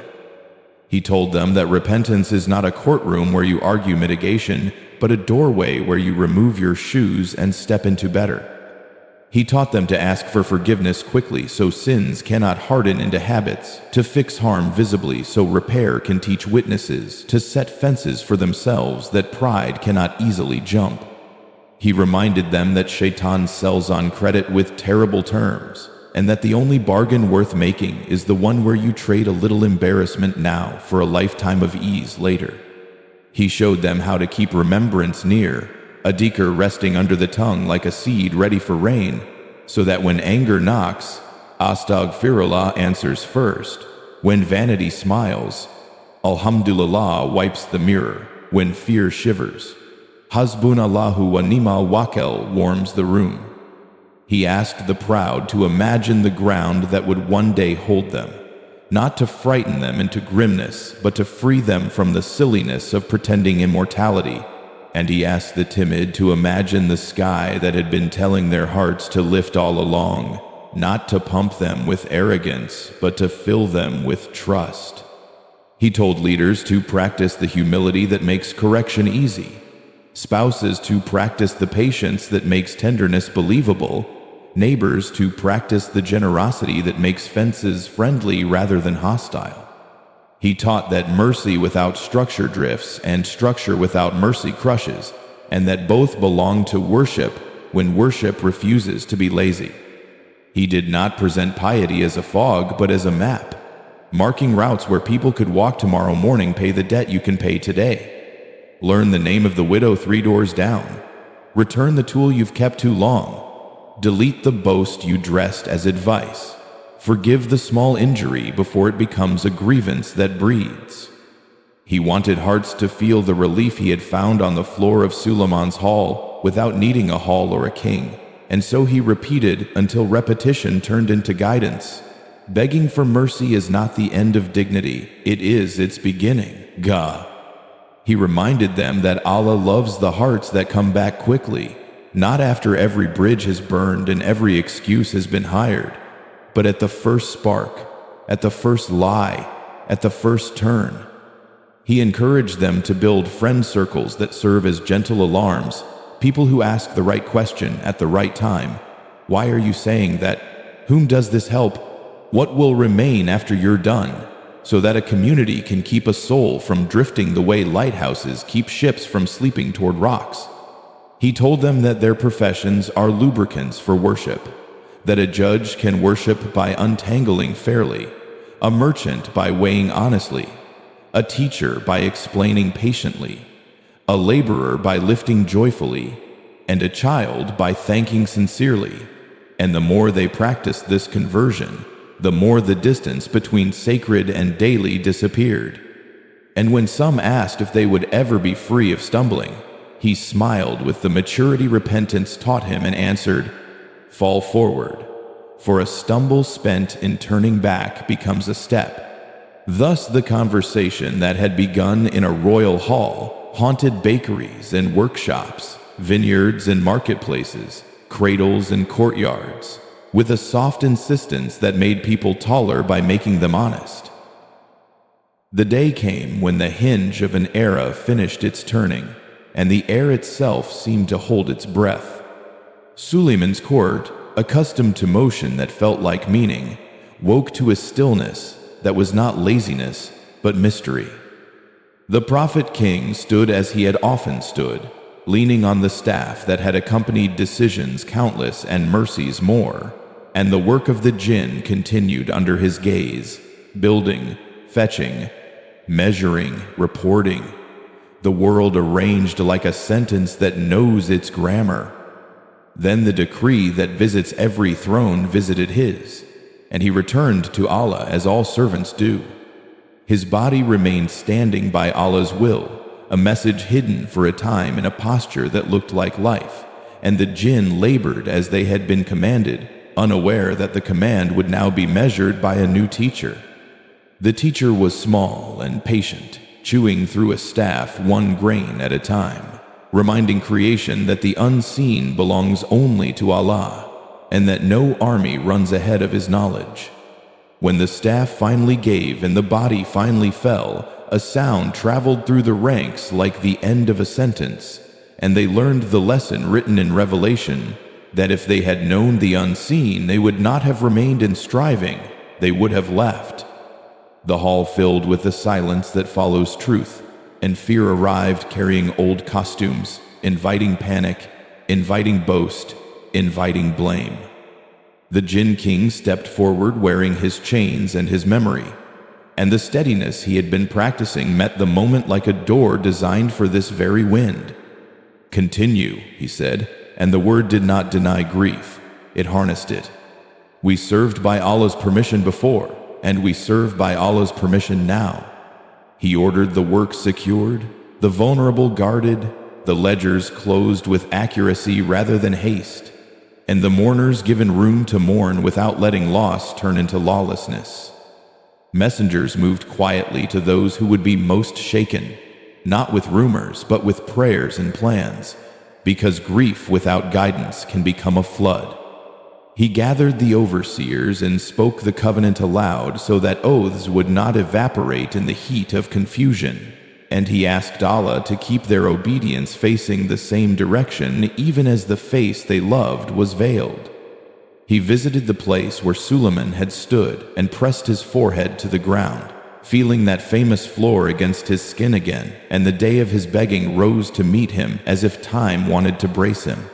He told them that repentance is not a courtroom where you argue mitigation, but a doorway where you remove your shoes and step into better. He taught them to ask for forgiveness quickly so sins cannot harden into habits, to fix harm visibly so repair can teach witnesses, to set fences for themselves that pride cannot easily jump. He reminded them that Shaitan sells on credit with terrible terms, and that the only bargain worth making is the one where you trade a little embarrassment now for a lifetime of ease later. He showed them how to keep remembrance near, a dhikr resting under the tongue like a seed ready for rain, so that when anger knocks, Astaghfirullah answers first. When vanity smiles, Alhamdulillah wipes the mirror. When fear shivers, Hasbunallahu wa ni'mal wakil warms the room. He asked the proud to imagine the ground that would one day hold them, not to frighten them into grimness, but to free them from the silliness of pretending immortality. And he asked the timid to imagine the sky that had been telling their hearts to lift all along, not to pump them with arrogance, but to fill them with trust. He told leaders to practice the humility that makes correction easy, spouses to practice the patience that makes tenderness believable, neighbors to practice the generosity that makes fences friendly rather than hostile. He taught that mercy without structure drifts and structure without mercy crushes, and that both belong to worship when worship refuses to be lazy. He did not present piety as a fog, but as a map, marking routes where people could walk tomorrow morning. Pay the debt you can pay today. Learn the name of the widow 3 doors down. Return the tool you've kept too long. Delete the boast you dressed as advice. Forgive the small injury before it becomes a grievance that breeds. He wanted hearts to feel the relief he had found on the floor of Sulaiman's hall without needing a hall or a king, and so he repeated until repetition turned into guidance. Begging for mercy is not the end of dignity, it is its beginning. Gah. He reminded them that Allah loves the hearts that come back quickly, not after every bridge has burned and every excuse has been hired, but at the first spark, at the first lie, at the first turn. He encouraged them to build friend circles that serve as gentle alarms, people who ask the right question at the right time. Why are you saying that? Whom does this help? What will remain after you're done? So that a community can keep a soul from drifting the way lighthouses keep ships from sleeping toward rocks. He told them that their professions are lubricants for worship, that a judge can worship by untangling fairly, a merchant by weighing honestly, a teacher by explaining patiently, a laborer by lifting joyfully, and a child by thanking sincerely. And the more they practiced this conversion, the more the distance between sacred and daily disappeared. And when some asked if they would ever be free of stumbling, he smiled with the maturity repentance taught him and answered, "Fall forward, for a stumble spent in turning back becomes a step." Thus the conversation that had begun in a royal hall haunted bakeries and workshops, vineyards and marketplaces, cradles and courtyards, with a soft insistence that made people taller by making them honest. The day came when the hinge of an era finished its turning, and the air itself seemed to hold its breath. Sulaiman's court, accustomed to motion that felt like meaning, woke to a stillness that was not laziness, but mystery. The prophet king stood as he had often stood, leaning on the staff that had accompanied decisions countless and mercies more, and the work of the Jinn continued under his gaze, building, fetching, measuring, reporting, the world arranged like a sentence that knows its grammar. Then the decree that visits every throne visited his, and he returned to Allah as all servants do. His body remained standing by Allah's will, a message hidden for a time in a posture that looked like life, and the Jinn labored as they had been commanded, unaware that the command would now be measured by a new teacher. The teacher was small and patient, chewing through a staff one grain at a time, reminding creation that the unseen belongs only to Allah, and that no army runs ahead of his knowledge. When the staff finally gave and the body finally fell, a sound traveled through the ranks like the end of a sentence, and they learned the lesson written in Revelation, that if they had known the unseen, they would not have remained in striving, they would have left. The hall filled with the silence that follows truth, and fear arrived carrying old costumes, inviting panic, inviting boast, inviting blame. The Jinn King stepped forward wearing his chains and his memory, and the steadiness he had been practicing met the moment like a door designed for this very wind. "Continue," he said, and the word did not deny grief, it harnessed it. "We served by Allah's permission before, and we serve by Allah's permission now." He ordered the work secured, the vulnerable guarded, the ledgers closed with accuracy rather than haste, and the mourners given room to mourn without letting loss turn into lawlessness. Messengers moved quietly to those who would be most shaken, not with rumors but with prayers and plans, because grief without guidance can become a flood. He gathered the overseers and spoke the covenant aloud so that oaths would not evaporate in the heat of confusion, and he asked Allah to keep their obedience facing the same direction even as the face they loved was veiled. He visited the place where Sulaiman had stood and pressed his forehead to the ground, feeling that famous floor against his skin again, and the day of his begging rose to meet him as if time wanted to brace him.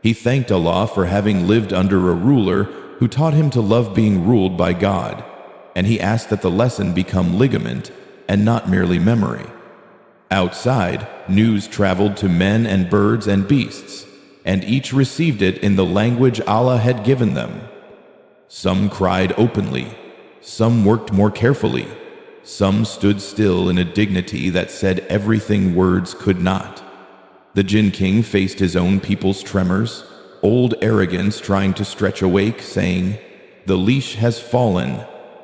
He thanked Allah for having lived under a ruler who taught him to love being ruled by God, and he asked that the lesson become ligament and not merely memory. Outside, news traveled to men and birds and beasts, and each received it in the language Allah had given them. Some cried openly, some worked more carefully, some stood still in a dignity that said everything words could not. The Jinn King faced his own people's tremors, old arrogance trying to stretch awake, saying, "The leash has fallen,"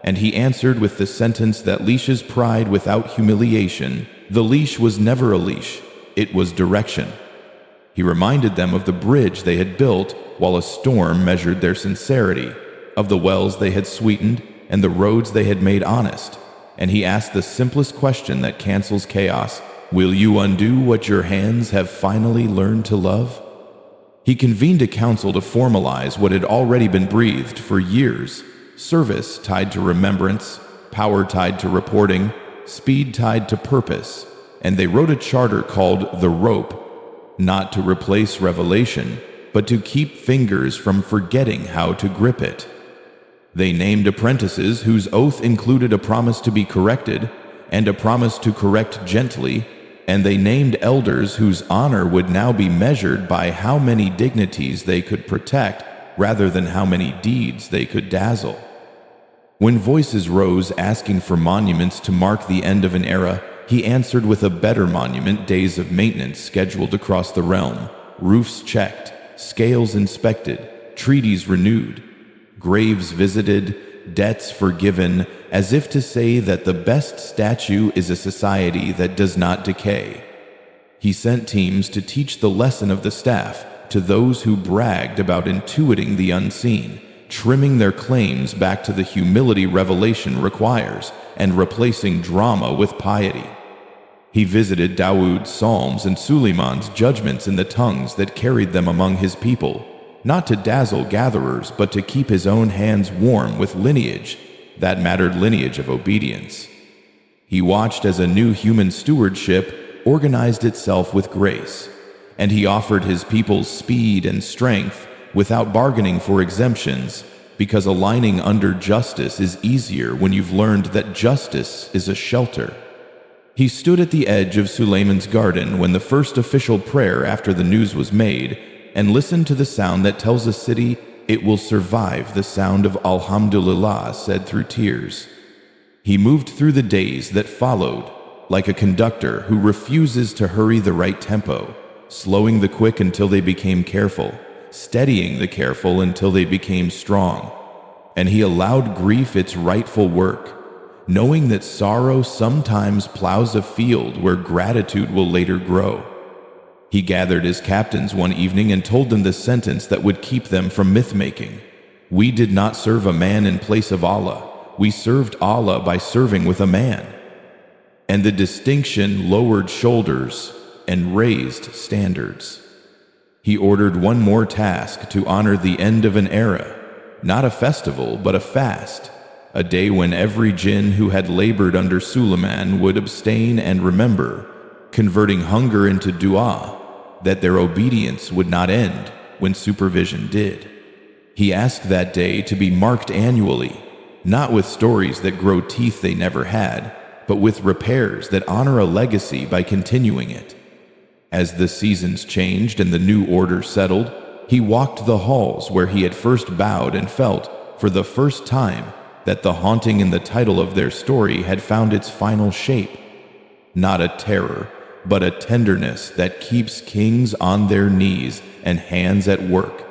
and he answered with the sentence that leashes pride without humiliation. The leash was never a leash, it was direction. He reminded them of the bridge they had built while a storm measured their sincerity, of the wells they had sweetened and the roads they had made honest, and he asked the simplest question that cancels chaos: will you undo what your hands have finally learned to love? He convened a council to formalize what had already been breathed for years: service tied to remembrance, power tied to reporting, speed tied to purpose, and they wrote a charter called the Rope, not to replace revelation, but to keep fingers from forgetting how to grip it. They named apprentices whose oath included a promise to be corrected and a promise to correct gently, and they named elders whose honor would now be measured by how many dignities they could protect rather than how many deeds they could dazzle. When voices rose asking for monuments to mark the end of an era, he answered with a better monument: days of maintenance scheduled across the realm, roofs checked, scales inspected, treaties renewed, graves visited, debts forgiven, as if to say that the best statue is a society that does not decay. He sent teams to teach the lesson of the staff to those who bragged about intuiting the unseen, trimming their claims back to the humility revelation requires, and replacing drama with piety. He visited Dawood's psalms and Sulaiman's judgments in the tongues that carried them among his people, not to dazzle gatherers, but to keep his own hands warm with lineage that mattered, lineage of obedience. He watched as a new human stewardship organized itself with grace, and he offered his people speed and strength without bargaining for exemptions, because aligning under justice is easier when you've learned that justice is a shelter. He stood at the edge of Sulaiman's garden when the first official prayer after the news was made, and listened to the sound that tells a city it will survive, the sound of Alhamdulillah said through tears. He moved through the days that followed, like a conductor who refuses to hurry the right tempo, slowing the quick until they became careful, steadying the careful until they became strong. And he allowed grief its rightful work, knowing that sorrow sometimes plows a field where gratitude will later grow. He gathered his captains one evening and told them the sentence that would keep them from myth-making. We did not serve a man in place of Allah. We served Allah by serving with a man. And the distinction lowered shoulders and raised standards. He ordered one more task to honor the end of an era, not a festival, but a fast, a day when every jinn who had labored under Sulaiman would abstain and remember, converting hunger into dua, that their obedience would not end when supervision did. He asked that day to be marked annually, not with stories that grow teeth they never had, but with repairs that honor a legacy by continuing it. As the seasons changed and the new order settled, he walked the halls where he had first bowed and felt, for the first time, that the haunting in the title of their story had found its final shape. Not a terror, but a tenderness that keeps kings on their knees and hands at work.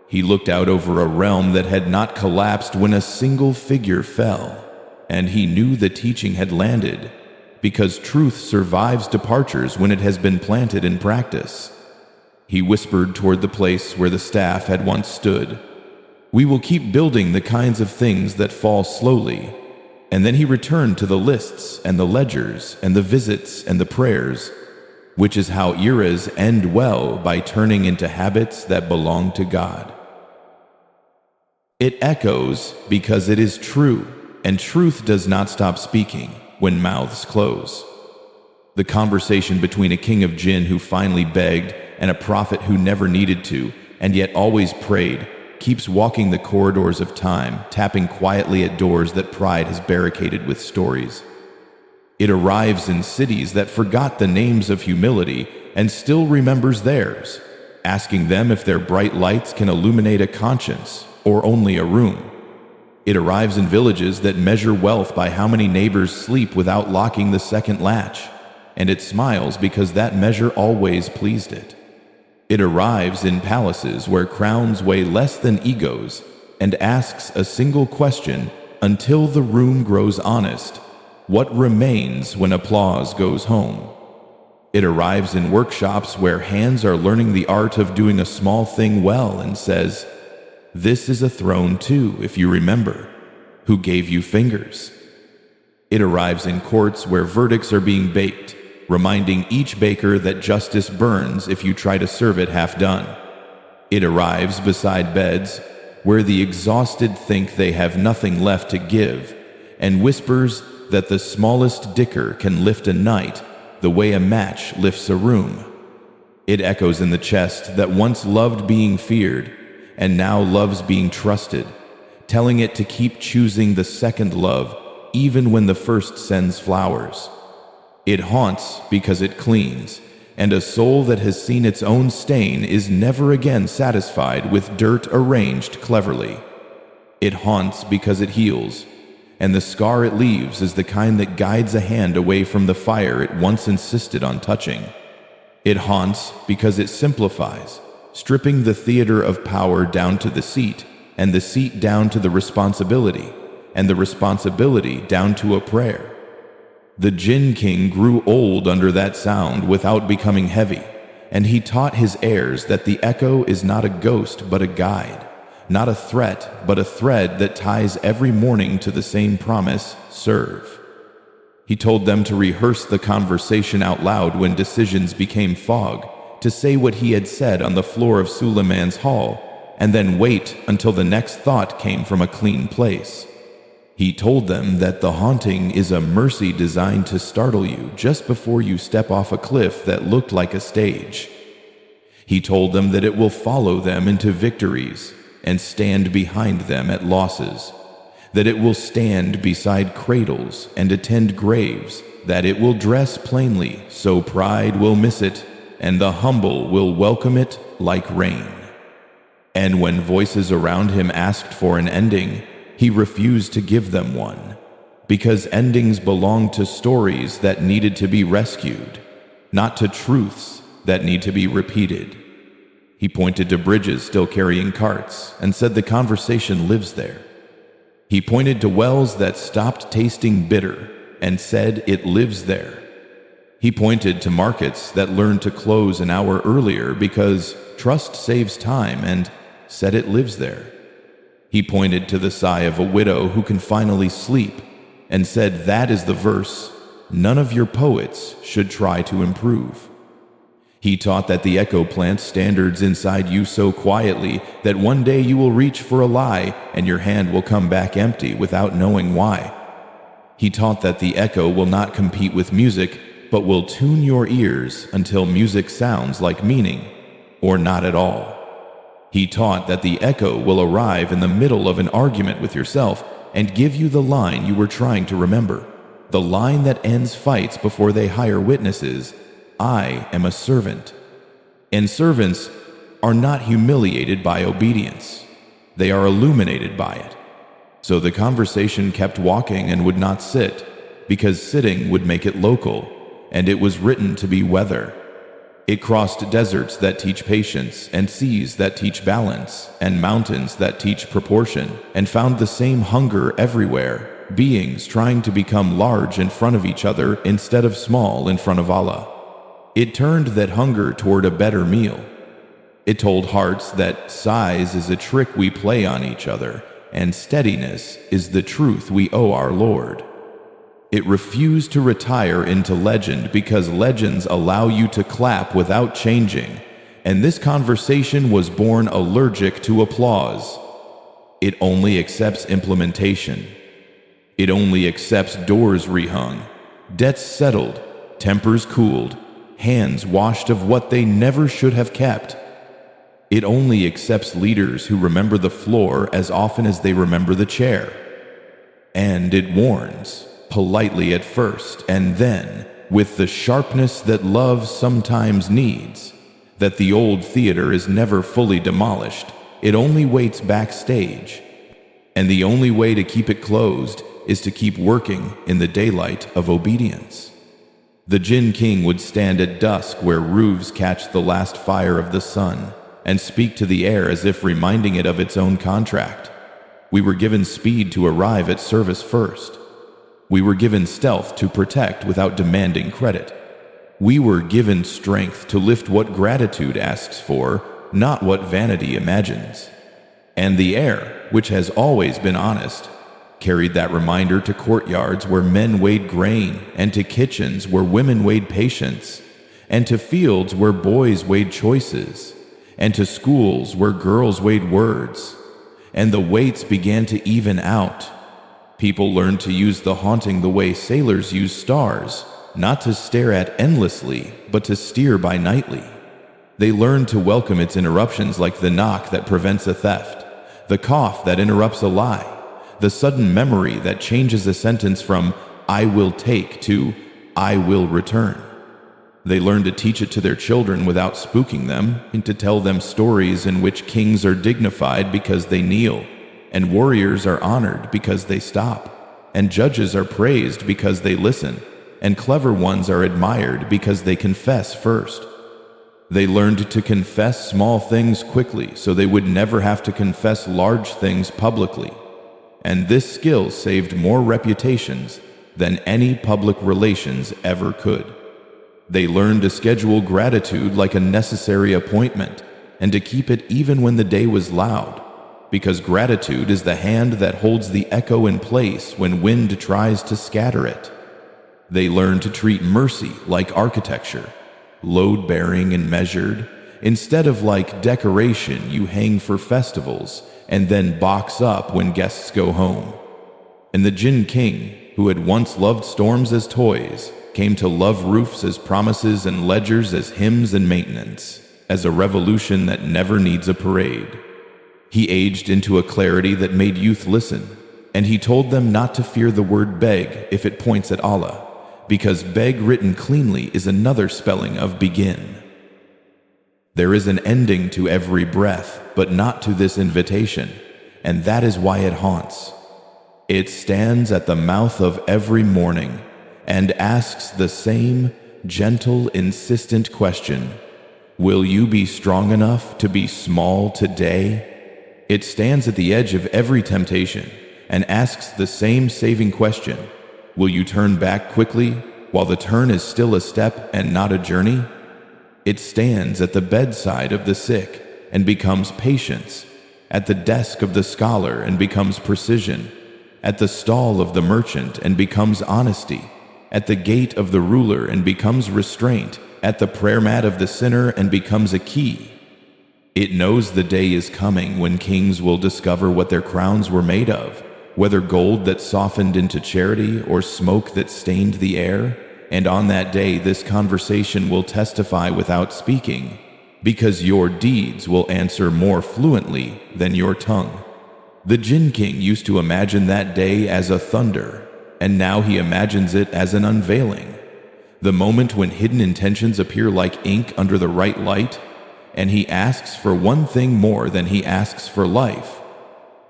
He looked out over a realm that had not collapsed when a single figure fell, and he knew the teaching had landed, because truth survives departures when it has been planted in practice. He whispered toward the place where the staff had once stood, "We will keep building the kinds of things that fall slowly." And then he returned to the lists and the ledgers and the visits and the prayers, which is how eras end well, by turning into habits that belong to God. It echoes because it is true, and truth does not stop speaking when mouths close. The conversation between a king of Jinn who finally begged and a prophet who never needed to and yet always prayed keeps walking the corridors of time, tapping quietly at doors that pride has barricaded with stories. It arrives in cities that forgot the names of humility and still remembers theirs, asking them if their bright lights can illuminate a conscience or only a room. It arrives in villages that measure wealth by how many neighbors sleep without locking the second latch, and it smiles because that measure always pleased it. It arrives in palaces where crowns weigh less than egos and asks a single question until the room grows honest: what remains when applause goes home? It arrives in workshops where hands are learning the art of doing a small thing well and says, "This is a throne too, if you remember. Who gave you fingers?" It arrives in courts where verdicts are being baked, reminding each baker that justice burns if you try to serve it half done. It arrives beside beds where the exhausted think they have nothing left to give, and whispers that the smallest dicker can lift a night the way a match lifts a room. It echoes in the chest that once loved being feared and now loves being trusted, telling it to keep choosing the second love, even when the first sends flowers. It haunts because it cleans, and a soul that has seen its own stain is never again satisfied with dirt arranged cleverly. It haunts because it heals, and the scar it leaves is the kind that guides a hand away from the fire it once insisted on touching. It haunts because it simplifies, stripping the theater of power down to the seat, and the seat down to the responsibility, and the responsibility down to a prayer. The Jinn King grew old under that sound without becoming heavy, and he taught his heirs that the echo is not a ghost but a guide, not a threat but a thread that ties every morning to the same promise: serve. He told them to rehearse the conversation out loud when decisions became fog, to say what he had said on the floor of Sulaiman's hall, and then wait until the next thought came from a clean place. He told them that the haunting is a mercy designed to startle you just before you step off a cliff that looked like a stage. He told them that it will follow them into victories and stand behind them at losses, that it will stand beside cradles and attend graves, that it will dress plainly so pride will miss it, and the humble will welcome it like rain. And when voices around him asked for an ending, he refused to give them one, because endings belonged to stories that needed to be rescued, not to truths that need to be repeated. He pointed to bridges still carrying carts and said the conversation lives there. He pointed to wells that stopped tasting bitter and said it lives there. He pointed to markets that learned to close an hour earlier because trust saves time and said it lives there. He pointed to the sigh of a widow who can finally sleep and said that is the verse, none of your poets should try to improve. He taught that the echo plants standards inside you so quietly that one day you will reach for a lie and your hand will come back empty without knowing why. He taught that the echo will not compete with music, but will tune your ears until music sounds like meaning, or not at all. He taught that the echo will arrive in the middle of an argument with yourself and give you the line you were trying to remember, the line that ends fights before they hire witnesses: I am a servant. And servants are not humiliated by obedience. They are illuminated by it. So the conversation kept walking and would not sit, because sitting would make it local, and it was written to be weather. It crossed deserts that teach patience, and seas that teach balance, and mountains that teach proportion, and found the same hunger everywhere, beings trying to become large in front of each other instead of small in front of Allah. It turned that hunger toward a better meal. It told hearts that size is a trick we play on each other, and steadiness is the truth we owe our Lord. It refused to retire into legend because legends allow you to clap without changing, and this conversation was born allergic to applause. It only accepts implementation. It only accepts doors rehung, debts settled, tempers cooled, hands washed of what they never should have kept. It only accepts leaders who remember the floor as often as they remember the chair. And it warns, politely at first, and then, with the sharpness that love sometimes needs, that the old theater is never fully demolished, it only waits backstage. And the only way to keep it closed is to keep working in the daylight of obedience. The Jinn King would stand at dusk where roofs catch the last fire of the sun, and speak to the air as if reminding it of its own contract. We were given speed to arrive at service first. We were given stealth to protect without demanding credit. We were given strength to lift what gratitude asks for, not what vanity imagines. And the air, which has always been honest, carried that reminder to courtyards where men weighed grain, and to kitchens where women weighed patience, and to fields where boys weighed choices, and to schools where girls weighed words. And the weights began to even out. People learned to use the haunting the way sailors use stars, not to stare at endlessly, but to steer by nightly. They learned to welcome its interruptions like the knock that prevents a theft, the cough that interrupts a lie, the sudden memory that changes a sentence from "I will take" to "I will return." They learn to teach it to their children without spooking them, and to tell them stories in which kings are dignified because they kneel, and warriors are honored because they stop, and judges are praised because they listen, and clever ones are admired because they confess first. They learned to confess small things quickly so they would never have to confess large things publicly, and this skill saved more reputations than any public relations ever could. They learned to schedule gratitude like a necessary appointment, and to keep it even when the day was loud, because gratitude is the hand that holds the echo in place when wind tries to scatter it. They learned to treat mercy like architecture, load-bearing and measured, instead of like decoration you hang for festivals and then box up when guests go home. And the Jinn King, who had once loved storms as toys, came to love roofs as promises and ledgers as hymns and maintenance, as a revolution that never needs a parade. He aged into a clarity that made youth listen, and he told them not to fear the word beg if it points at Allah, because beg written cleanly is another spelling of begin. There is an ending to every breath, but not to this invitation, and that is why it haunts. It stands at the mouth of every morning and asks the same gentle, insistent question: will you be strong enough to be small today? It stands at the edge of every temptation and asks the same saving question: will you turn back quickly while the turn is still a step and not a journey? It stands at the bedside of the sick and becomes patience, at the desk of the scholar and becomes precision, at the stall of the merchant and becomes honesty, at the gate of the ruler and becomes restraint, at the prayer mat of the sinner and becomes a key. It knows the day is coming when kings will discover what their crowns were made of, whether gold that softened into charity or smoke that stained the air, and on that day this conversation will testify without speaking, because your deeds will answer more fluently than your tongue. The Jinn King used to imagine that day as a thunder, and now he imagines it as an unveiling, the moment when hidden intentions appear like ink under the right light, and he asks for one thing more than he asks for life: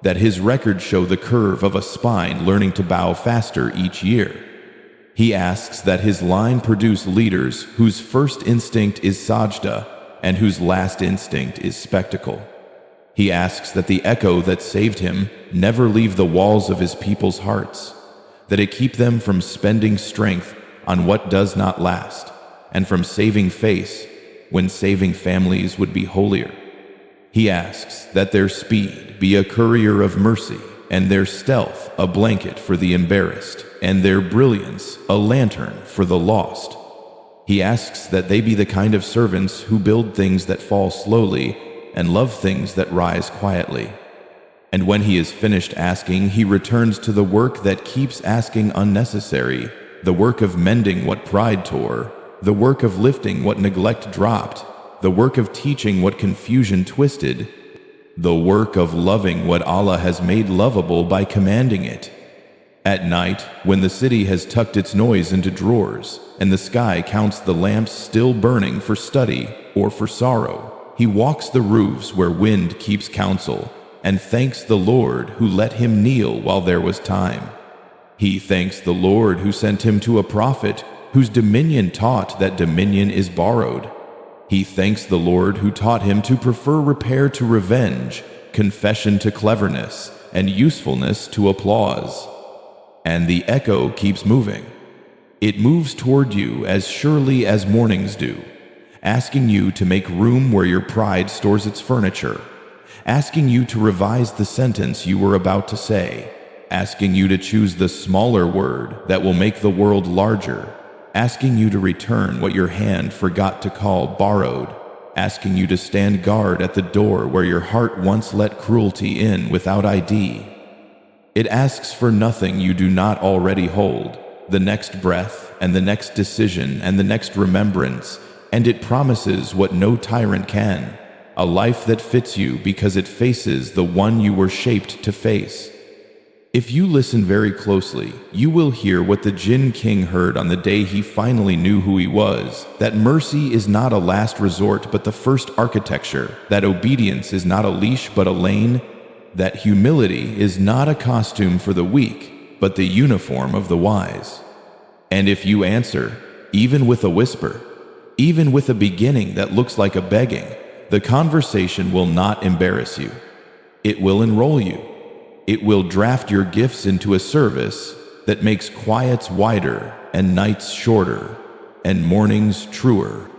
that his records show the curve of a spine learning to bow faster each year. He asks that his line produce leaders whose first instinct is sajda and whose last instinct is spectacle. He asks that the echo that saved him never leave the walls of his people's hearts, that it keep them from spending strength on what does not last, and from saving face when saving families would be holier. He asks that their speed be a courier of mercy, and their stealth a blanket for the embarrassed, and their brilliance a lantern for the lost. He asks that they be the kind of servants who build things that fall slowly and love things that rise quietly. And when he is finished asking, he returns to the work that keeps asking unnecessary, the work of mending what pride tore, the work of lifting what neglect dropped, the work of teaching what confusion twisted, the work of loving what Allah has made lovable by commanding it. At night, when the city has tucked its noise into drawers, and the sky counts the lamps still burning for study or for sorrow, he walks the roofs where wind keeps counsel, and thanks the Lord who let him kneel while there was time. He thanks the Lord who sent him to a prophet whose dominion taught that dominion is borrowed. He thanks the Lord who taught him to prefer repair to revenge, confession to cleverness, and usefulness to applause. And the echo keeps moving. It moves toward you as surely as mornings do, asking you to make room where your pride stores its furniture, asking you to revise the sentence you were about to say, asking you to choose the smaller word that will make the world larger, asking you to return what your hand forgot to call borrowed, asking you to stand guard at the door where your heart once let cruelty in without ID. It asks for nothing you do not already hold, the next breath and the next decision and the next remembrance, and it promises what no tyrant can, a life that fits you because it faces the one you were shaped to face. If you listen very closely, you will hear what the Jinn King heard on the day he finally knew who he was, that mercy is not a last resort but the first architecture, that obedience is not a leash but a lane, that humility is not a costume for the weak, but the uniform of the wise. And if you answer, even with a whisper, even with a beginning that looks like a begging, the conversation will not embarrass you. It will enroll you. It will draft your gifts into a service that makes quiets wider and nights shorter and mornings truer.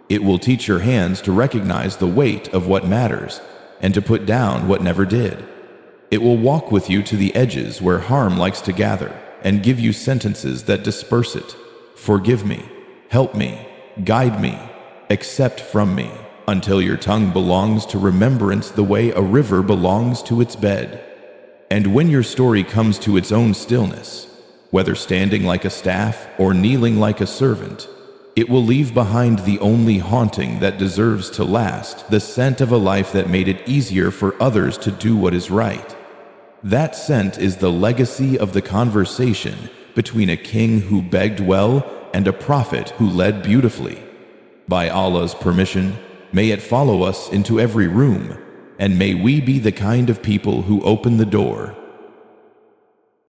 It will teach your hands to recognize the weight of what matters and to put down what never did. It will walk with you to the edges where harm likes to gather and give you sentences that disperse it. Forgive me, help me, guide me, accept from me, until your tongue belongs to remembrance the way a river belongs to its bed. And when your story comes to its own stillness, whether standing like a staff or kneeling like a servant, it will leave behind the only haunting that deserves to last, the scent of a life that made it easier for others to do what is right. That scent is the legacy of the conversation between a king who begged well and a prophet who led beautifully. By Allah's permission, may it follow us into every room, and may we be the kind of people who open the door